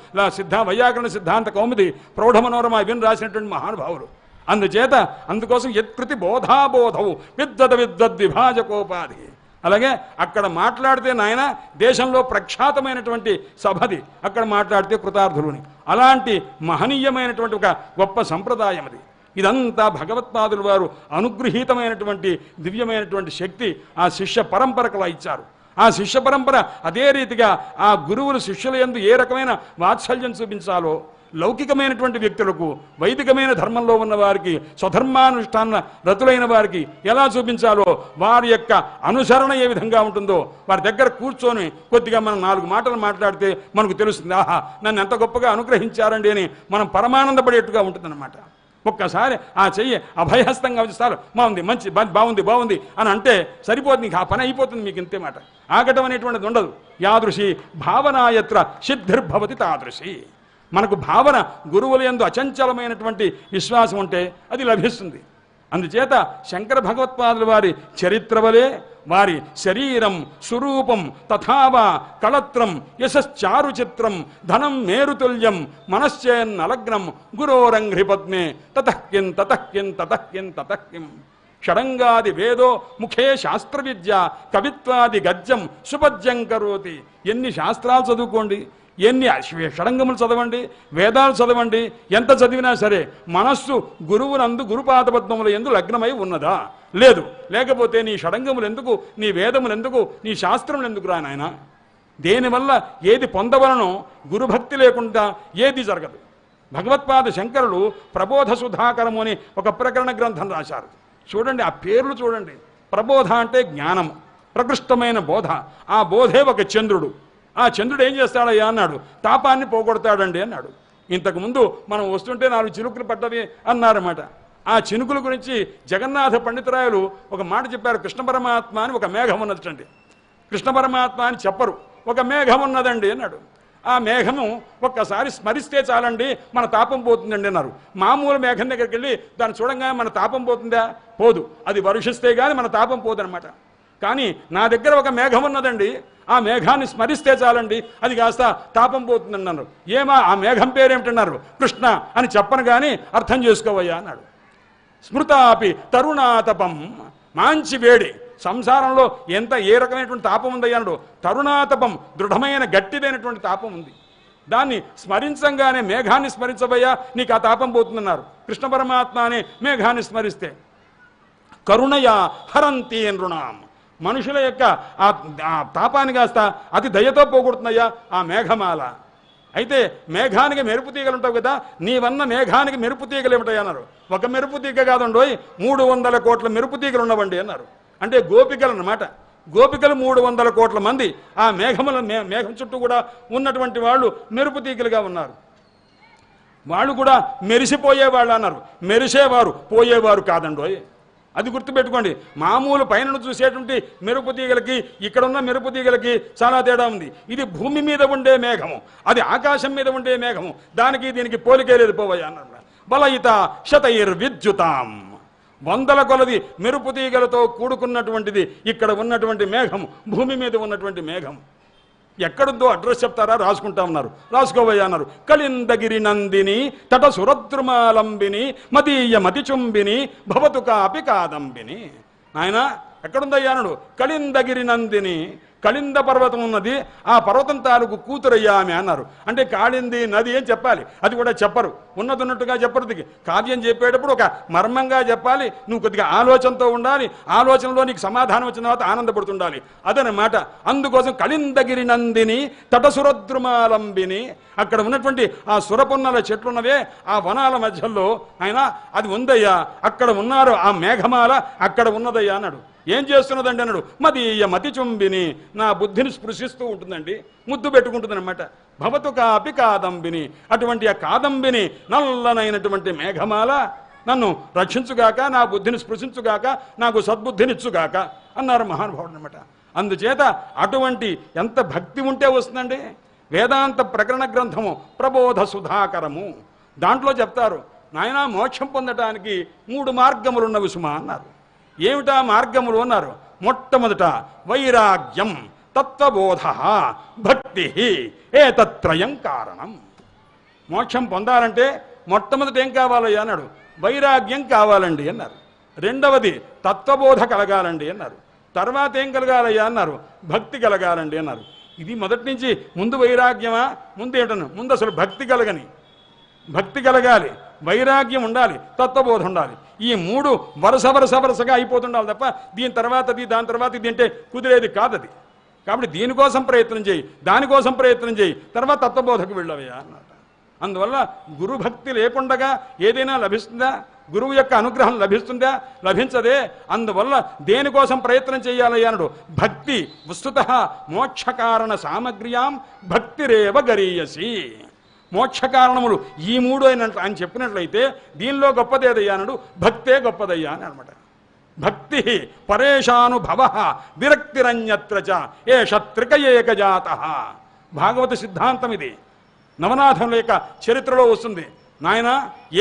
వైయాకరణ సిద్ధాంత కౌముది, ప్రౌఢ మనోరమ ఇవన్నీ రాసినటువంటి మహానుభావులు. అందుచేత అందుకోసం యత్కృతి బోధాబోధవు విద్వద్విభాజకోపాధి. అలాగే అక్కడ మాట్లాడితే నాయన దేశంలో ప్రఖ్యాతమైనటువంటి సభది, అక్కడ మాట్లాడితే కృతార్థులుని. అలాంటి మహనీయమైనటువంటి ఒక గొప్ప సంప్రదాయం అది. ఇదంతా భగవత్పాదులు వారు అనుగృహీతమైనటువంటి దివ్యమైనటువంటి శక్తి ఆ శిష్య పరంపరకులా ఇచ్చారు. ఆ శిష్య పరంపర అదే రీతిగా ఆ గురువులు శిష్యుల యందు ఏ రకమైన వాత్సల్యం చూపించాలో, లౌకికమైనటువంటి వ్యక్తులకు వైదికమైన ధర్మంలో ఉన్న వారికి, స్వధర్మానుష్ఠాన రతులైన వారికి ఎలా చూపించాలో, వారి యొక్క అనుసరణ ఏ విధంగా ఉంటుందో, వారి దగ్గర కూర్చొని కొద్దిగా మనం 4 మాటలు మాట్లాడితే మనకు తెలుస్తుంది. ఆహా, నన్ను ఎంత గొప్పగా అనుగ్రహించారండి అని మనం పరమానందపడేట్టుగా ఉంటుందన్నమాట. ఒక్కసారి ఆ చెయ్యి అభయహస్తంగా ఉంచుతారు, బాగుంది, మంచి బాగుంది బాగుంది అని అంటే సరిపోతుంది, నీకు ఆ పని అయిపోతుంది, మీకు ఇంతే మాట. ఆగటం అనేటువంటిది ఉండదు. యాదృశి భావనాయత్ర సిద్ధిర్భవతి తాదృశి. మనకు భావన గురువుల యందు అచంచలమైనటువంటి విశ్వాసం ఉంటే అది లభిస్తుంది. అందుచేత శంకర భగవత్పాదుల వారి చరిత్ర వలె వారి శరీరం స్వరూపం తథావా కళత్రం యశశ్చారు చిత్రం ధనం మేరుతుల్యం మనశ్చేన్నలగ్నం గురోరంఘ్రి పద్మే తతఃకిం తతఃకిం తతఃకిం తతఃకిం షడంగాది వేదో ముఖే శాస్త్ర విద్య కవిత్వాది గద్యం సుపద్యం కరోతి. ఎన్ని శాస్త్రాలు చదువుకోండి, ఎన్ని షడంగములు చదవండి, వేదాలు చదవండి, ఎంత చదివినా సరే మనస్సు గురువునందు గురుపాదపద్మముల యందు లగ్నమై ఉన్నదా? లేదు. లేకపోతే నీ షడంగములు ఎందుకు, నీ వేదములు ఎందుకు, నీ శాస్త్రములు ఎందుకు రా నాయన? దేనివల్ల ఏది పొందవలనో గురుభక్తి లేకుండా ఏది జరగదు. భగవత్పాద శంకరులు ప్రబోధ సుధాకరము అని ఒక ప్రకరణ గ్రంథం రాశారు. చూడండి ఆ పేర్లు చూడండి. ప్రబోధ అంటే జ్ఞానము, ప్రకృష్టమైన బోధ. ఆ బోధే ఒక చంద్రుడు. ఆ చంద్రుడు ఏం చేస్తాడయ్యా అన్నాడు. తాపాన్ని పోగొడతాడండి అన్నాడు. ఇంతకుముందు మనం వస్తుంటే 4 చినుకులు పడ్డవి అన్నారన్నమాట. ఆ చినుకుల గురించి జగన్నాథ పండితురాయలు ఒక మాట చెప్పారు. కృష్ణ పరమాత్మ అని ఒక మేఘం ఉన్నదండి. కృష్ణ పరమాత్మ అని చెప్పరు, ఒక మేఘం ఉన్నదండి అన్నాడు. ఆ మేఘము ఒక్కసారి స్మరిస్తే చాలండి మన తాపం పోతుందండి అన్నారు. మామూలు మేఘం దగ్గరికి వెళ్ళి దాన్ని చూడంగానే మన తాపం పోతుందా? పోదు. అది వర్షిస్తే కానీ మన తాపం పోదనమాట. కానీ నా దగ్గర ఒక మేఘం ఉన్నదండి, ఆ మేఘాన్ని స్మరిస్తే చాలండి అది కాస్త తాపం పోతుందన్నారు. ఏమా ఆ మేఘం పేరేమిటన్నారు? కృష్ణ అని చెప్పను కానీ అర్థం చేసుకోవయ్యా అన్నాడు. స్మృతాపి తరుణాతపం, మంచి వేడి. సంసారంలో ఎంత ఏ రకమైనటువంటి తాపం ఉందయ్యా అన్నాడు. తరుణాతపం, దృఢమైన గట్టిదైనటువంటి తాపం ఉంది. దాన్ని స్మరించంగానే మేఘాన్ని స్మరించబోయా నీకు ఆ తాపం పోతుందన్నారు. కృష్ణ పరమాత్మ అనే మేఘాన్ని స్మరిస్తే కరుణయా హరంతి నృణాం, మనుషుల యొక్క ఆ తాపాన్ని కాస్త అతి దయతో పోగొడుతున్నాయా ఆ మేఘమాల. అయితే మేఘానికి మెరుపు తీగలు ఉంటావు కదా, నీవన్న మేఘానికి మెరుపు తీగలు ఏమిటాయి అన్నారు. ఒక మెరుపు తీగ కాదండోయ్, 300 కోట్ల మెరుపు తీగలు ఉన్నవండి అన్నారు. అంటే గోపికలు అన్నమాట. గోపికలు 300 కోట్ల మంది ఆ మేఘం చుట్టూ కూడా ఉన్నటువంటి వాళ్ళు మెరుపు తీగలుగా ఉన్నారు. వాళ్ళు కూడా మెరిసిపోయేవాళ్ళు అన్నారు. మెరిసేవారు, పోయేవారు కాదండోయ్. అది గుర్తుపెట్టుకోండి. మామూలు పైన చూసేటువంటి మెరుపు తీగలకి ఇక్కడున్న మెరుపు తీగలకి చాలా తేడా ఉంది. ఇది భూమి మీద ఉండే మేఘము, అది ఆకాశం మీద ఉండే మేఘము. దానికి దీనికి పోలికే లేదు పోవయ్యా అన్నారు. బలయిత శతైర్ విద్యుతాం, 100 కొలది మెరుపు తీగలతో కూడుకున్నటువంటిది ఇక్కడ ఉన్నటువంటి మేఘము, భూమి మీద ఉన్నటువంటి మేఘం. ఎక్కడుందో అడ్రస్ చెప్తారా? రాసుకుంటా ఉన్నారు. రాసుకోవయ్యా అన్నారు. కలిందగిరి నందిని తట సురద్రుమాలంబిని మదీయ మతిచుంబిని భవతు కాపి కాదంబిని. ఆయన ఎక్కడుందయ్యా అన్నాడు. కలిందగిరి నందిని, కళింద పర్వతం ఉన్నది, ఆ పర్వతం తాలూకు కూతురయ్యా ఆమె అన్నారు. అంటే కాళింది నది అని చెప్పాలి, అది కూడా చెప్పరు, ఉన్నట్టుగా చెప్పరు. కావ్యం చెప్పేటప్పుడు ఒక మర్మంగా చెప్పాలి. నువ్వు కొద్దిగా ఆలోచనతో ఉండాలి, ఆలోచనలో నీకు సమాధానం వచ్చిన తర్వాత ఆనందపడుతుండాలి, అదనమాట. అందుకోసం కలిందగిరి నందిని తటసురద్రుమాలంబిని, అక్కడ ఉన్నటువంటి ఆ సురపున్నల చెట్లున్నవే ఆ వనాల మధ్యలో ఆయన అది ఉందయ్యా, అక్కడ ఉన్నారు, ఆ మేఘమాల అక్కడ ఉన్నదయ్యా అన్నాడు. ఏం చేస్తున్నదండి అన్నాడు. మదీయ మతిచుంబిని, నా బుద్ధిని స్పృశిస్తూ ఉంటుందండి, ముద్దు పెట్టుకుంటుందన్నమాట. భవతు కాపి కాదంబిని, అటువంటి ఆ కాదంబిని నల్లనైనటువంటి మేఘమాల నన్ను రక్షించుగాక, నా బుద్ధిని స్పృశించుగాక, నాకు సద్బుద్ధినిచ్చుగాక అన్నారు మహానుభావుడు అనమాట. అందుచేత అటువంటి ఎంత భక్తి ఉంటే వస్తుందండి. వేదాంత ప్రకరణ గ్రంథము ప్రబోధ సుధాకరము. దాంట్లో చెప్తారు, నాయనా మోక్షం పొందటానికి 3 మార్గములున్నవి సుమా అన్నారు. ఏమిటా మార్గములు అన్నారు? మొట్టమొదట వైరాగ్యం, తత్వబోధ, భక్తి, ఏతత్రయం కారణం. మోక్షం పొందాలంటే మొట్టమొదట ఏం కావాలయ్యా అన్నాడు? వైరాగ్యం కావాలండి అన్నారు. రెండవది తత్వబోధ కలగాలండి అన్నారు. తర్వాత ఏం కలగాలయ్యా అన్నారు? భక్తి కలగాలండి అన్నారు. ఇది మొదటి నుంచి ముందు వైరాగ్యమా? ముందు ఏంటను? ముందు అసలు భక్తి కలగని, భక్తి కలగాలి, వైరాగ్యం ఉండాలి, తత్వబోధ ఉండాలి. ఈ 3 వరుసగా అయిపోతుండాలి తప్ప దీని తర్వాత దాని తర్వాత ఇది అంటే కుదిరేది కాదది. కాబట్టి దీనికోసం ప్రయత్నం చేయి, దానికోసం ప్రయత్నం చేయి, తర్వాత తత్వబోధకు వెళ్ళవయ్యా అన్నమాట. అందువల్ల గురుభక్తి లేకుండగా ఏదైనా లభిస్తుందా? గురువు యొక్క అనుగ్రహం లభిస్తుందా? లభించదే. అందువల్ల దేనికోసం ప్రయత్నం చేయాలయ్యా అన్నాడు? భక్తి. వస్తుతః మోక్షకారణ సామగ్ర్యాం భక్తిరేవ గరీయసి. మోక్ష కారణములు ఈ 3 అయినట్లు అని చెప్పినట్లయితే దీనిలో గొప్పదేదయ్యా అన్నాడు? భక్తే గొప్పదయ్యా అని అనమాట. భక్తి పరేషానుభవ విరక్తిరన్యత్ర చ ఏష త్రిక ఏకజాత. భాగవత సిద్ధాంతం ఇది. నవనాథం లేక చరిత్రలో వస్తుంది. నాయన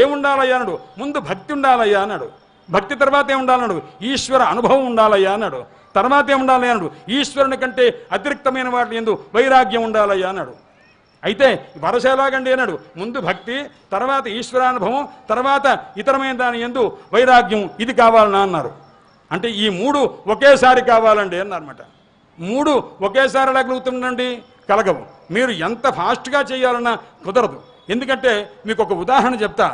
ఏముండాలయ్యా అన్నాడు? ముందు భక్తి ఉండాలయ్యా అన్నాడు. భక్తి తర్వాత ఏముండాలన్నాడు? ఈశ్వర అనుభవం ఉండాలయ్యా అన్నాడు. తర్వాత ఏముండాలయ్యా అన్నాడు? ఈశ్వరుని కంటే అతిరిక్తమైన వాటి యందు వైరాగ్యం ఉండాలయ్యా అన్నాడు. అయితే వరస ఎలాగండి అన్నాడు? ముందు భక్తి, తర్వాత ఈశ్వరానుభవం, తర్వాత ఇతరమైన దాని యందు వైరాగ్యం. ఇది కావాలన్నా అన్నారు. అంటే ఈ 3 ఒకేసారి కావాలండి అన్నారన్నమాట. 3 ఒకేసారి ఎలా కలుగుతుందండి? కలగవు. మీరు ఎంత ఫాస్ట్గా చేయాలన్నా కుదరదు. ఎందుకంటే మీకు ఒక ఉదాహరణ చెప్తా.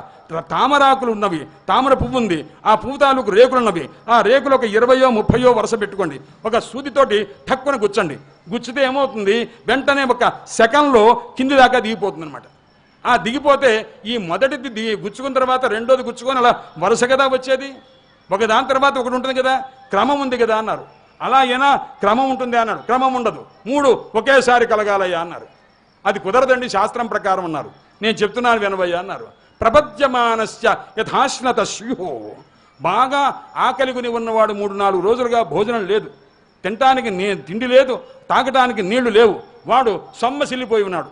తామరాకులు ఉన్నవి, తామర పువ్వు ఉంది, ఆ పువ్వు తాలూకు రేకులు ఉన్నవి. ఆ రేకులు ఒక 20 30 వరుస పెట్టుకోండి. ఒక సూదితోటి ఠక్కున గుచ్చండి. గుచ్చితే ఏమవుతుంది? వెంటనే ఒక సెకండ్లో కింది దాకా దిగిపోతుంది అనమాట. ఆ దిగిపోతే ఈ మొదటిది గుచ్చుకున్న తర్వాత రెండోది గుచ్చుకొని అలా వరుస కదా వచ్చేది. ఒక దాని తర్వాత ఒకటి ఉంటుంది కదా, క్రమం ఉంది కదా అన్నారు. అలా అయినా క్రమం ఉంటుంది అన్నాడు. క్రమం ఉండదు. 3 ఒకేసారి కలగాలయ్యా అన్నారు. అది కుదరదండి శాస్త్రం ప్రకారం అన్నారు. నేను చెప్తున్నాను వినవయ్యా అన్నారు. ప్రపద్యమానస్య యథాశ్నత స్యు. బాగా ఆకలిగుని ఉన్నవాడు 3-4 రోజులుగా భోజనం లేదు, తినటానికి తిండి లేదు, తాగటానికి నీళ్లు లేవు, వాడు సొమ్మసిల్లిపోయి ఉన్నాడు.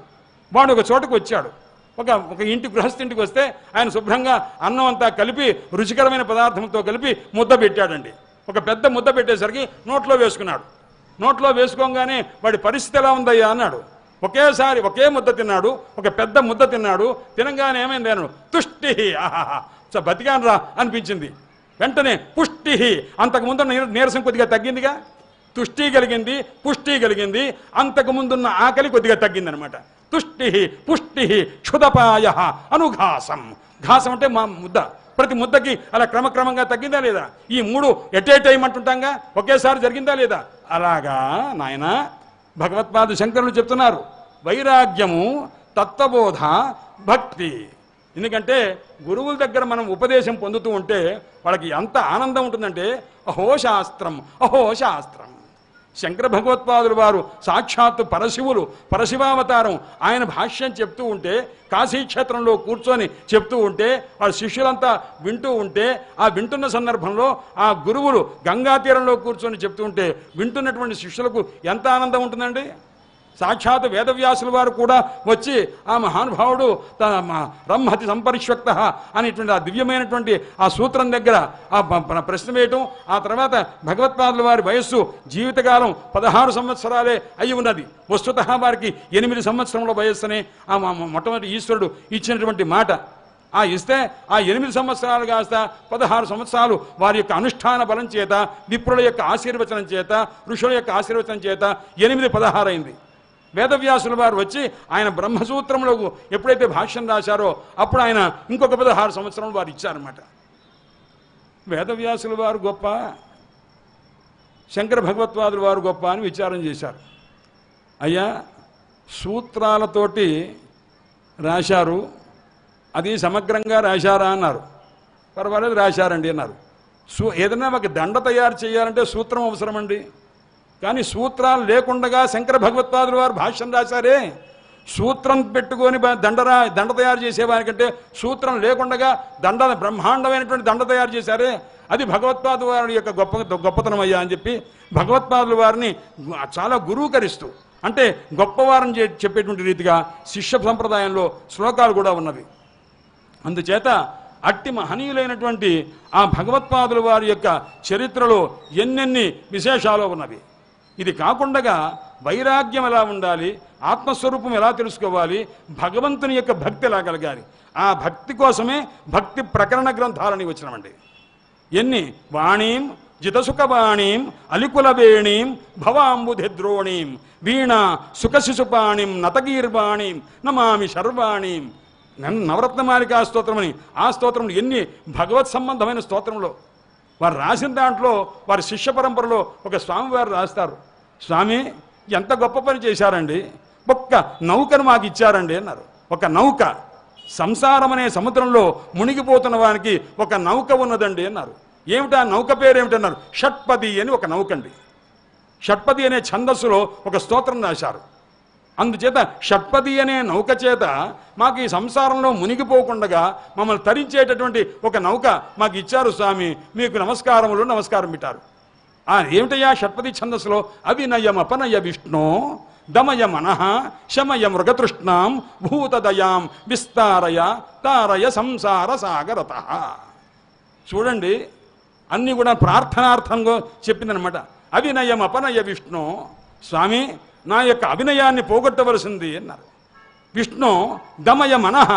వాడు ఒక చోటుకు వచ్చాడు. ఒక ఇంటి గృహస్థింటికి వస్తే ఆయన శుభ్రంగా అన్నం అంతా కలిపి రుచికరమైన పదార్థంతో కలిపి ముద్ద పెట్టాడండి. ఒక పెద్ద ముద్ద పెట్టేసరికి నోట్లో వేసుకున్నాడు. నోట్లో వేసుకోగానే వాడి పరిస్థితి ఎలా ఉందయ్యా అన్నాడు. ఒకేసారి ఒకే ముద్ద తిన్నాడు, ఒక పెద్ద ముద్ద తిన్నాడు. తినగానే ఏమైంది అన్నాడు? తుష్టి. ఆహాహా, బతికాను రా అనిపించింది. వెంటనే పుష్టి. అంతకుముందు నీరసం కొద్దిగా తగ్గిందిగా, తుష్టి కలిగింది, పుష్టి కలిగింది. అంతకుముందున్న ఆకలి కొద్దిగా తగ్గిందనమాట. తుష్టి పుష్టి క్షుదపాయ అనుఘాసం. ఘాసం అంటే మా ముద్ద. ప్రతి ముద్దకి అలా క్రమక్రమంగా తగ్గిందా లేదా? ఈ 3 ఎట్ ఏ టైం అంటుంటాంగా, ఒకేసారి జరిగిందా లేదా? అలాగా నాయన భగవత్పాద శంకరులు చెప్తున్నారు. వైరాగ్యము, తత్వబోధ, భక్తి. ఎందుకంటే గురువుల దగ్గర మనం ఉపదేశం పొందుతూ ఉంటే వాళ్ళకి ఎంత ఆనందం ఉంటుందంటే అహో శాస్త్రం, అహో శాస్త్రం. శంకర భగవత్పాదులు వారు సాక్షాత్తు పరశివులు, పరశివావతారం. ఆయన భాష్యం చెప్తూ ఉంటే, కాశీక్షేత్రంలో కూర్చొని చెప్తూ ఉంటే, వాళ్ళ శిష్యులంతా వింటూ ఉంటే, ఆ వింటున్న సందర్భంలో ఆ గురువులు గంగా తీరంలో కూర్చొని చెప్తూ ఉంటే వింటున్నటువంటి శిష్యులకు ఎంత ఆనందం ఉంటుందండి. సాక్షాత్ వేదవ్యాసుల వారు కూడా వచ్చి ఆ మహానుభావుడు బ్రహ్మతి సంపరిష్వక్త అనేటువంటి ఆ దివ్యమైనటువంటి ఆ సూత్రం దగ్గర ఆ ప్రశ్న వేయటం, ఆ తర్వాత భగవత్పాదుల వారి వయస్సు జీవితకాలం 16 సంవత్సరాలే అయి ఉన్నది. వస్తుతః వారికి 8 సంవత్సరముల వయస్సునే ఆ మొట్టమొదటి ఈశ్వరుడు ఇచ్చినటువంటి మాట. ఆ ఇస్తే ఆ 8 సంవత్సరాలు కాస్త 16 సంవత్సరాలు వారి యొక్క అనుష్ఠాన బలం చేత, విప్రుల యొక్క ఆశీర్వచనం చేత, ఋషుల యొక్క ఆశీర్వచనం చేత 8-16 అయింది. వేదవ్యాసుల వారు వచ్చి ఆయన బ్రహ్మసూత్రంలో ఎప్పుడైతే భాష్యం రాశారో అప్పుడు ఆయన ఇంకొక 16 సంవత్సరాలు వారు ఇచ్చారన్నమాట. వేదవ్యాసుల వారు గొప్ప, శంకర భగవత్పాదుల వారు గొప్ప అని విచారం చేశారు. అయ్యా సూత్రాలతోటి రాశారు, అది సమగ్రంగా రాశారా అన్నారు. పర్వాలేదు రాశారండి అన్నారు. ఏదైనా ఒక దండ తయారు చేయాలంటే సూత్రం అవసరమండి. కానీ సూత్రాలు లేకుండా శంకర భగవత్పాదుల వారు భాష్యం రాశారే. సూత్రం పెట్టుకొని దండ తయారు చేసేవారికంటే సూత్రం లేకుండా బ్రహ్మాండమైనటువంటి దండ తయారు చేశారే, అది భగవత్పాదుల వారి యొక్క గొప్పతనం అయ్యా అని చెప్పి భగవత్పాదుల వారిని చాలా గురువుకరిస్తూ అంటే గొప్పవారని చెప్పేటువంటి రీతిగా శిష్య సంప్రదాయంలో శ్లోకాలు కూడా ఉన్నవి. అందుచేత అట్టి మహనీయులైనటువంటి ఆ భగవత్పాదుల వారి యొక్క చరిత్రలో ఎన్నెన్ని విశేషాలు ఉన్నవి. ఇది కాకుండా వైరాగ్యం ఎలా ఉండాలి, ఆత్మస్వరూపం ఎలా తెలుసుకోవాలి, భగవంతుని యొక్క భక్తి ఎలా కలగాలి, ఆ భక్తి కోసమే భక్తి ప్రకరణ గ్రంథాలని వచ్చినామండి. ఎన్ని వాణీం జితసుఖవాణీం అలికులవేణీం భవాంబుధిద్రోణీం వీణ సుఖశిశుపాణిం నతగీర్వాణీం నమామి శర్వాణీం. నవరత్నమాలికా స్తోత్రమని ఆ స్తోత్రంలో ఎన్ని భగవత్ సంబంధమైన స్తోత్రంలో వారు రాసిన దాంట్లో వారి శిష్య పరంపరలో ఒక స్వామివారు రాస్తారు, స్వామి ఎంత గొప్ప పని చేశారండి, ఒక్క నౌకను మాకు ఇచ్చారండి అన్నారు. ఒక నౌక, సంసారం అనే సముద్రంలో మునిగిపోతున్న వారికి ఒక నౌక ఉన్నదండి అన్నారు. ఏమిటా నౌక పేరు ఏమిటన్నారు? షట్పది అని ఒక నౌకండి. షట్పది అనే ఛందస్సులో ఒక స్తోత్రం రాశారు. అందుచేత షట్పది అనే నౌక చేత మాకు ఈ సంసారంలో మునిగిపోకుండా మమ్మల్ని తరించేటటువంటి ఒక నౌక మాకు ఇచ్చారు స్వామి, మీకు నమస్కారములు నమస్కారం పెట్టారు. ఏమిటయ్యా షట్పది ఛందస్సులో? అవినయం అపనయ విష్ణు దమయ మనః శమయ మృగతృష్ణాం భూతదయాం విస్తారయ తారయ సంసార సాగరత. చూడండి, అన్నీ కూడా ప్రార్థనార్థంగా చెప్పిందనమాట. అవినయం అపనయ విష్ణు, స్వామి నా యొక్క అవినయాన్ని పోగొట్టవలసింది అన్నారు. విష్ణు దమయ మనః,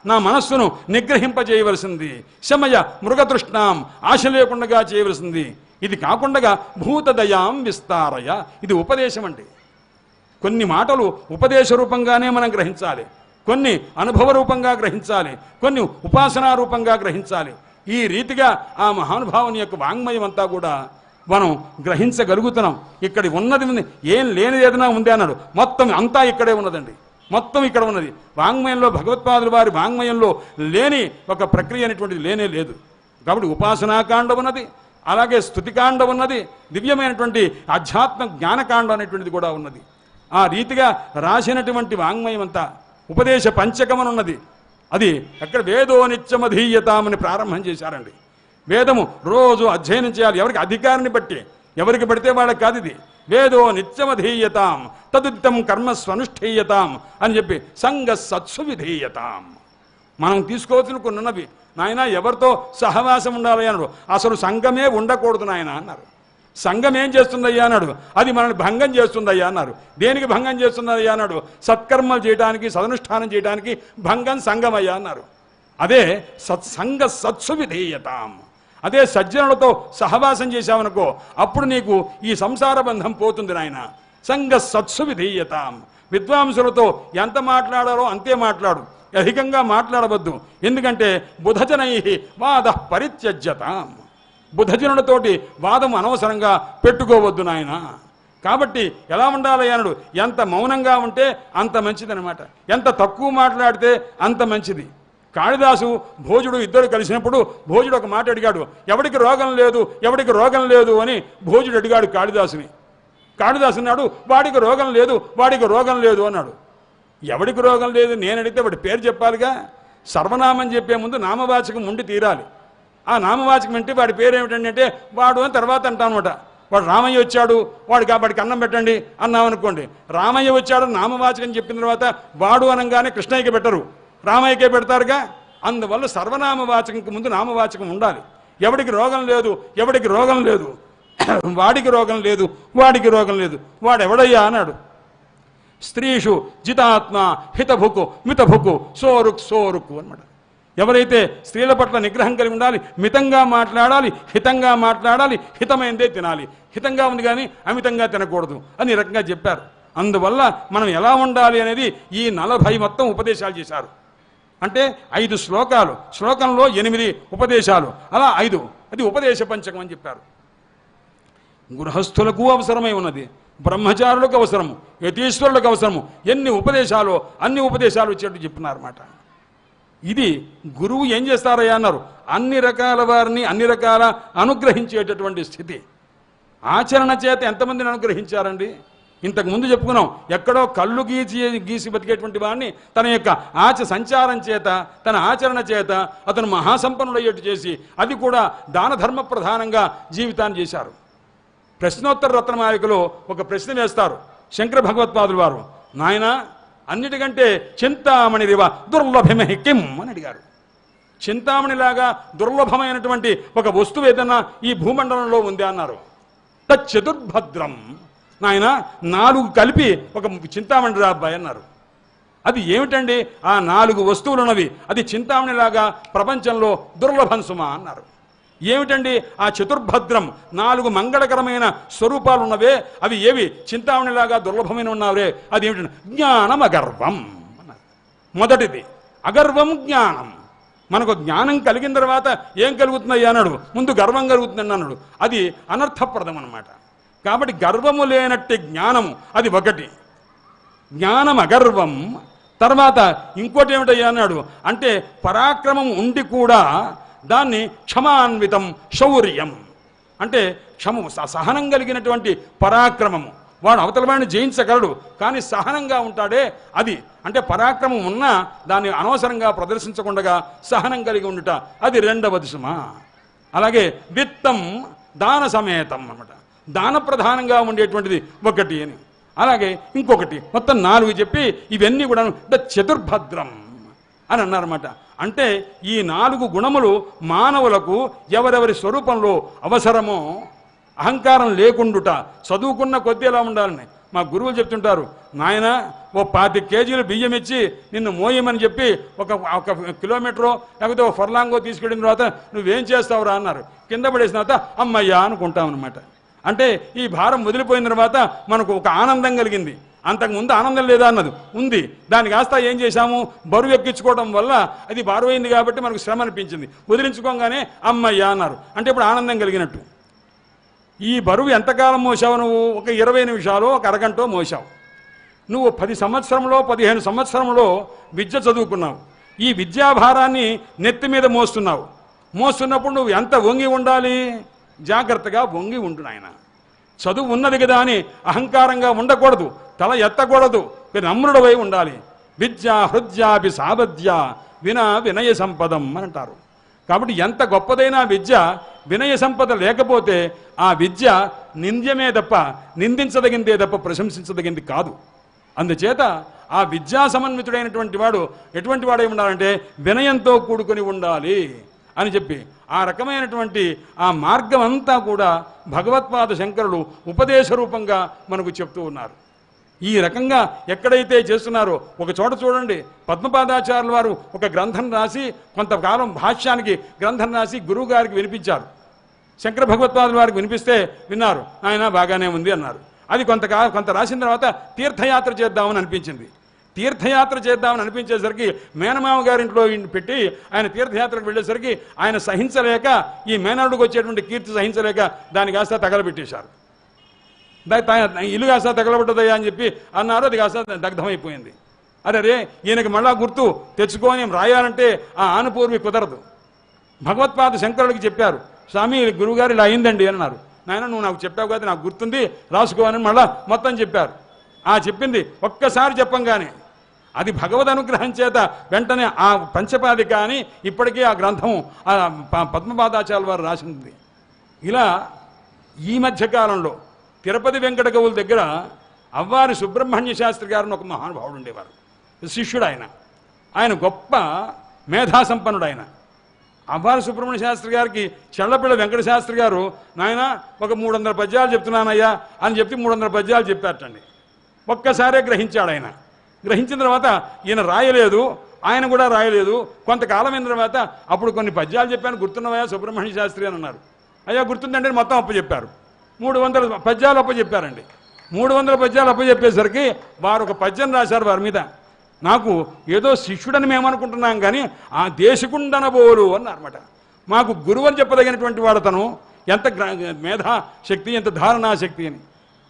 నా మనస్సును నిగ్రహింపజేయవలసింది. శమయ మృగతృష్ణాం, ఆశ లేకుండా చేయవలసింది. ఇది కాకుండా భూతదయాం విస్తారయ, ఇది ఉపదేశం అండి. కొన్ని మాటలు ఉపదేశ రూపంగానే మనం గ్రహించాలి, కొన్ని అనుభవ రూపంగా గ్రహించాలి, కొన్ని ఉపాసనా రూపంగా గ్రహించాలి. ఈ రీతిగా ఆ మహానుభావుని యొక్క వాంగ్మయం అంతా కూడా మనం గ్రహించగలుగుతున్నాం. ఇక్కడ ఉన్నది ఉంది, ఏం లేనిది ఏదైనా ఉంది అన్నాడు, మొత్తం అంతా ఇక్కడే ఉన్నదండి, మొత్తం ఇక్కడ ఉన్నది. వాంగ్మయంలో భగవత్పాదుల వారి వాంగ్మయంలో లేని ఒక ప్రక్రియ అనేటువంటిది లేనే లేదు. కాబట్టి ఉపాసనాకాండ ఉన్నది, అలాగే స్తుతికాండ ఉన్నది, దివ్యమైనటువంటి ఆధ్యాత్మ జ్ఞానకాండ అనేటువంటిది కూడా ఉన్నది. ఆ రీతిగా రాసినటువంటి వాంగ్మయం అంతా ఉపదేశ పంచకమనున్నది. అది అక్కడ వేదో నిత్యమధీయతామని ప్రారంభం చేశారండి. వేదము రోజు అధ్యయనం చేయాలి, ఎవరికి అధికారిని బట్టి, ఎవరికి పడితే వాళ్ళకి కాదు. ఇది వేదో నిత్యమధీయతాం తదుత్తం కర్మ స్వనుష్ఠీయతాం అని చెప్పి సంఘ సత్సు విధీయతాం. మనం తీసుకోవాల్సిన కొన్ని ఉన్నవి. నాయన ఎవరితో సహవాసం ఉండాలి అన్నాడు, అసలు సంఘమే ఉండకూడదు నాయన అన్నారు. సంఘం ఏం చేస్తుందయ్యా అన్నాడు, అది మనల్ని భంగం చేస్తుందయ్యా అన్నారు. దేనికి భంగం చేస్తుందయ్యా అన్నాడు, సత్కర్మలు చేయడానికి సదనుష్ఠానం చేయడానికి భంగం సంఘమయ్యా అన్నారు. అదే సత్సంగ సత్సు విధేయతాం. అదే సజ్జనులతో సహవాసం చేశావనుకో అప్పుడు నీకు ఈ సంసార బంధం పోతుంది నాయన. సంఘ సత్సు విధేయతాం. విద్వాంసులతో ఎంత మాట్లాడాలో అంతే మాట్లాడు, అధికంగా మాట్లాడవద్దు. ఎందుకంటే బుధజనై వాద పరిత్యజ్యతాం. బుధజనులతోటి వాదం అనవసరంగా పెట్టుకోవద్దు నాయన. కాబట్టి ఎలా ఉండాలి అన్నాడు, ఎంత మౌనంగా ఉంటే అంత మంచిదనమాట, ఎంత తక్కువ మాట్లాడితే అంత మంచిది. కాళిదాసు భోజుడు ఇద్దరు కలిసినప్పుడు భోజుడు ఒక మాట అడిగాడు, ఎవడికి రోగం లేదు ఎవడికి రోగం లేదు అని భోజుడు అడిగాడు కాళిదాసుని. కాళిదాసు అన్నాడు, వాడికి రోగం లేదు వాడికి రోగం లేదు అన్నాడు. ఎవడికి రోగం లేదు నేను అడిగితే వాడి పేరు చెప్పాలిగా. సర్వనామం చెప్పే ముందు నామవాచకం ఉండి తీరాలి. ఆ నామవాచకం అంటే వాడి పేరు ఏమిటంటే వాడు అని తర్వాత అంటానమాట. వాడు రామయ్య వచ్చాడు వాడికి అన్నం పెట్టండి అన్నామనుకోండి, రామయ్య వచ్చాడు నామవాచకం చెప్పిన తర్వాత వాడు అనగానే కృష్ణయ్యకి పెట్టరు, రామయ్యకే పెడతారుగా. అందువల్ల సర్వనామవాచకంకి ముందు నామవాచకం ఉండాలి. ఎవడికి రోగం లేదు ఎవడికి రోగం లేదు, వాడికి రోగం లేదు వాడికి రోగం లేదు, వాడెవడయ్యా అన్నాడు. స్త్రీషు జితాత్మ హితభుకు మితభుకు సోరుక్ సోరుకు అన్నమాట. ఎవరైతే స్త్రీల పట్ల నిగ్రహం కలిగి ఉండాలి, మితంగా మాట్లాడాలి, హితంగా మాట్లాడాలి, హితమైందే తినాలి, హితంగా ఉంది కానీ అమితంగా తినకూడదు అని రకంగా చెప్పారు. అందువల్ల మనం ఎలా ఉండాలి అనేది ఈ 40 మొత్తం ఉపదేశాలు చేశారు. అంటే 5 శ్లోకాలు, శ్లోకంలో 8 ఉపదేశాలు, అలా 5, అది ఉపదేశ పంచకం అని చెప్పారు. గృహస్థులకు అవసరమై ఉన్నది, బ్రహ్మచారులకు అవసరము, యతీశ్వరులకు అవసరము. ఎన్ని ఉపదేశాలు అన్ని ఉపదేశాలు వచ్చేట్టు చెప్తున్నారన్నమాట. ఇది గురువు ఏం చేస్తారయ్యా అన్నారు, అన్ని రకాల వారిని అన్ని రకాల అనుగ్రహించేటటువంటి స్థితి. ఆచరణ చేత ఎంతమందిని అనుగ్రహించారండి? ఇంతకుముందు చెప్పుకున్నాం, ఎక్కడో కళ్ళు గీసి బతికేటువంటి వాడిని తన యొక్క సంచారం చేత తన ఆచరణ చేత అతను మహాసంపన్నుడయ్యేట్టు చేసి అది కూడా దాన ధర్మ ప్రధానంగా జీవితాన్ని చేశారు. ప్రశ్నోత్తర రత్నమాలికలో ఒక ప్రశ్న వేస్తారు, శంకర భగవత్పాదులు వారు, నాయన అన్నిటికంటే చింతామణిదివ దుర్లభమే కిం అని అడిగారు. చింతామణిలాగా దుర్లభమైనటువంటి ఒక వస్తువు ఏదన్నా ఈ భూమండలంలో ఉంది అన్నారు. తచ్చతుర్భద్రం, నాయన 4 కలిపి ఒక చింతామణి రాబ్బాయి అన్నారు. అది ఏమిటండి? ఆ 4 వస్తువులు ఉన్నవి, అది చింతామణిలాగా ప్రపంచంలో దుర్లభం సుమా అన్నారు. ఏమిటండి ఆ చతుర్భద్రం? 4 మంగళకరమైన స్వరూపాలు ఉన్నవే, అవి ఏవి? చింతామణిలాగా దుర్లభమైన ఉన్నవే, అది ఏమిటండి? జ్ఞానం అగర్వం అన్నారు. మొదటిది అగర్వం జ్ఞానం. మనకు జ్ఞానం కలిగిన తర్వాత ఏం కలుగుతున్నాయి అన్నాడు, ముందు గర్వం కలుగుతుందని అన్నాడు. అది అనర్థప్రదం అన్నమాట. కాబట్టి గర్వము లేనట్టి జ్ఞానము అది ఒకటి, జ్ఞానం అగర్వం. తర్వాత ఇంకోటి ఏమిటయ్యా అన్నాడు అంటే పరాక్రమం ఉండి కూడా దాన్ని క్షమాన్వితం శౌర్యం అంటే సహనం కలిగినటువంటి పరాక్రమము. వాడు అవతల వాడిని జయించగలడు కానీ సహనంగా ఉంటాడే, అది అంటే పరాక్రమం ఉన్నా దాన్ని అనవసరంగా ప్రదర్శించకుండా సహనం కలిగి ఉండుట, అది రెండవది సుమా. అలాగే విత్తం దాన సమేతం అన్నమాట, దాన ప్రధానంగా ఉండేటువంటిది ఒకటి అని. అలాగే ఇంకొకటి, మొత్తం 4 చెప్పి ఇవన్నీ కూడా చతుర్భద్రం అని అన్నారన్నమాట. అంటే ఈ 4 గుణములు మానవులకు ఎవరెవరి స్వరూపంలో అవసరమో, అహంకారం లేకుండుట, చదువుకున్న కొద్దీ ఎలా ఉండాలని మా గురువులు చెప్తుంటారు. నాయన ఓ 25 కేజీలు బియ్యం ఇచ్చి నిన్ను మోయమని చెప్పి ఒక కిలోమీటరో లేకపోతే ఒక ఫర్లాంగో తీసుకెళ్ళిన తర్వాత నువ్వేం చేస్తావురా అన్నారు. కింద పడేసిన తర్వాత అమ్మయ్యా అనుకుంటామన్నమాట. అంటే ఈ భారం వదిలిపోయిన తర్వాత మనకు ఒక ఆనందం కలిగింది. అంతకుముందు ఆనందం లేదా అన్నది ఉంది, దాన్ని కాస్త ఏం చేశాము, బరువు ఎక్కించుకోవడం వల్ల అది బరువైంది కాబట్టి మనకు శ్రమ అనిపించింది. వదిలించుకోగానే అమ్మయ్యా అన్నారు, అంటే ఇప్పుడు ఆనందం కలిగినట్టు. ఈ బరువు ఎంతకాలం మోసావు నువ్వు? ఒక 20 నిమిషాలు, ఒక అరగంటో మోసావు. నువ్వు 10 సంవత్సరంలో 15 సంవత్సరంలో విద్య చదువుకున్నావు. ఈ విద్యాభారాన్ని నెత్తి మీద మోస్తున్నావు. మోస్తున్నప్పుడు నువ్వు ఎంత వంగి ఉండాలి? జాగ్రత్తగా వంగి ఉండు నాయన. చదువు ఉన్నది కదా అని అహంకారంగా ఉండకూడదు, తల ఎత్తకూడదు, నమ్రుడవై ఉండాలి. విద్యా హృద్యాపి సావధ్య వినా వినయ సంపదం అని అంటారు. కాబట్టి ఎంత గొప్పదైనా విద్య వినయ సంపద లేకపోతే ఆ విద్య నింద్యమే తప్ప, నిందించదగిందే తప్ప ప్రశంసించదగింది కాదు. అందుచేత ఆ విద్యా సమన్వితుడైనటువంటి వాడు ఎటువంటి వాడై ఉండాలంటే వినయంతో కూడుకొని ఉండాలి అని చెప్పి ఆ రకమైనటువంటి ఆ మార్గం అంతా కూడా భగవత్పాద శంకరులు ఉపదేశ రూపంగా మనకు చెప్తూ ఉన్నారు. ఈ రకంగా ఎక్కడైతే చేస్తున్నారో ఒక చోట చూడండి, పద్మపాదాచార్యుల వారు ఒక గ్రంథం రాసి కొంతకాలం భాష్యానికి గ్రంథం రాసి గురువు గారికి వినిపించారు. శంకర భగవత్పాదుల వారికి వినిపిస్తే విన్నారు, ఆయన బాగానే ఉంది అన్నారు. అది కొంత రాసిన తర్వాత తీర్థయాత్ర చేద్దామని అనిపించింది. తీర్థయాత్ర చేద్దామని అనిపించేసరికి మేనమామ గారింట్లో పెట్టి ఆయన తీర్థయాత్రకు వెళ్ళేసరికి ఆయన సహించలేక, ఈ మేనరుడికి వచ్చేటువంటి కీర్తి సహించలేక దాన్ని కాస్త తగలబెట్టేశారు. ఇల్లు కాస్త తగలబెట్టదయ్యా అని చెప్పి అన్నారు. అది కాస్త దగ్ధమైపోయింది. అరే ఈయనకి మళ్ళా గుర్తు తెచ్చుకొని రాయాలంటే ఆ ఆనుపూర్వి కుదరదు. భగవత్పాద శంకరుడికి చెప్పారు, స్వామి గురువుగారు ఇలా అయిందండి అన్నారు. నాయన నువ్వు నాకు చెప్పావు కదా, నాకు గుర్తుంది, రాసుకోవాలని మళ్ళా మొత్తం చెప్పారు. ఆ చెప్పింది ఒక్కసారి చెప్పంగానే అది భగవద్ అనుగ్రహం చేత వెంటనే ఆ పంచపాదిక అని ఇప్పటికీ ఆ గ్రంథం పద్మపాదాచార్యుల వారు రాసింది. ఇలా ఈ మధ్యకాలంలో తిరుపతి వెంకట కవుల దగ్గర అవ్వారి సుబ్రహ్మణ్య శాస్త్రి గారిని ఒక మహానుభావుడు ఉండేవారు, శిష్యుడు ఆయన. ఆయన గొప్ప మేధాసంపన్నుడు. ఆయన అవ్వారి సుబ్రహ్మణ్య శాస్త్రి గారికి చెళ్లపిల్ల వెంకట శాస్త్రి గారు, నాయన ఒక 300 పద్యాలు చెప్తున్నానయ్యా అని చెప్పి 300 పద్యాలు చెప్పారటండి. ఒక్కసారే గ్రహించాడు ఆయన. గ్రహించిన తర్వాత ఈయన రాయలేదు, ఆయన కూడా రాయలేదు. కొంతకాలం అయిన తర్వాత అప్పుడు కొన్ని పద్యాలు చెప్పాను, గుర్తున్నవయ్యా సుబ్రహ్మణ్య శాస్త్రి అని అన్నారు. అయ్యా గుర్తుందంటే మొత్తం అప్పచెప్పారు. 300 పద్యాలు అప్పచెప్పారండి. 300 పద్యాలు అప్పచెప్పేసరికి వారు ఒక పద్యం రాశారు వారి మీద. నాకు ఏదో శిష్యుడని మేము అనుకుంటున్నాం కానీ ఆ దేశకుండనబోలు అన్నారన్నమాట. మాకు గురువు అని చెప్పదగినటువంటి వాడు తను, ఎంత మేధా శక్తి, ఎంత ధారణా శక్తి అని.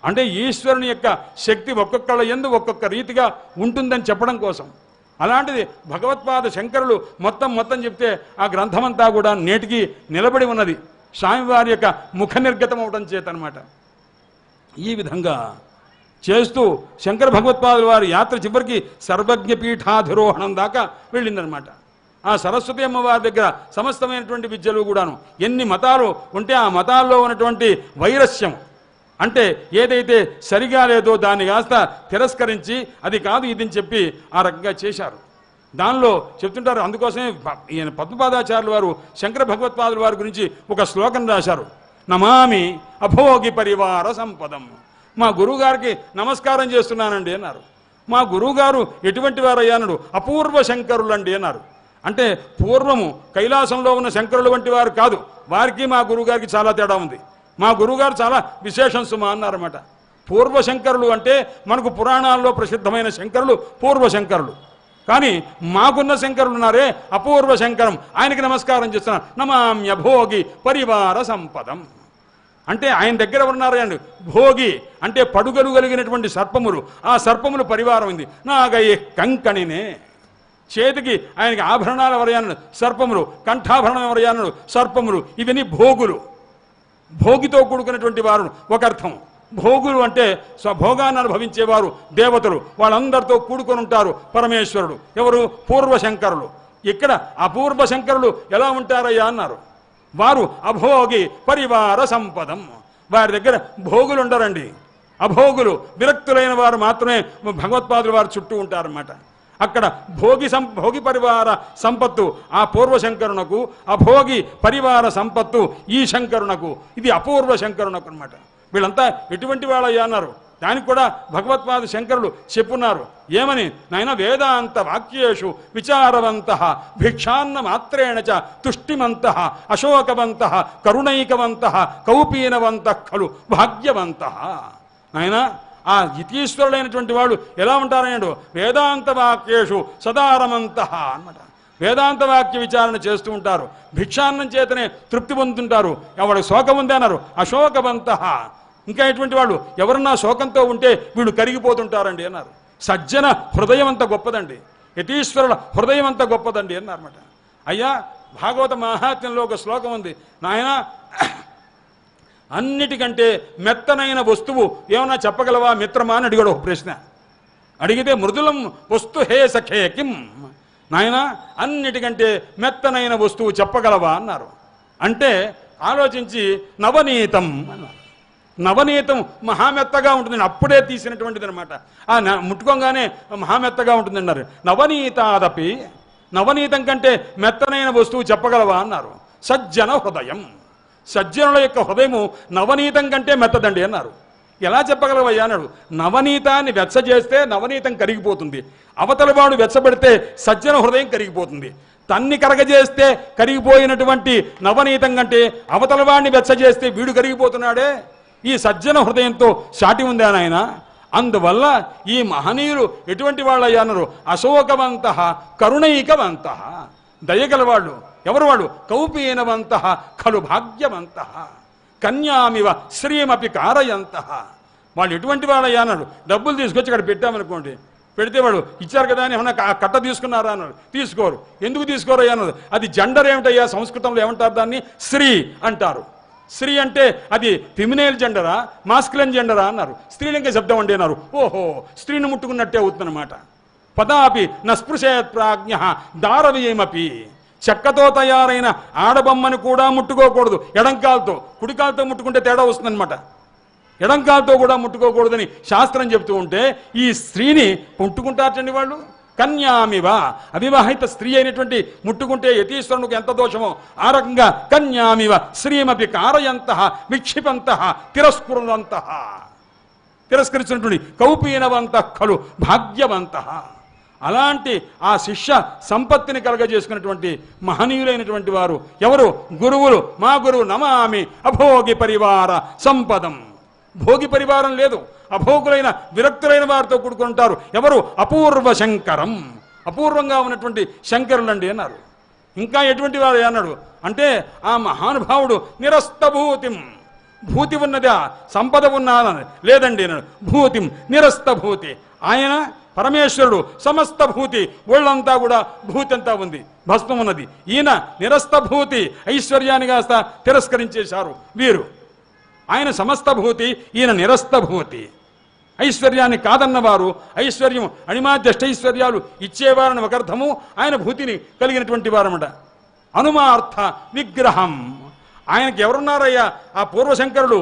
అంటే ఈశ్వరుని యొక్క శక్తి ఒక్కొక్కళ్ళ యందు ఒక్కొక్క రీతిగా ఉంటుందని చెప్పడం కోసం. అలాంటిది భగవత్పాద శంకరులు మొత్తం చెప్తే ఆ గ్రంథమంతా కూడా నేటికి నిలబడి ఉన్నది స్వామివారి యొక్క ముఖ నిర్గతం అవడం చేత అనమాట. ఈ విధంగా చేస్తూ శంకర భగవత్పాదుల వారి యాత్ర చివరికి సర్వజ్ఞ పీఠాధిరోహణం దాకా వెళ్ళిందనమాట. ఆ సరస్వతి అమ్మవారి దగ్గర సమస్తమైనటువంటి విద్యలు కూడాను, ఎన్ని మతాలు ఉంటే ఆ మతాల్లో ఉన్నటువంటి వైరస్యం, అంటే ఏదైతే సరిగా లేదో దాన్ని కాస్త తిరస్కరించి అది కాదు ఇదని చెప్పి ఆ రకంగా చేశారు. దానిలో చెప్తుంటారు. అందుకోసమే ఈయన పద్మపాదాచార్యుల వారు శంకర భగవత్పాదుల వారి గురించి ఒక శ్లోకం రాశారు. నమామి అభోగి పరివార సంపదం. మా గురువుగారికి నమస్కారం చేస్తున్నానండి అన్నారు. మా గురువుగారు ఎటువంటి వారయ్యా అన్నాడు. అపూర్వ శంకరులు అండి అన్నారు. అంటే పూర్వము కైలాసంలో ఉన్న శంకరులు వంటి వారు కాదు. వారికి మా గురువుగారికి చాలా తేడా ఉంది. మా గురువుగారు చాలా విశేషం సుమా అన్నారన్నమాట. పూర్వశంకరులు అంటే మనకు పురాణాల్లో ప్రసిద్ధమైన శంకరులు పూర్వశంకరులు. కానీ మాకున్న శంకరులు ఉన్నారే అపూర్వ శంకరం, ఆయనకి నమస్కారం చేస్తున్నారు. నమామ్య భోగి పరివార సంపదం. అంటే ఆయన దగ్గర ఉన్నారే అండి. భోగి అంటే పడుగలు కలిగినటువంటి సర్పములు, ఆ సర్పములు పరివారం ఉంది. నాగయ్య కంకణినే, చేతికి ఆయనకి ఆభరణాలు ఎవరయ్యాను సర్పములు, కంఠాభరణం ఎవరయ్యాను సర్పములు. ఇవన్నీ భోగులు, భోగితో కూడుకున్నటువంటి వారు ఒక అర్థం. భోగులు అంటే స్వభోగాన్ని అనుభవించేవారు దేవతలు, వాళ్ళందరితో కూడుకొని ఉంటారు పరమేశ్వరుడు. ఎవరు? పూర్వశంకరులు. ఇక్కడ అపూర్వ శంకరులు ఎలా ఉంటారయ్యా అన్నారు. వారు అభోగి పరివార సంపదం. వారి దగ్గర భోగులు ఉండరండి. అభోగులు విరక్తులైన వారు మాత్రమే భగవత్పాదుల వారు చుట్టూ ఉంటారన్నమాట. అక్కడ భోగి పరివార సంపత్తు ఆ పూర్వశంకరునకు, అభోగి పరివార సంపత్తు ఈ శంకరునకు. ఇది అపూర్వ శంకరునకు అనమాట. వీళ్ళంతా ఎటువంటి వాళ్ళయ్యా అన్నారు. దానికి కూడా భగవత్పాద శంకరులు చెప్పున్నారు. ఏమని? నాయన వేదాంత వాక్యేషు విచారవంత భిక్షాన్న మాత్రేణ చ తుష్టిమంత అశోకవంత కరుణైకవంత కౌపీనవంత ఖలు భాగ్యవంత. నాయన ఆ యతీశ్వరులైనటువంటి వాడు ఎలా ఉంటారన్నాడు. వేదాంత వాక్యేషు సదారమంత అన్నమాట. వేదాంత వాక్య విచారణ చేస్తూ ఉంటారు. భిక్షాన్నం చేతనే తృప్తి పొందుతుంటారు. ఎవడు శోకం ఉంది అన్నారు. అశోకవంత. ఇంకా ఎటువంటి వాళ్ళు ఎవరన్నా శోకంతో ఉంటే వీళ్ళు కరిగిపోతుంటారండి అన్నారు. సజ్జన హృదయం అంత గొప్పదండి, యతీశ్వరుల హృదయం అంత గొప్పదండి అన్నారన్నమాట. అయ్యా భాగవత మహాత్మ్యంలో ఒక శ్లోకం ఉంది. నాయన అన్నిటికంటే మెత్తనైన వస్తువు ఏమన్నా చెప్పగలవా మిత్రమా అని అడిగాడు ఒక ప్రశ్న. అడిగితే మృదులం వస్తు హే సఖే కిం. నాయన అన్నిటికంటే మెత్తనైన వస్తువు చెప్పగలవా అన్నారు. అంటే ఆలోచించి నవనీతం అన్నారు. నవనీతం మహామెత్తగా ఉంటుందండి, అప్పుడే తీసినటువంటిది అనమాట. ఆ ముట్టుకోగానే మహామెత్తగా ఉంటుంది అన్నారు. నవనీతాదపి, నవనీతం కంటే మెత్తనైన వస్తువు చెప్పగలవా అన్నారు. సజ్జన హృదయం, సజ్జనుల యొక్క హృదయము నవనీతం కంటే మెత్తదండి అన్నారు. ఎలా చెప్పగలవయ్యా అన్నాడు. నవనీతాన్ని వెచ్చజేస్తే నవనీతం కరిగిపోతుంది, అవతలవాడు వెచ్చబెడితే సజ్జన హృదయం కరిగిపోతుంది. తన్ని కరగజేస్తే కరిగిపోయినటువంటి నవనీతం కంటే అవతలవాడిని వెచ్చజేస్తే వీడు కరిగిపోతున్నాడే. ఈ సజ్జన హృదయంతో సాటి ఉంది ఆయన. అందువల్ల ఈ మహనీయులు ఎటువంటి వాళ్ళయ్యా అన్నారు. అశోకవంత కరుణైకవంత, దయగలవాళ్ళు. ఎవరు వాళ్ళు? కౌపీనవంత ఖలు భాగ్యవంత కన్యామివ శ్రీమపి కారయంత. వాళ్ళు ఎటువంటి వాళ్ళయ్యా అన్నాడు. డబ్బులు తీసుకొచ్చి అక్కడ పెట్టామనుకోండి, పెడితే వాడు ఇచ్చారు కదా అని ఏమన్నా కట్ట తీసుకున్నారా అన్నాడు. తీసుకోరు. ఎందుకు తీసుకోరయ్యా అన్నది. అది జెండర్ ఏమిటయ్యా, సంస్కృతంలో ఏమంటారు దాన్ని? స్త్రీ అంటారు. స్త్రీ అంటే అది ఫిమినైల్ జెండరా మాస్కులైన్ జెండరా అన్నారు. స్త్రీలింగ శబ్దం అండి అన్నారు. ఓహో, స్త్రీని ముట్టుకున్నట్టే అవుతుందన్నమాట. పదాపి నస్పృశేత్ ప్రాజ్ఞ దారవీయమపి. చెక్కతో తయారైన ఆడబొమ్మని కూడా ముట్టుకోకూడదు ఎడంకాలతో. కుడికాలతో ముట్టుకుంటే తేడా వస్తుందన్నమాట. ఎడంకాలతో కూడా ముట్టుకోకూడదని శాస్త్రం చెబుతూ ఉంటే ఈ స్త్రీని ముట్టుకుంటారటండి వాళ్ళు. కన్యామివ, అవివాహిత స్త్రీ అయినటువంటి ముట్టుకుంటే యతీశ్వరునికి ఎంత దోషమో ఆ రకంగా కన్యామివ శ్రీమపి కారయంత విక్షిపంత తిరస్కుర్వంత, తిరస్కరించినటువంటి కౌపీనవంత ఖలు భాగ్యవంత. అలాంటి ఆ శిష్య సంపత్తిని కలగజేసుకున్నటువంటి మహనీయులైనటువంటి వారు ఎవరు? గురువులు. మా గురువు నమామి అభోగి పరివార సంపదం. భోగి పరివారం లేదు, అభోగులైన విరక్తులైన వారితో కూడుకుంటారు. ఎవరు? అపూర్వ శంకరం, అపూర్వంగా ఉన్నటువంటి శంకరులండి అన్నారు. ఇంకా ఎటువంటి వారు అన్నాడు అంటే ఆ మహానుభావుడు నిరస్తభూతిం. భూతి ఉన్నదా, సంపద ఉన్నదా? లేదండి అన్నాడు. భూతిం నిరస్తభూతి. ఆయన పరమేశ్వరుడు సమస్త భూతి, ఒళ్ళంతా కూడా భూతి అంతా ఉంది, భస్మం ఉన్నది. ఈయన నిరస్తభూతి, ఐశ్వర్యాన్ని కాస్త తిరస్కరించేశారు వీరు. ఆయన సమస్త భూతి, ఈయన నిరస్తభూతి. ఐశ్వర్యాన్ని కాదన్నవారు ఐశ్వర్యం అణిమాద్యష్టైశ్వర్యాలు ఇచ్చేవారని ఒక అర్థము. ఆయన భూతిని కలిగినటువంటి వారన్నమాట. అనుమార్థ విగ్రహం, ఆయనకి ఎవరున్నారయ్యా? ఆ పూర్వశంకరుడు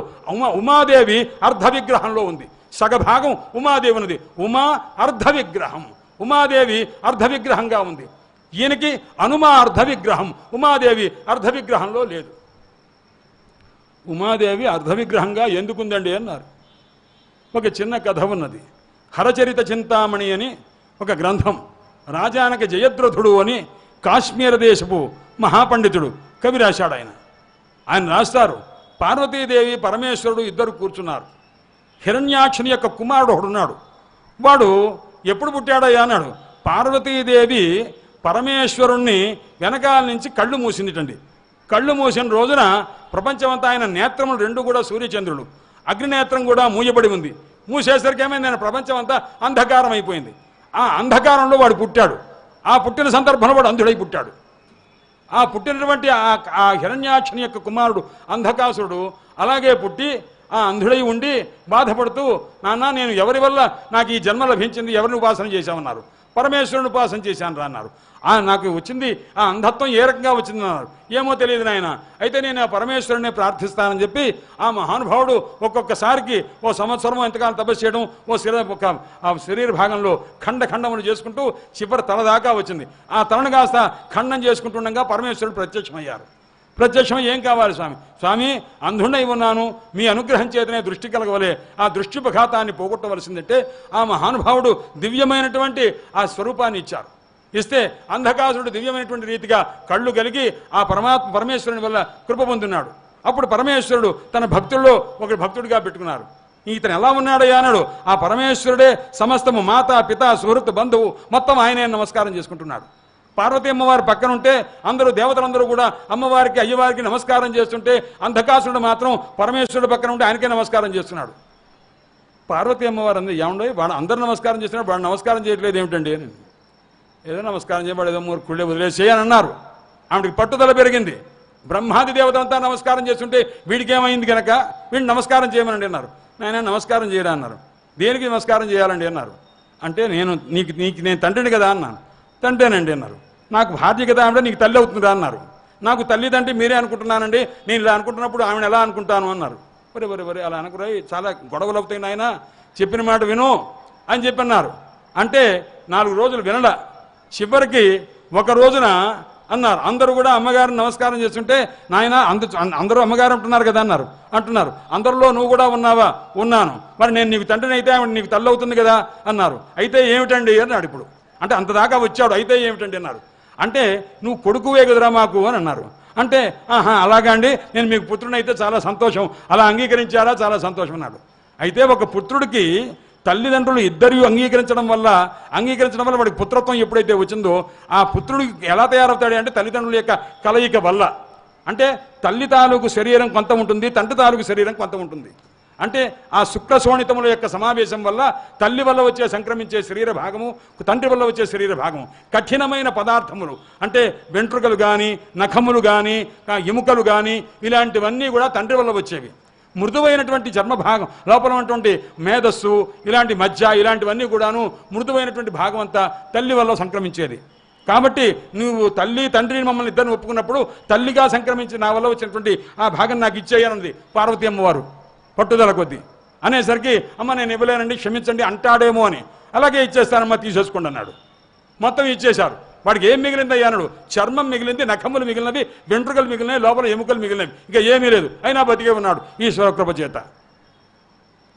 ఉమాదేవి అర్ధ విగ్రహంలో ఉంది. సగభాగం ఉమాదేవి ఉన్నది. ఉమా అర్ధ విగ్రహం, ఉమాదేవి అర్ధ విగ్రహంగా ఉంది. ఈయనకి అనుమా అర్ధ విగ్రహం, ఉమాదేవి అర్ధ విగ్రహంలో లేదు. ఉమాదేవి అర్ధ విగ్రహంగా ఎందుకుందండి అన్నారు. ఒక చిన్న కథ ఉన్నది. హరచరిత చింతామణి అని ఒక గ్రంథం. రాజానక జయద్రథుడు అని కాశ్మీర దేశపు మహాపండితుడు కవి రాశాడు. ఆయన రాస్తారు, పార్వతీదేవి పరమేశ్వరుడు ఇద్దరు కూర్చున్నారు. హిరణ్యాక్షుని యొక్క కుమారుడు ఒకడున్నాడు. వాడు ఎప్పుడు పుట్టాడయ్యా అన్నాడు. పార్వతీదేవి పరమేశ్వరుణ్ణి వెనకాల నుంచి కళ్ళు మూసిందిటండి. కళ్ళు మూసిన రోజున ప్రపంచమంతా ఆయన నేత్రములు రెండు కూడా సూర్యచంద్రుడు, అగ్నినేత్రం కూడా మూయబడి ఉంది. మూసేసరికి ఏమైంది, ఆయన ప్రపంచం అంతా అంధకారం అయిపోయింది. ఆ అంధకారంలో వాడు పుట్టాడు. ఆ పుట్టిన సందర్భంలో వాడు అంధుడై పుట్టాడు. ఆ పుట్టినటువంటి ఆ హిరణ్యాక్షుని యొక్క కుమారుడు అంధకాసురుడు అలాగే పుట్టి ఆ అంధుడై ఉండి బాధపడుతూ, నాన్న నేను ఎవరి వల్ల నాకు ఈ జన్మ లభించింది, ఎవరిని ఉపాసన చేశామన్నారు. పరమేశ్వరుని ఉపాసన చేశాను రా అన్నారు. నాకు వచ్చింది ఆ అంధత్వం ఏ రకంగా వచ్చింది అన్నారు. ఏమో తెలియదు నాయన, అయితే నేను ఆ పరమేశ్వరుని ప్రార్థిస్తానని చెప్పి ఆ మహానుభావుడు ఒక్కొక్కసారికి ఓ సంవత్సరం ఎంతకాలం తపస్సు చేయడం, ఆ శరీర భాగంలో ఖండములు చేసుకుంటూ చివరి తల దాకా వచ్చింది. ఆ తలను కాస్త ఖండం చేసుకుంటుండగా పరమేశ్వరుడు ప్రత్యక్షమయ్యారు. ప్రత్యక్షం ఏం కావాలి స్వామి? స్వామి అంధుండై ఉన్నాను, మీ అనుగ్రహం చేతనే దృష్టి కలగవలే, ఆ దృష్టిపఘాతాన్ని పోగొట్టవలసిందంటే ఆ మహానుభావుడు దివ్యమైనటువంటి ఆ స్వరూపాన్ని ఇచ్చారు. ఇస్తే అంధకాసురుడు దివ్యమైనటువంటి రీతిగా కళ్ళు కలిగి ఆ పరమేశ్వరుని వల్ల కృప పొందున్నాడు. అప్పుడు పరమేశ్వరుడు తన భక్తుల్లో ఒక భక్తుడిగా పెట్టుకున్నారు. ఇతను ఎలా ఉన్నాడయ్యా అన్నాడు. ఆ పరమేశ్వరుడే సమస్తము, మాత పిత సుహృత్ బంధువు మొత్తం ఆయనే నమస్కారం చేసుకుంటున్నాడు. పార్వతీ అమ్మవారి పక్కన ఉంటే అందరూ దేవతలందరూ కూడా అమ్మవారికి అయ్యవారికి నమస్కారం చేస్తుంటే అంధకాసురుడు మాత్రం పరమేశ్వరుడు పక్కన ఉంటే ఆయనకే నమస్కారం చేస్తున్నాడు. పార్వతీ అమ్మవారు అందరూ ఏమండో వాడు అందరూ నమస్కారం చేస్తున్నాడు, వాడు నమస్కారం చేయట్లేదు ఏమిటండి అని. ఏదో నమస్కారం చేయబడి ఏదో మూర్ఖుళ్ళే వదిలేసేయని అన్నారు. ఆవిడికి పట్టుదల పెరిగింది. బ్రహ్మాది దేవతలంతా నమస్కారం చేస్తుంటే వీడికి ఏమైంది కనుక వీడిని నమస్కారం చేయమనండి అన్నారు. నాయన నమస్కారం చేయరా అన్నారు. దేనికి నమస్కారం చేయాలండి అన్నారు. అంటే నేను తండ్రిని కదా అన్నాను. తండ్రేనండి అన్నారు. నాకు భార్య కదా అంటే నీకు తల్లి అవుతుందా అన్నారు. నాకు తల్లిదంటే మీరే అనుకుంటున్నానండి, నేను ఇలా అనుకుంటున్నప్పుడు ఆమెను ఎలా అనుకుంటాను అన్నారు. ఒరే అలా అనుకురా, చాలా గొడవలు అవుతాయి నాయన, చెప్పిన మాట విను అని చెప్పన్నారు. అంటే 4 రోజులు వినడా. చివరికి ఒక రోజున అన్నారు, అందరూ కూడా అమ్మగారిని నమస్కారం చేస్తుంటే నాయన అందరూ అమ్మగారు అంటున్నారు కదా అంటున్నారు. అందరిలో నువ్వు కూడా ఉన్నావా? ఉన్నాను. మరి నేను నీకు తండ్రిని అయితే ఆమె నీకు తల్లి అవుతుంది కదా అన్నారు. అయితే ఏమిటండి అన్నాడు. ఇప్పుడు అంటే అంతదాకా వచ్చాడు. అయితే ఏమిటండి అన్నారు. అంటే నువ్వు కొడుకువే కదరా మాకు అని అన్నారు. అంటే అలాగా అండి, నేను మీకు పుత్రుని అయితే చాలా సంతోషం, అలా అంగీకరించారా? చాలా సంతోషం అన్నాడు. అయితే ఒక పుత్రుడికి తల్లిదండ్రులు ఇద్దరు అంగీకరించడం వల్ల వాడికి పుత్రత్వం ఎప్పుడైతే వచ్చిందో ఆ పుత్రుడికి ఎలా తయారవుతాడు అంటే తల్లిదండ్రుల యొక్క కలయిక వల్ల. అంటే తల్లి తాలూకు శరీరం కొంత ఉంటుంది, తండ్రి తాలూకు శరీరం కొంత ఉంటుంది. అంటే ఆ శుక్రశోణితముల యొక్క సమావేశం వల్ల తల్లి వల్ల వచ్చే సంక్రమించే శరీర భాగము, తండ్రి వల్ల వచ్చే శరీర భాగము కఠినమైన పదార్థములు అంటే వెంట్రుకలు కానీ, నఖములు కానీ, ఎముకలు కానీ ఇలాంటివన్నీ కూడా తండ్రి వల్ల వచ్చేవి. మృదువైనటువంటి చర్మభాగం లోపల ఉన్నటువంటి మేధస్సు, ఇలాంటి మధ్య, ఇలాంటివన్నీ కూడాను మృదువైనటువంటి భాగం అంతా తల్లి వల్ల సంక్రమించేది. కాబట్టి నువ్వు తల్లి తండ్రిని మమ్మల్ని ఇద్దరిని ఒప్పుకున్నప్పుడు తల్లిగా సంక్రమించి నా వల్ల వచ్చినటువంటి ఆ భాగం నాకు ఇచ్చేయనుంది పార్వతీ అమ్మవారు పట్టుదల కొద్దీ. అనేసరికి అమ్మ నేను ఇవ్వలేనండి క్షమించండి అంటాడేమో అని, అలాగే ఇచ్చేస్తానమ్మా తీసేసుకోండి అన్నాడు. మొత్తం ఇచ్చేశారు. వాడికి ఏం మిగిలింది అయ్యాడు? చర్మం మిగిలింది, నఖములు మిగిలినవి, వెంట్రుకలు మిగిలినవి, లోపల ఎముకలు మిగిలినవి, ఇంకా ఏమీ లేదు. అయినా బతికే ఉన్నాడు ఈశ్వర కృప చేత.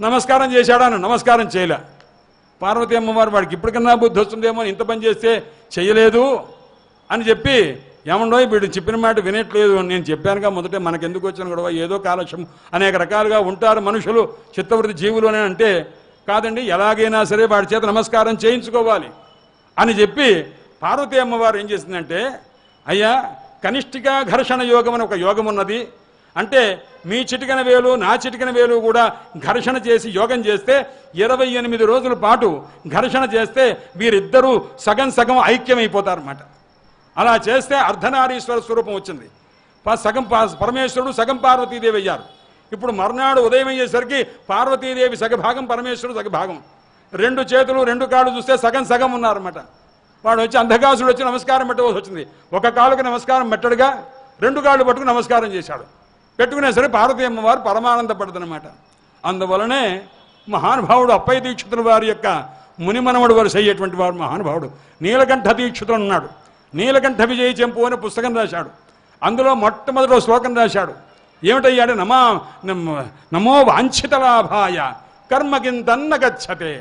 నమస్కారం చేశాడా? నమస్కారం చేయలే. పార్వతీ అమ్మవారు వాడికి ఇప్పటికన్నా బుద్ధి వస్తుందేమో, ఇంత పని చేస్తే చేయలేదు అని చెప్పి, ఏమండో వీడు చెప్పిన మాట వినట్లేదు. నేను చెప్పానుగా మొదటే మనకెందుకు వచ్చిన గొడవ, ఏదో కాలక్షం, అనేక రకాలుగా ఉంటారు మనుషులు, చిత్తవృత్తి జీవులు అని అంటే, కాదండి ఎలాగైనా సరే వాడి చేత నమస్కారం చేయించుకోవాలి అని చెప్పి పార్వతీ అమ్మవారు ఏం చేసిందంటే, అయ్యా కనిష్ఠిక ఘర్షణ యోగం అని ఒక యోగం ఉన్నది. అంటే మీ చిటికన వేలు నా చిటికన వేలు కూడా ఘర్షణ చేసి యోగం చేస్తే 28 రోజుల పాటు ఘర్షణ చేస్తే వీరిద్దరూ సగం ఐక్యమైపోతారన్నమాట. అలా చేస్తే అర్ధనారీశ్వర స్వరూపం వచ్చింది. సగం పరమేశ్వరుడు, సగం పార్వతీదేవి అయ్యారు. ఇప్పుడు మర్నాడు ఉదయం అయ్యేసరికి పార్వతీదేవి సగభాగం, పరమేశ్వరుడు సగభాగం. 2 చేతులు 2 కాళ్ళు చూస్తే సగం ఉన్నారన్నమాట. వాడు వచ్చి అంధకాసుడు వచ్చి నమస్కారం పెట్టవలసి వచ్చింది. ఒక కాలుకి నమస్కారం పెట్టడుగా 2 కాళ్ళు పట్టుకుని నమస్కారం చేశాడు. పెట్టుకునే సరే పార్వతీ అమ్మవారు పరమానందపడుతుందన్నమాట. అందువలనే మహానుభావుడు అప్పయ్య దీక్షితుల వారి యొక్క మునిమనవడు వరుస అయ్యేటువంటి వారు మహానుభావుడు నీలకంఠ దీక్షితులు ఉన్నాడు. నీలకంఠ విజయ చెంపు అనే పుస్తకం రాశాడు. అందులో మొట్టమొదటి శ్లోకం రాశాడు. ఏమిటయ్యాడు? నమో వాంఛిత లాభాయ కర్మకింతన్న గచ్చతే.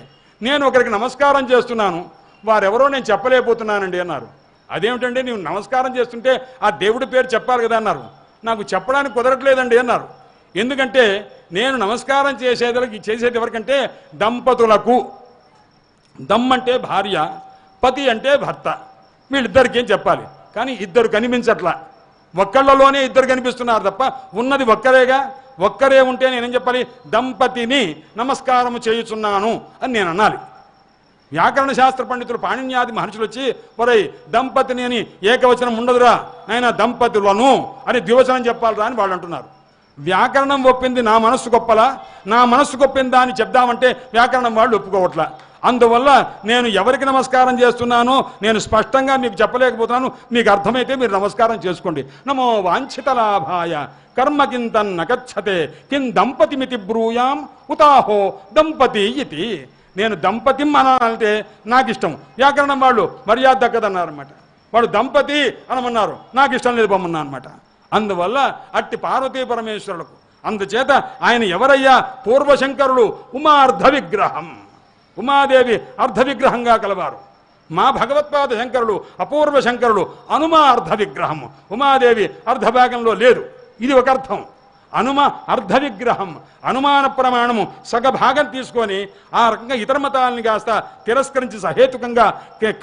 నేను ఒకరికి నమస్కారం చేస్తున్నాను, వారెవరో నేను చెప్పలేకపోతున్నానండి అన్నారు. అదేమిటండి, నీవు నమస్కారం చేస్తుంటే ఆ దేవుడి పేరు చెప్పాలి కదా అన్నారు. నాకు చెప్పడానికి కుదరట్లేదండి అన్నారు. ఎందుకంటే నేను నమస్కారం చేసేది ఎవరికంటే దంపతులకు. దమ్ అంటే భార్య, పతి అంటే భర్త, వీళ్ళిద్దరికి ఏం చెప్పాలి. కానీ ఇద్దరు కనిపించట్లా, ఒక్కళ్ళలోనే ఇద్దరు కనిపిస్తున్నారు తప్ప ఉన్నది ఒక్కరేగా. ఒక్కరే ఉంటే నేనేం చెప్పాలి? దంపతిని నమస్కారం చేయుచున్నాను అని నేను అనాలి. వ్యాకరణ శాస్త్ర పండితులు పాణిన్యాది మహర్షులు వచ్చి ఒరై దంపతిని అని ఏకవచనం ఉండదురా ఆయన దంపతులను అని ద్వివచనం చెప్పాలరా అని వాళ్ళు అంటున్నారు. వ్యాకరణం ఒప్పింది నా మనస్సు గొప్పలా, నా మనస్సు గొప్పింది దాన్ని చెప్దామంటే వ్యాకరణం వాళ్ళు ఒప్పుకోవట్లా. అందువల్ల నేను ఎవరికి నమస్కారం చేస్తున్నానో నేను స్పష్టంగా మీకు చెప్పలేకపోతున్నాను. మీకు అర్థమైతే మీరు నమస్కారం చేసుకోండి. నమో వాంఛిత లాభాయ కర్మకింతన్న గచ్చతే కిం దంపతిమితి బ్రూయాం ఉతాహో దంపతి ఇతి. నేను దంపతిం అనాలంటే నాకు ఇష్టం, వ్యాకరణం వాళ్ళు మర్యాద దక్కదన్నారన్నమాట. వాడు దంపతి అనమన్నారు, నాకు ఇష్టం లేదు బొమ్మన్నా అనమాట. అందువల్ల అట్టి పార్వతీ పరమేశ్వరులకు అందుచేత ఆయన ఎవరయ్యా? పూర్వశంకరులు ఉమార్ధ విగ్రహం, ఉమాదేవి అర్ధ విగ్రహంగా కలవారు. మా భగవత్పాద శంకరులు అపూర్వ శంకరులు అనుమా అర్ధ విగ్రహం, ఉమాదేవి అర్ధభాగంలో లేదు. ఇది ఒక అర్థం. అనుమ అర్ధ విగ్రహం, అనుమాన ప్రమాణము సగభాగం తీసుకొని ఆ రకంగా ఇతర మతాలని కాస్త తిరస్కరించి సహేతుకంగా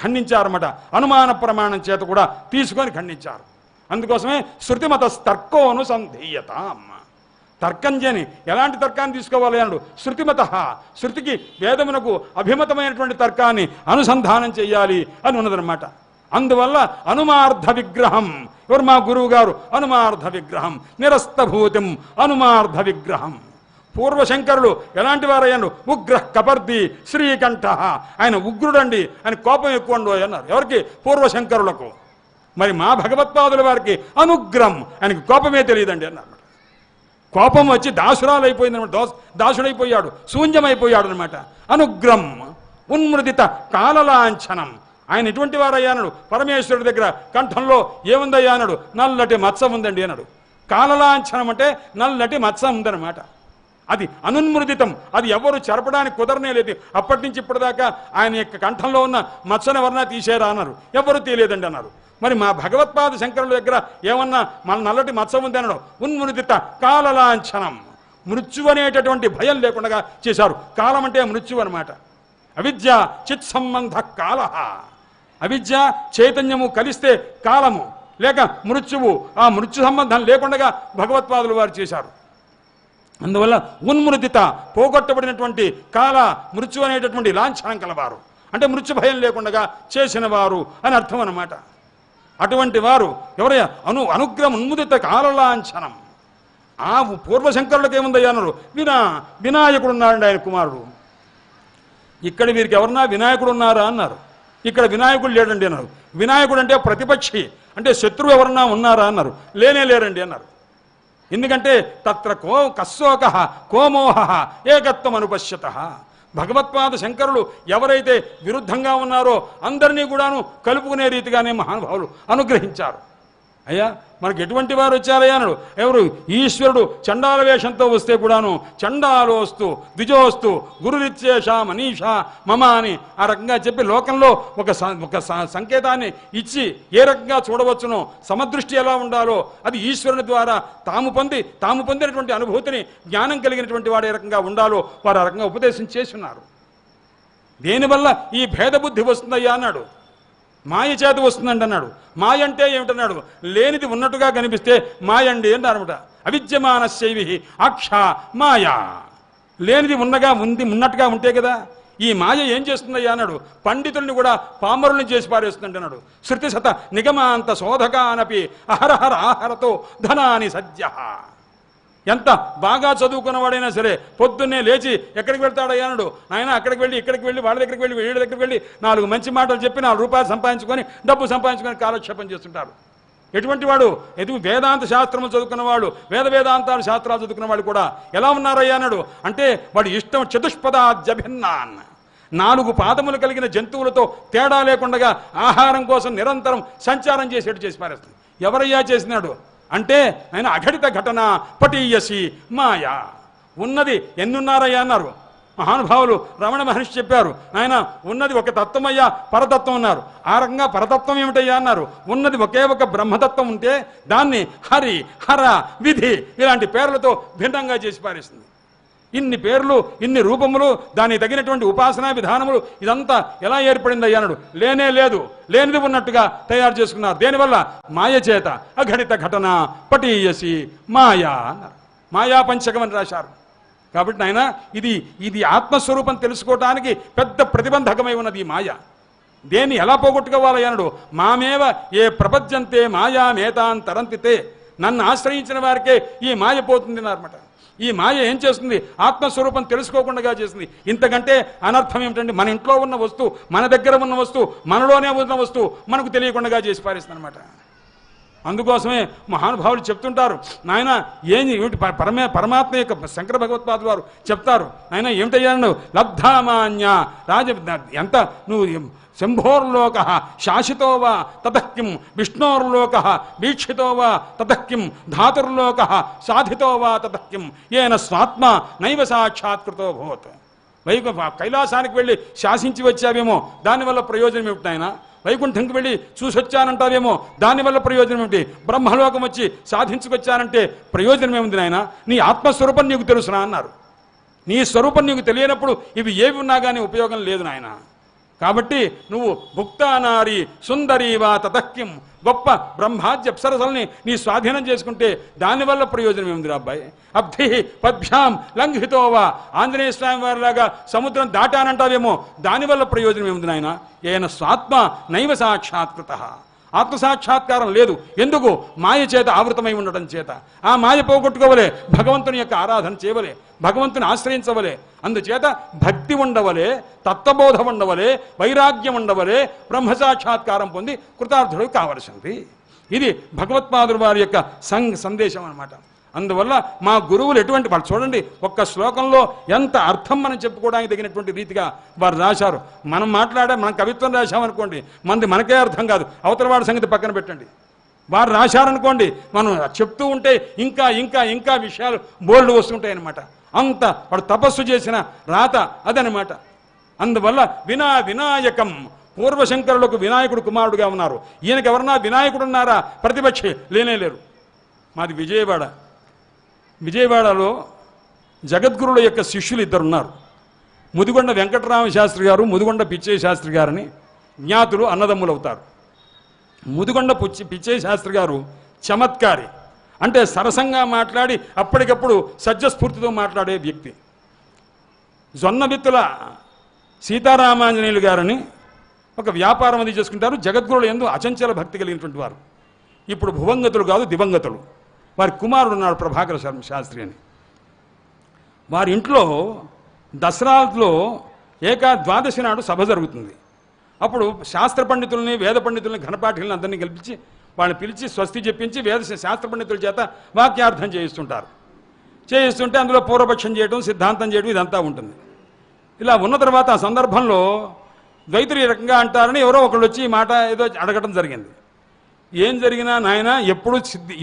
ఖండించారన్నమాట. అనుమాన ప్రమాణం చేత కూడా తీసుకొని ఖండించారు. అందుకోసమే శృతిమత తర్కోనుసంధీయత. తర్కం చేయని ఎలాంటి తర్కాన్ని తీసుకోవాలి అన్నాడు? శృతిమత, శృతికి వేదమునకు అభిమతమైనటువంటి తర్కాన్ని అనుసంధానం చెయ్యాలి అని ఉన్నదన్నమాట. అందువల్ల అనుమార్ధ విగ్రహం. ఎవరు? మా గురువు గారు అనుమార్ధ విగ్రహం, నిరస్తభూతిం అనుమార్ధ విగ్రహం. పూర్వశంకరులు ఎలాంటి వారయ్యాడు? ఉగ్రహ కపర్ది శ్రీకంఠ. ఆయన ఉగ్రుడండి, ఆయన కోపం ఎక్కువ అండి అన్నారు. ఎవరికి? పూర్వశంకరులకు. మరి మా భగవత్పాదుల వారికి అనుగ్రహం, ఆయనకి కోపమే తెలియదండి అన్నారు. కోపం వచ్చి దాసురాలు అయిపోయిందనమాట, దాసుడైపోయాడు, శూన్యమైపోయాడు అనమాట. అనుగ్రహం ఉన్మృదిత కాలలాంఛనం. ఆయన ఎటువంటి వారయ్యానడు? పరమేశ్వరుడి దగ్గర కంఠంలో ఏముందయ్యా అన్నాడు? నల్లటి మత్స ఉందండి అన్నాడు. కాలలాంఛనం అంటే నల్లటి మత్స ఉందన్నమాట. అది అనున్మృదితం, అది ఎవరు చెరపడానికి కుదరనే లేదు. అప్పటి నుంచి ఇప్పటిదాకా ఆయన యొక్క కంఠంలో ఉన్న మత్సను ఎవరన్నా తీసేరా అన్నారు. ఎవరు తీయలేదండి అన్నారు. మరి మా భగవత్పాద శంకరుల దగ్గర ఏమన్నా మన నల్లటి మత్స ఉంది అన్నాడు. ఉన్మృదిత కాలలాంఛనం, మృత్యు అనేటటువంటి భయం లేకుండా చేశారు. కాలం అంటే మృత్యు అనమాట. అవిద్య చిత్ సంబంధ కాల. అవిద్య చైతన్యము కలిస్తే కాలము, లేక మృత్యువు, ఆ మృత్యు సంబంధం లేకుండా భగవత్పాదులు వారు చేశారు. అందువల్ల ఉన్మృదిత, పోగొట్టబడినటువంటి కాల మృత్యు అనేటటువంటి లాంఛనం కలవారు, అంటే మృత్యు భయం లేకుండా చేసిన వారు అని అర్థం అన్నమాట. అటువంటి వారు ఎవరయ్యా? అనుగ్రహం ఉన్ముదిత కాలలాంఛనం. ఆ పూర్వశంకరులకు ఏముందయ్యా అన్నారు? వినాయకుడు ఉన్నాడండి ఆయన కుమారుడు. ఇక్కడ వీరికి ఎవరన్నా వినాయకుడు ఉన్నారా అన్నారు. ఇక్కడ వినాయకుడు లేడండి అన్నారు. వినాయకుడు అంటే ప్రతిపక్షి, అంటే శత్రువు ఎవరన్నా ఉన్నారా అన్నారు. లేనే లేరండి అన్నారు. ఎందుకంటే తత్ర కస్సోక కోమోహ ఏకత్వం అనుపశ్యత. భగవత్పాద శంకరులు ఎవరైతే విరుద్ధంగా ఉన్నారో అందరినీ కూడాను కలుపుకునే రీతిగానే మహానుభావులు అనుగ్రహించారు. అయ్యా మనకు ఎటువంటి వారు వచ్చారయ్యా అన్నాడు. ఎవరు? ఈశ్వరుడు చండాల వేషంతో వస్తే కూడాను చండాలోస్తు ద్విజోస్తు గురురిత్యేష మనీషా మమ అని ఆ రకంగా చెప్పి లోకంలో ఒక సంకేతాన్ని ఇచ్చి ఏ రకంగా చూడవచ్చునో, సమదృష్టి ఎలా ఉండాలో అది ఈశ్వరుని ద్వారా తాము పొందినటువంటి అనుభూతిని, జ్ఞానం కలిగినటువంటి వాడు ఏ రకంగా ఉండాలో వారు ఆ రకంగా ఉపదేశం చేసి ఉన్నారు. దేనివల్ల ఈ భేదబుద్ధి వస్తుందయ్యా అన్నాడు. మాయ చేత వస్తుందండి అన్నాడు. మాయ అంటే ఏమిటన్నాడు? లేనిది ఉన్నట్టుగా కనిపిస్తే మాయండి అంటారన్నమాట. అవిద్యమానశైవి అక్ష మాయా. లేనిది ఉన్నట్టుగా ఉంటే కదా. ఈ మాయ ఏం చేస్తుందయ్యా అన్నాడు? పండితుల్ని కూడా పామరుల్ని చేసి పారేస్తుందండి అన్నాడు. శృతి శత నిగమాంత శోధకానపి అహరహర ఆహరతో ధనాని సద్య. ఎంత బాగా చదువుకున్నవాడైనా సరే పొద్దున్నే లేచి ఎక్కడికి వెళ్తాడయ్యా అన్నాడు. ఆయన అక్కడికి వెళ్ళి ఇక్కడికి వెళ్ళి వాళ్ళ దగ్గరికి వెళ్ళి వీళ్ళ దగ్గరికి వెళ్ళి 4 మంచి మాటలు చెప్పి 4 రూపాయలు సంపాదించుకొని డబ్బు సంపాదించుకొని కాలక్షేపం చేస్తుంటారు. ఎటువంటి వాడు? వేదాంత శాస్త్రము చదువుకున్నవాడు, వేదాంతాలు శాస్త్రాలు చదువుకున్న వాళ్ళు కూడా ఎలా ఉన్నారయ్యా అన్నాడు. అంటే వాడు ఇష్టం చతుష్పదాద్యభిన్నాన్, 4 పాదములు కలిగిన జంతువులతో తేడా లేకుండా ఆహారం కోసం నిరంతరం సంచారం చేసేట్టు చేసి పారేస్తుంది. ఎవరయ్యా చేసినాడు అంటే ఆయన అఘటిత ఘటన పటీయసి మాయా. ఉన్నది ఎన్నున్నారయ్యా అన్నారు మహానుభావులు. రమణ మహర్షి చెప్పారు, ఆయన ఉన్నది ఒక తత్వమయ్యా, పరతత్వం అన్నారు. ఆ రకంగా పరతత్వం ఏమిటయ్యా అన్నారు. ఉన్నది ఒకే ఒక బ్రహ్మతత్వం ఉంటే దాన్ని హరి, హర, విధి ఇలాంటి పేర్లతో భిన్నంగా చేసి పారేస్తుంది. ఇన్ని పేర్లు, ఇన్ని రూపములు, దానికి తగినటువంటి ఉపాసనా విధానములు, ఇదంతా ఎలా ఏర్పడింది అయ్యానడు. లేనే లేదు, లేనిది ఉన్నట్టుగా తయారు చేసుకున్నారు. దేనివల్ల? మాయ చేత. అఘటిత ఘటన పటీయసి మాయా అన్నారు. మాయా పంచకం అని రాశారు. కాబట్టి ఆయన ఇది ఆత్మస్వరూపం తెలుసుకోవటానికి పెద్ద ప్రతిబంధకమై ఉన్నది ఈ మాయ. దేన్ని ఎలా పోగొట్టుకోవాలయ్యానడు. మామేవ ఏ ప్రపంచంతే మాయామేతాన్ తరంతితే, నన్ను ఆశ్రయించిన వారికే ఈ మాయ పోతుంది అన్నమాట. ఈ మాయ ఏం చేస్తుంది? ఆత్మస్వరూపం తెలుసుకోకుండా చేస్తుంది. ఇంతకంటే అనర్థం ఏమిటండి? మన ఇంట్లో ఉన్న వస్తువు, మన దగ్గర ఉన్న వస్తువు, మనలోనే ఉన్న వస్తువు మనకు తెలియకుండా చేసి పారేస్తుంది అనమాట. అందుకోసమే మహానుభావులు చెప్తుంటారు, నాయన ఏమిటి పరమాత్మ యొక్క శంకర భగవత్పాదులు వారు చెప్తారు, నాయన ఏమిటయ్యాను లబ్ధామాన్య రాజ ఎంత నువ్వు శంభోర్లోక శాసితో వా తతఃకిం, విష్ణోర్లోక వీక్షితో వా తతఃకిం, ధాతుర్లోక సాధితో వా తతఃకిం, ఏన స్వాత్మ నైవ సాక్షాత్కృతో భూత్. కైలాసానికి వెళ్ళి శాసించి వచ్చావేమో, దానివల్ల ప్రయోజనం ఏమిటి నాయన? వైకుంఠంకి వెళ్ళి చూసొచ్చానంటావేమో, దానివల్ల ప్రయోజనం ఏమిటి? బ్రహ్మలోకం వచ్చి సాధించుకొచ్చానంటే ప్రయోజనం ఏముంది నాయన? నీ ఆత్మస్వరూపం నీకు తెలుసునా అన్నారు. నీ స్వరూపం నీకు తెలియనప్పుడు ఇవి ఏవి ఉన్నా కానీ ఉపయోగం లేదు నాయన. కాబట్టి నువ్వు భుక్తానారి సుందరీవా తతఃకిం, గొప్ప బ్రహ్మాద్య అప్సరసల్ని నీ స్వాధీనం చేసుకుంటే దానివల్ల ప్రయోజనం ఏముంది అబ్బాయి? అబ్ధి పద్భ్యాం లంఘితోవా, ఆంజనేయ స్వామి వారిలాగా సముద్రం దాటానంటావేమో, దానివల్ల ప్రయోజనం ఏముంది నాయన? ఏన స్వాత్మ నైవ సాక్షాత్కృత, ఆత్మసాక్షాత్కారం లేదు. ఎందుకు? మాయ చేత ఆవృతమై ఉండటం చేత. ఆ మాయ పోగొట్టుకోవలే, భగవంతుని యొక్క ఆరాధన చేయవలే, భగవంతుని ఆశ్రయించవలే. అందుచేత భక్తి ఉండవలే, తత్వబోధ ఉండవలే, వైరాగ్యం ఉండవలే, బ్రహ్మసాక్షాత్కారం పొంది కృతార్థుడు కావలసింది. ఇది భగవత్పాదుల వారి యొక్క సందేశం అన్నమాట. అందువల్ల మా గురువులు ఎటువంటి వాళ్ళు చూడండి, ఒక్క శ్లోకంలో ఎంత అర్థం మనం చెప్పుకోవడానికి తగినటువంటి రీతిగా వారు రాశారు. మనం మనం కవిత్వం రాశామనుకోండి, మనకే అర్థం కాదు, అవతల వాడి సంగతి పక్కన పెట్టండి. వారు రాశారనుకోండి, మనం చెప్తూ ఉంటే ఇంకా ఇంకా ఇంకా విషయాలు బోల్డ్ వస్తుంటాయి అన్నమాట. అంత వాడు తపస్సు చేసిన రాత అదనమాట. అందువల్ల వినాయకం, పూర్వశంకరులకు వినాయకుడు కుమారుడుగా ఉన్నారు. ఈయనకి ఎవరన్నా వినాయకుడు ఉన్నారా? ప్రతిపక్షి లేరు. మాది విజయవాడలో జగద్గురుల యొక్క శిష్యులు 2 ఉన్నారు. ముదిగొండ వెంకటరామ శాస్త్రి గారు, ముదిగొండ పిచ్చయ్య శాస్త్రి గారిని జ్ఞాతులు, అన్నదమ్ములు అవుతారు. ముదిగొండ పిచ్చయ్య శాస్త్రి గారు చమత్కారి, అంటే సరసంగా మాట్లాడి అప్పటికప్పుడు సజ్జస్ఫూర్తితో మాట్లాడే వ్యక్తి. జొన్నబిత్తుల సీతారామాంజనేయులు గారిని ఒక వ్యాపారం అది చేసుకుంటారు. జగద్గురులు యందు అచంచల భక్తి కలిగినటువంటి వారు. ఇప్పుడు భువంగతులు కాదు, దివంగతులు. వారి కుమారుడు ఉన్నాడు ప్రభాకర శాస్త్రి అని. వారి ఇంట్లో దసరాలో ద్వాదశి నాడు సభ జరుగుతుంది. అప్పుడు శాస్త్ర పండితుల్ని, వేద పండితుల్ని, ఘనపాఠుల్ని అందరినీ కల్పించి వాళ్ళని పిలిచి స్వస్తి చెప్పించి శాస్త్ర పండితుల చేత వాక్యార్థం చేయిస్తుంటే అందులో పూర్వపక్షం చేయడం, సిద్ధాంతం చేయడం ఇదంతా ఉంటుంది. ఇలా ఉన్న తర్వాత ఆ సందర్భంలో ద్వైతులు ఈ రకంగా అంటారని ఎవరో ఒకళ్ళు వచ్చి ఈ మాట ఏదో అడగటం జరిగింది. ఏం జరిగినా నాయన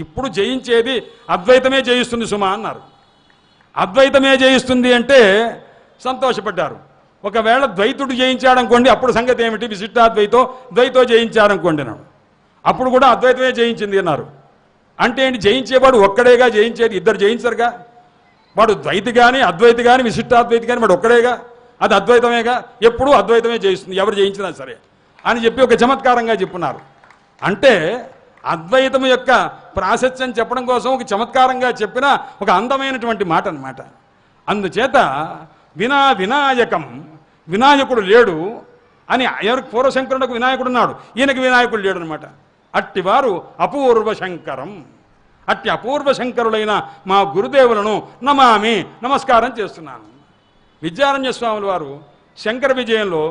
ఇప్పుడు జయించేది అద్వైతమే జయిస్తుంది సుమా అన్నారు. అద్వైతమే జయిస్తుంది అంటే సంతోషపడ్డారు. ఒకవేళ ద్వైతుడు జయించాడనుకోండి, అప్పుడు సంగతి ఏమిటి? ద్వైతో జయించారనుకోండి అన్నాడు. అప్పుడు కూడా అద్వైతమే జయించింది అన్నారు. అంటే ఏంటి? జయించేవాడు ఒక్కడేగా జయించేది, ఇద్దరు జయించరుగా. వాడు ద్వైతి కానీ అద్వైతి కానీ విశిష్టాద్వైతి కానీ వాడు ఒక్కడేగా, అది అద్వైతమేగా. ఎప్పుడూ అద్వైతమే జయిస్తుంది, ఎవరు జయించినా సరే అని చెప్పి ఒక చమత్కారంగా చెప్పున్నారు. అంటే అద్వైతం యొక్క ప్రాశస్త్యం చెప్పడం కోసం ఒక చమత్కారంగా చెప్పిన ఒక అందమైనటువంటి మాట అన్నమాట. అందుచేత వినాయకం, వినాయకుడు లేడు అని ఎవరికి పూర్వశంకరునికి వినాయకుడు ఉన్నాడు, ఈయనకి వినాయకుడు లేడు అనమాట. అట్టివారు అపూర్వ శంకరం. అట్టి అపూర్వ శంకరులైన మా గురుదేవులను నమామి, నమస్కారం చేస్తున్నాను. విద్యారణ్య స్వాముల వారు శంకర విజయంలో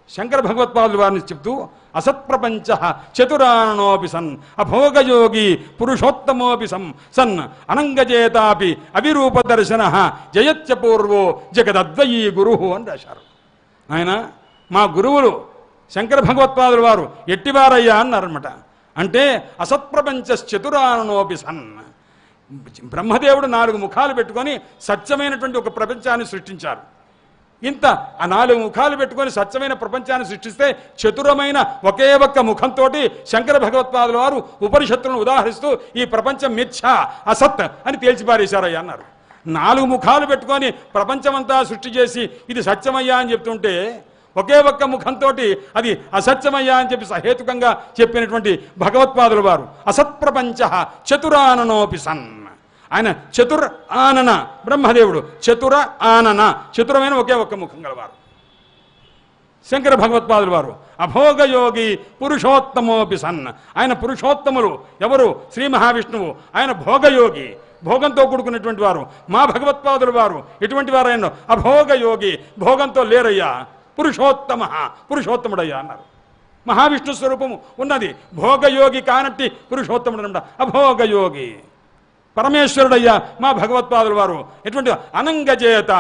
శంకర భగవత్పాదుల వారిని చెప్తూ అసత్ప్రపంచ చతురాననోపి సన్ అభోగయోగి పురుషోత్తమోపి సన్ అనంగజేతాపి అవిరూపదర్శన జయత్య పూర్వో జగదద్వయీ గురు అని రాశారు. ఆయన మా గురువులు శంకర భగవత్పాదుల వారు ఎట్టివారయ్యా అన్నారన్నమాట. అంటే అసత్ప్రపంచ చతురాననోపి సన్, బ్రహ్మదేవుడు 4 ముఖాలు పెట్టుకొని సత్యమైనటువంటి ఒక ప్రపంచాన్ని సృష్టించారు. ఇంత ఆ 4 ముఖాలు పెట్టుకొని సత్యమైన ప్రపంచాన్ని సృష్టిస్తే చతురమైన ఒకే ఒక్క ముఖంతో శంకర భగవత్పాదుల వారు ఉపనిషత్తులను ఉదాహరిస్తూ ఈ ప్రపంచం మిథ్యా అసత్ అని తేల్చిపారేశారయ్యా అన్నారు. 4 ముఖాలు పెట్టుకొని ప్రపంచమంతా సృష్టి చేసి ఇది సత్యమయ్యా అని చెప్తుంటే ఒకే ఒక్క ముఖంతో అది అసత్యమయ్యా అని చెప్పి సహేతుకంగా చెప్పినటువంటి భగవత్పాదుల వారు అసత్ప్రపంచ చతురాననోపి సన్, ఆయన చతుర్ ఆనన, బ్రహ్మదేవుడు చతుర ఆనన, చతురమైన ఒకే ఒక్క ముఖం గలవారు. శంకర భగవత్పాదుల వారు అభోగయోగి పురుషోత్తమోపి సన్, ఆయన పురుషోత్తములు ఎవరు? శ్రీ మహావిష్ణువు. ఆయన భోగయోగి, భోగంతో కూడుకున్నటువంటి వారు. మా భగవత్పాదుల వారు ఎటువంటి వారైనా అభోగయోగి, భోగంతో లేరయ్యా, పురుషోత్తమ, పురుషోత్తముడయ్యా అన్నారు. మహావిష్ణు స్వరూపము ఉన్నది, భోగయోగి కానట్టి పురుషోత్తముడు అన్నమాట. అభోగయోగి పరమేశ్వరుడయ్యా మా భగవత్పాదుల వారు. ఎటువంటి అనంగజేత,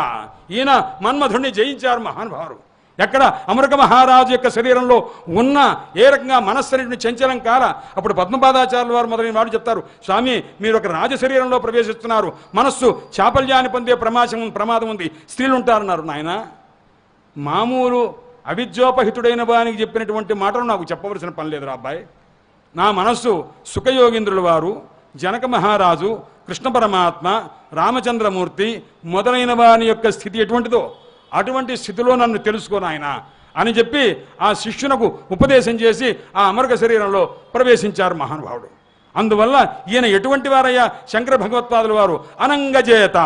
ఈయన మన్మధుడిని జయించారు మహానుభావులు. ఎక్కడ అమృక మహారాజు యొక్క శరీరంలో ఉన్న ఏ రకంగా మనస్సన్నిటిని చంచలం కాల. అప్పుడు పద్మపాదాచార్యుల వారు మొదలైన వాడు చెప్తారు, స్వామి మీరు ఒక రాజ శరీరంలో ప్రవేశిస్తున్నారు, మనస్సు చాపల్యాన్ని పొందే ప్రమాదం ఉంది, స్త్రీలు ఉంటారన్నారు. నాయన మామూలు అవిద్యోపహితుడైన వానికి చెప్పినటువంటి మాటలు నాకు చెప్పవలసిన పని లేదురా అబ్బాయి. నా మనస్సు సుఖయోగీంద్రుల వారు, జనక మహారాజు, కృష్ణ పరమాత్మ, రామచంద్రమూర్తి మొదలైన వాని యొక్క స్థితి ఎటువంటిదో అటువంటి స్థితిలో నన్ను తెలుసుకోను ఆయన అని చెప్పి ఆ శిష్యునకు ఉపదేశం చేసి ఆ అమృక శరీరంలో ప్రవేశించారు మహానుభావుడు. అందువల్ల ఈయన ఎటువంటి వారయ్యా? శంకర భగవత్పాదుల వారు అనంగజేత,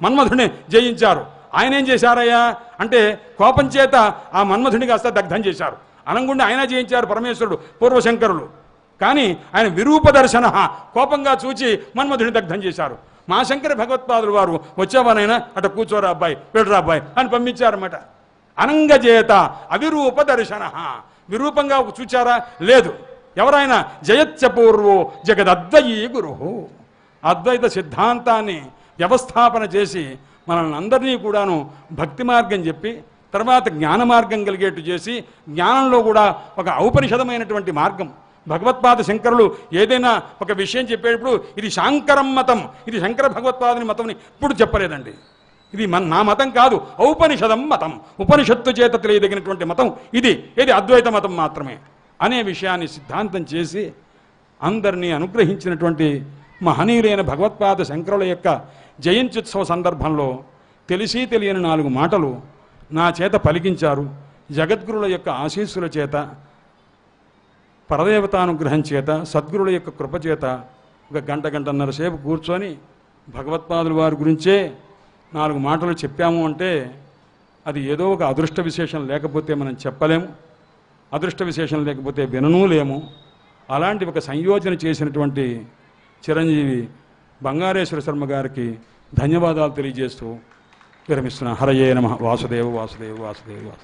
మన్మధుడిని జయించారు. ఆయన ఏం చేశారయ్యా అంటే కోపం చేత ఆ మన్మధుడిని కాస్త దగ్ధం చేశారు. అనంగుండి ఆయన జయించారు పరమేశ్వరుడు, పూర్వశంకరులు. కానీ ఆయన విరూప దర్శన, కోపంగా చూచి మన్మధుడిని దగ్ధం చేశారు. మా శంకర భగవత్పాదులు వారు వచ్చేవానైనా అట కూర్చోరా అబ్బాయి, వెళ్ళరా అబ్బాయి అని పంపించారన్నమాట. అనంగజేత అవిరూప దర్శన, విరూపంగా చూచారా? లేదు. ఎవరైనా జయత్య పూర్వో జగదద్వయీ గురు, అద్వైత సిద్ధాంతాన్ని వ్యవస్థాపన చేసి మనల్ని అందరినీ కూడాను భక్తి మార్గం చెప్పి తర్వాత జ్ఞాన మార్గం కలిగేట్టు చేసి, జ్ఞానంలో కూడా ఒక ఔపనిషదమైనటువంటి మార్గం. భగవత్పాద శంకరులు ఏదైనా ఒక విషయం చెప్పేటప్పుడు ఇది శాంకరం మతం, ఇది శంకర భగవత్పాదుని మతం అని ఇప్పుడు చెప్పలేదండి. ఇది నా మతం కాదు, ఔపనిషదం మతం, ఉపనిషత్తు చేత తెలియదగినటువంటి మతం ఇది అద్వైత మతం మాత్రమే అనే విషయాన్ని సిద్ధాంతం చేసి అందరినీ అనుగ్రహించినటువంటి మహనీయులైన భగవత్పాద శంకరుల యొక్క జయంత్యుత్సవ సందర్భంలో తెలిసి తెలియని 4 మాటలు నా చేత పలికించారు. జగద్గురుల యొక్క ఆశీస్సుల చేత, పరదేవతానుగ్రహం చేత, సద్గురుల యొక్క కృపచేత ఒక గంటన్నర సేపు కూర్చొని భగవత్పాదుల వారి గురించే 4 మాటలు చెప్పాము అంటే అది ఏదో ఒక అదృష్ట విశేషం లేకపోతే మనం చెప్పలేము, అదృష్ట విశేషం లేకపోతే విననూ లేము. అలాంటి ఒక సంయోజన చేసినటువంటి చిరంజీవి బంగారేశ్వర శర్మ గారికి ధన్యవాదాలు తెలియజేస్తూ విరమిస్తున్నా. హరయే నమః. వాసుదేవ వాసుదేవ వాసుదేవ వాసుదేవ.